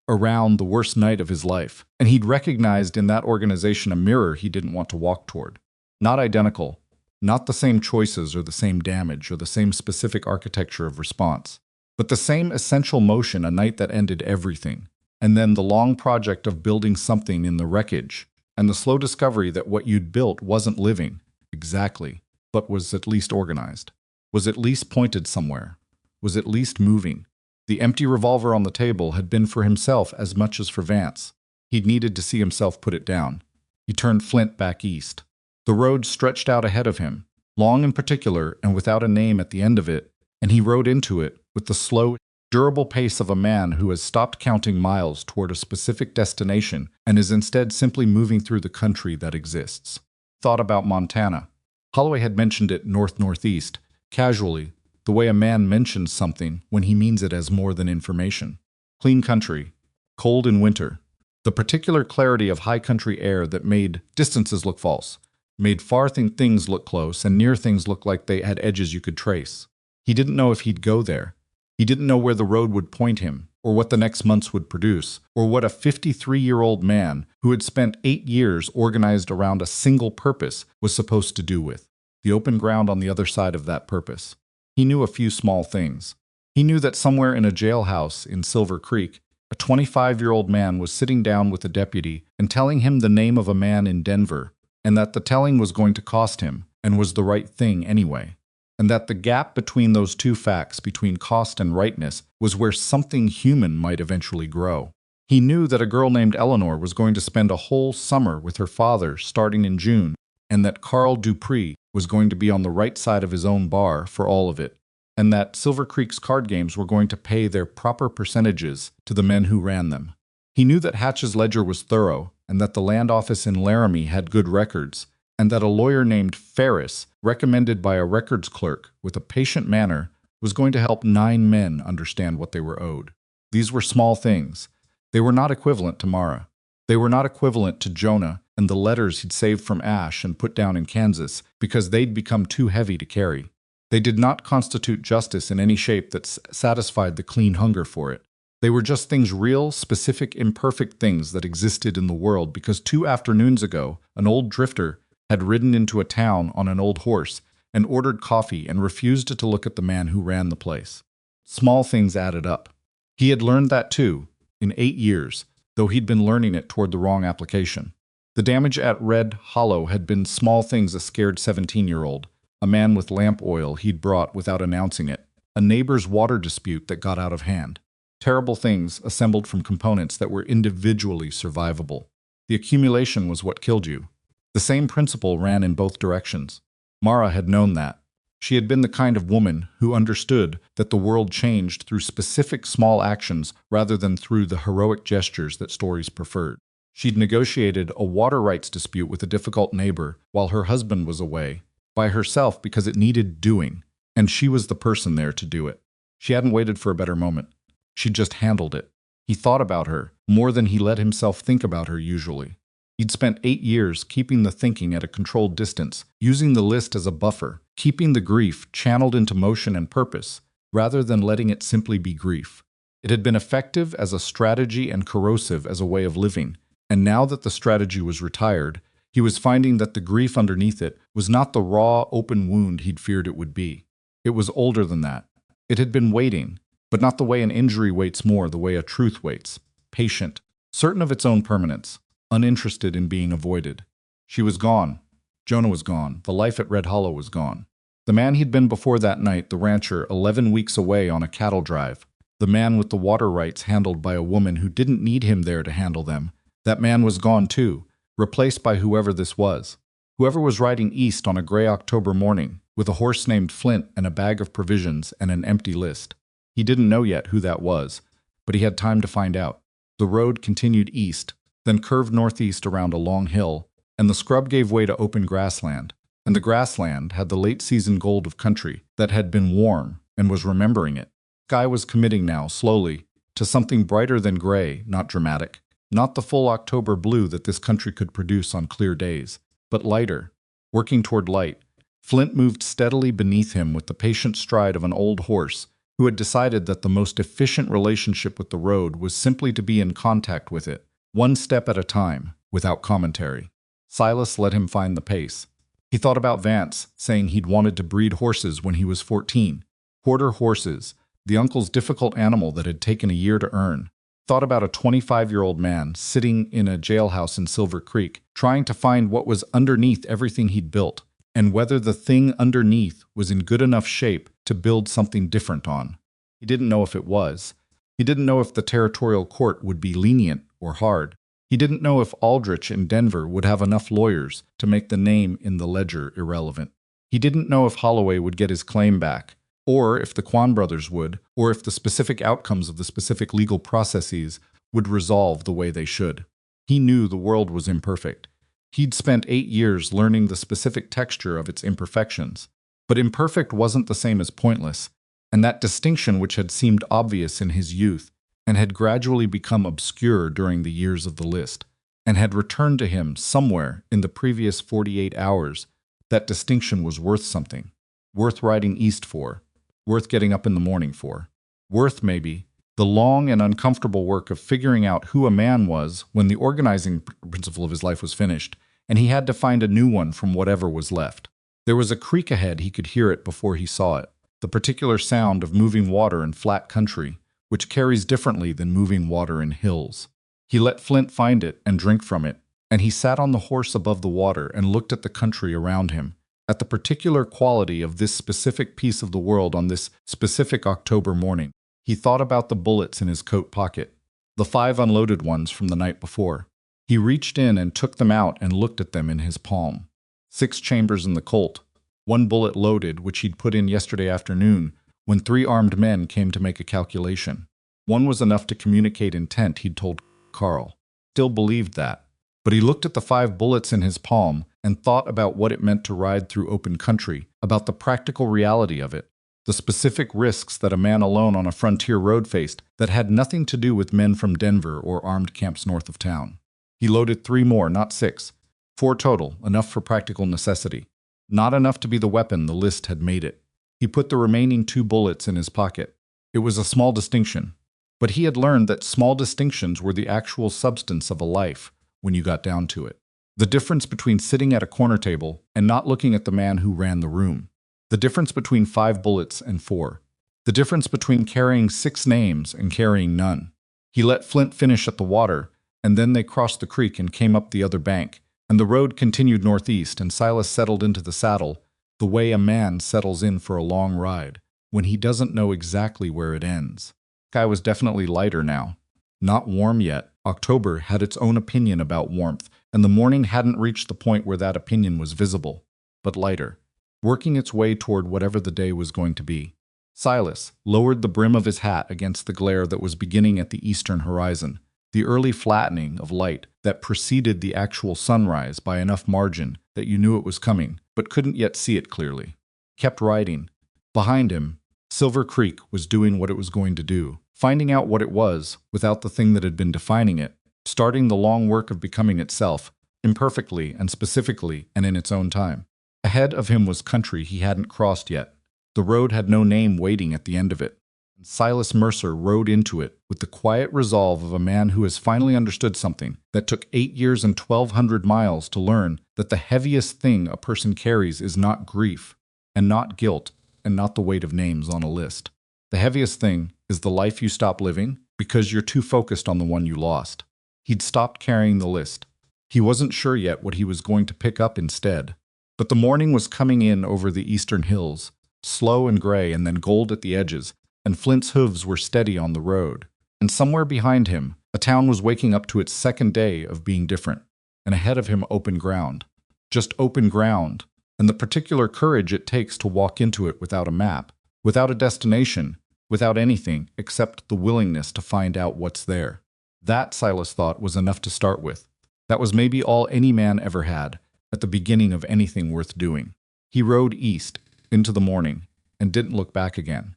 S1: around the worst night of his life, and he'd recognized in that organization a mirror he didn't want to walk toward. Not identical, not the same choices or the same damage or the same specific architecture of response, but the same essential motion, a night that ended everything, and then the long project of building something in the wreckage, and the slow discovery that what you'd built wasn't living, exactly, but was at least organized, was at least pointed somewhere, was at least moving. The empty revolver on the table had been for himself as much as for Vance. He'd needed to see himself put it down. He turned Flint back east. The road stretched out ahead of him, long in particular and without a name at the end of it, and he rode into it with the slow, durable pace of a man who has stopped counting miles toward a specific destination and is instead simply moving through the country that exists. Thought about Montana. Holloway had mentioned it north-northeast, casually, the way a man mentions something when he means it as more than information. Clean country, cold in winter. The particular clarity of high country air that made distances look false, made far things look close, and near things look like they had edges you could trace. He didn't know if he'd go there. He didn't know where the road would point him, or what the next months would produce, or what a 53-year-old man who had spent 8 years organized around a single purpose was supposed to do with the open ground on the other side of that purpose. He knew a few small things. He knew that somewhere in a jailhouse in Silver Creek, a 25-year-old man was sitting down with a deputy and telling him the name of a man in Denver, and that the telling was going to cost him, and was the right thing anyway. And that the gap between those two facts, between cost and rightness, was where something human might eventually grow. He knew that a girl named Eleanor was going to spend a whole summer with her father starting in June, and that Carl Dupree was going to be on the right side of his own bar for all of it, and that Silver Creek's card games were going to pay their proper percentages to the men who ran them. He knew that Hatch's ledger was thorough, and that the land office in Laramie had good records, and that a lawyer named Ferris, recommended by a records clerk with a patient manner, was going to help 9 men understand what they were owed. These were small things. They were not equivalent to Mara. They were not equivalent to Jonah and the letters he'd saved from Ash and put down in Kansas because they'd become too heavy to carry. They did not constitute justice in any shape that satisfied the clean hunger for it. They were just things, real, specific, imperfect things that existed in the world because 2 afternoons ago, an old drifter had ridden into a town on an old horse and ordered coffee and refused to look at the man who ran the place. Small things added up. He had learned that too, in 8 years, though he'd been learning it toward the wrong application. The damage at Red Hollow had been small things a scared 17-year-old, a man with lamp oil he'd brought without announcing it, a neighbor's water dispute that got out of hand. Terrible things assembled from components that were individually survivable. The accumulation was what killed you. The same principle ran in both directions. Mara had known that. She had been the kind of woman who understood that the world changed through specific small actions rather than through the heroic gestures that stories preferred. She'd negotiated a water rights dispute with a difficult neighbor while her husband was away, by herself because it needed doing, and she was the person there to do it. She hadn't waited for a better moment. She'd just handled it. He thought about her more than he let himself think about her usually. He'd spent 8 years keeping the thinking at a controlled distance, using the list as a buffer, keeping the grief channeled into motion and purpose, rather than letting it simply be grief. It had been effective as a strategy and corrosive as a way of living, and now that the strategy was retired, he was finding that the grief underneath it was not the raw, open wound he'd feared it would be. It was older than that. It had been waiting, but not the way an injury waits more, the way a truth waits, patient, certain of its own permanence, uninterested in being avoided. She was gone. Jonah was gone. The life at Red Hollow was gone. The man he'd been before that night, the rancher 11 weeks away on a cattle drive, the man with the water rights handled by a woman who didn't need him there to handle them, that man was gone too, replaced by whoever this was. Whoever was riding east on a gray October morning, with a horse named Flint and a bag of provisions and an empty list. He didn't know yet who that was, but he had time to find out. The road continued east, then curved northeast around a long hill, and the scrub gave way to open grassland. And the grassland had the late-season gold of country that had been warm and was remembering it. Sky was committing now, slowly, to something brighter than gray, not dramatic, not the full October blue that this country could produce on clear days, but lighter, working toward light. Flint moved steadily beneath him with the patient stride of an old horse who had decided that the most efficient relationship with the road was simply to be in contact with it, one step at a time, without commentary. Silas let him find the pace. He thought about Vance, saying he'd wanted to breed horses when he was 14. Quarter horses, the uncle's difficult animal that had taken a year to earn. Thought about a 25-year-old man sitting in a jailhouse in Silver Creek, trying to find what was underneath everything he'd built, and whether the thing underneath was in good enough shape to build something different on. He didn't know if it was. He didn't know if the territorial court would be lenient or hard. He didn't know if Aldrich in Denver would have enough lawyers to make the name in the ledger irrelevant. He didn't know if Holloway would get his claim back, or if the Kwan brothers would, or if the specific outcomes of the specific legal processes would resolve the way they should. He knew the world was imperfect. He'd spent 8 years learning the specific texture of its imperfections. But imperfect wasn't the same as pointless, and that distinction which had seemed obvious in his youth and had gradually become obscure during the years of the list, and had returned to him somewhere in the previous 48 hours, that distinction was worth something, worth riding east for, worth getting up in the morning for, worth, maybe, the long and uncomfortable work of figuring out who a man was when the organizing principle of his life was finished, and he had to find a new one from whatever was left. There was a creek ahead. He could hear it before he saw it, the particular sound of moving water in flat country, which carries differently than moving water in hills. He let Flint find it and drink from it, and he sat on the horse above the water and looked at the country around him, at the particular quality of this specific piece of the world on this specific October morning. He thought about the bullets in his coat pocket, the 5 unloaded ones from the night before. He reached in and took them out and looked at them in his palm. 6 chambers in the Colt, 1 bullet loaded, which he'd put in yesterday afternoon, when 3 armed men came to make a calculation. 1 was enough to communicate intent, he'd told Carl. Still believed that. But he looked at the 5 bullets in his palm and thought about what it meant to ride through open country, about the practical reality of it, the specific risks that a man alone on a frontier road faced that had nothing to do with men from Denver or armed camps north of town. He loaded 3 more, not 6. 4 total, enough for practical necessity. Not enough to be the weapon the list had made it. He put the remaining 2 bullets in his pocket. It was a small distinction, but he had learned that small distinctions were the actual substance of a life when you got down to it. The difference between sitting at a corner table and not looking at the man who ran the room. The difference between 5 bullets and 4. The difference between carrying 6 names and carrying none. He let Flint finish at the water, and then they crossed the creek and came up the other bank, and the road continued northeast, and Silas settled into the saddle the way a man settles in for a long ride, when he doesn't know exactly where it ends. The sky was definitely lighter now. Not warm yet. October had its own opinion about warmth, and the morning hadn't reached the point where that opinion was visible, but lighter, working its way toward whatever the day was going to be. Silas lowered the brim of his hat against the glare that was beginning at the eastern horizon, the early flattening of light that preceded the actual sunrise by enough margin that you knew it was coming, but couldn't yet see it clearly. Kept riding. Behind him, Silver Creek was doing what it was going to do, finding out what it was without the thing that had been defining it, starting the long work of becoming itself, imperfectly and specifically and in its own time. Ahead of him was country he hadn't crossed yet. The road had no name waiting at the end of it. And Silas Mercer rode into it with the quiet resolve of a man who has finally understood something that took 8 years and 1,200 miles to learn, that the heaviest thing a person carries is not grief, and not guilt, and not the weight of names on a list. The heaviest thing is the life you stop living because you're too focused on the one you lost. He'd stopped carrying the list. He wasn't sure yet what he was going to pick up instead. But the morning was coming in over the eastern hills, slow and gray and then gold at the edges, and Flint's hooves were steady on the road. And somewhere behind him, a town was waking up to its second day of being different, and ahead of him open ground. just open ground, and the particular courage it takes to walk into it without a map, without a destination, without anything except the willingness to find out what's there. That, Silas thought, was enough to start with. That was maybe all any man ever had, at the beginning of anything worth doing. He rode east, into the morning, and didn't look back again.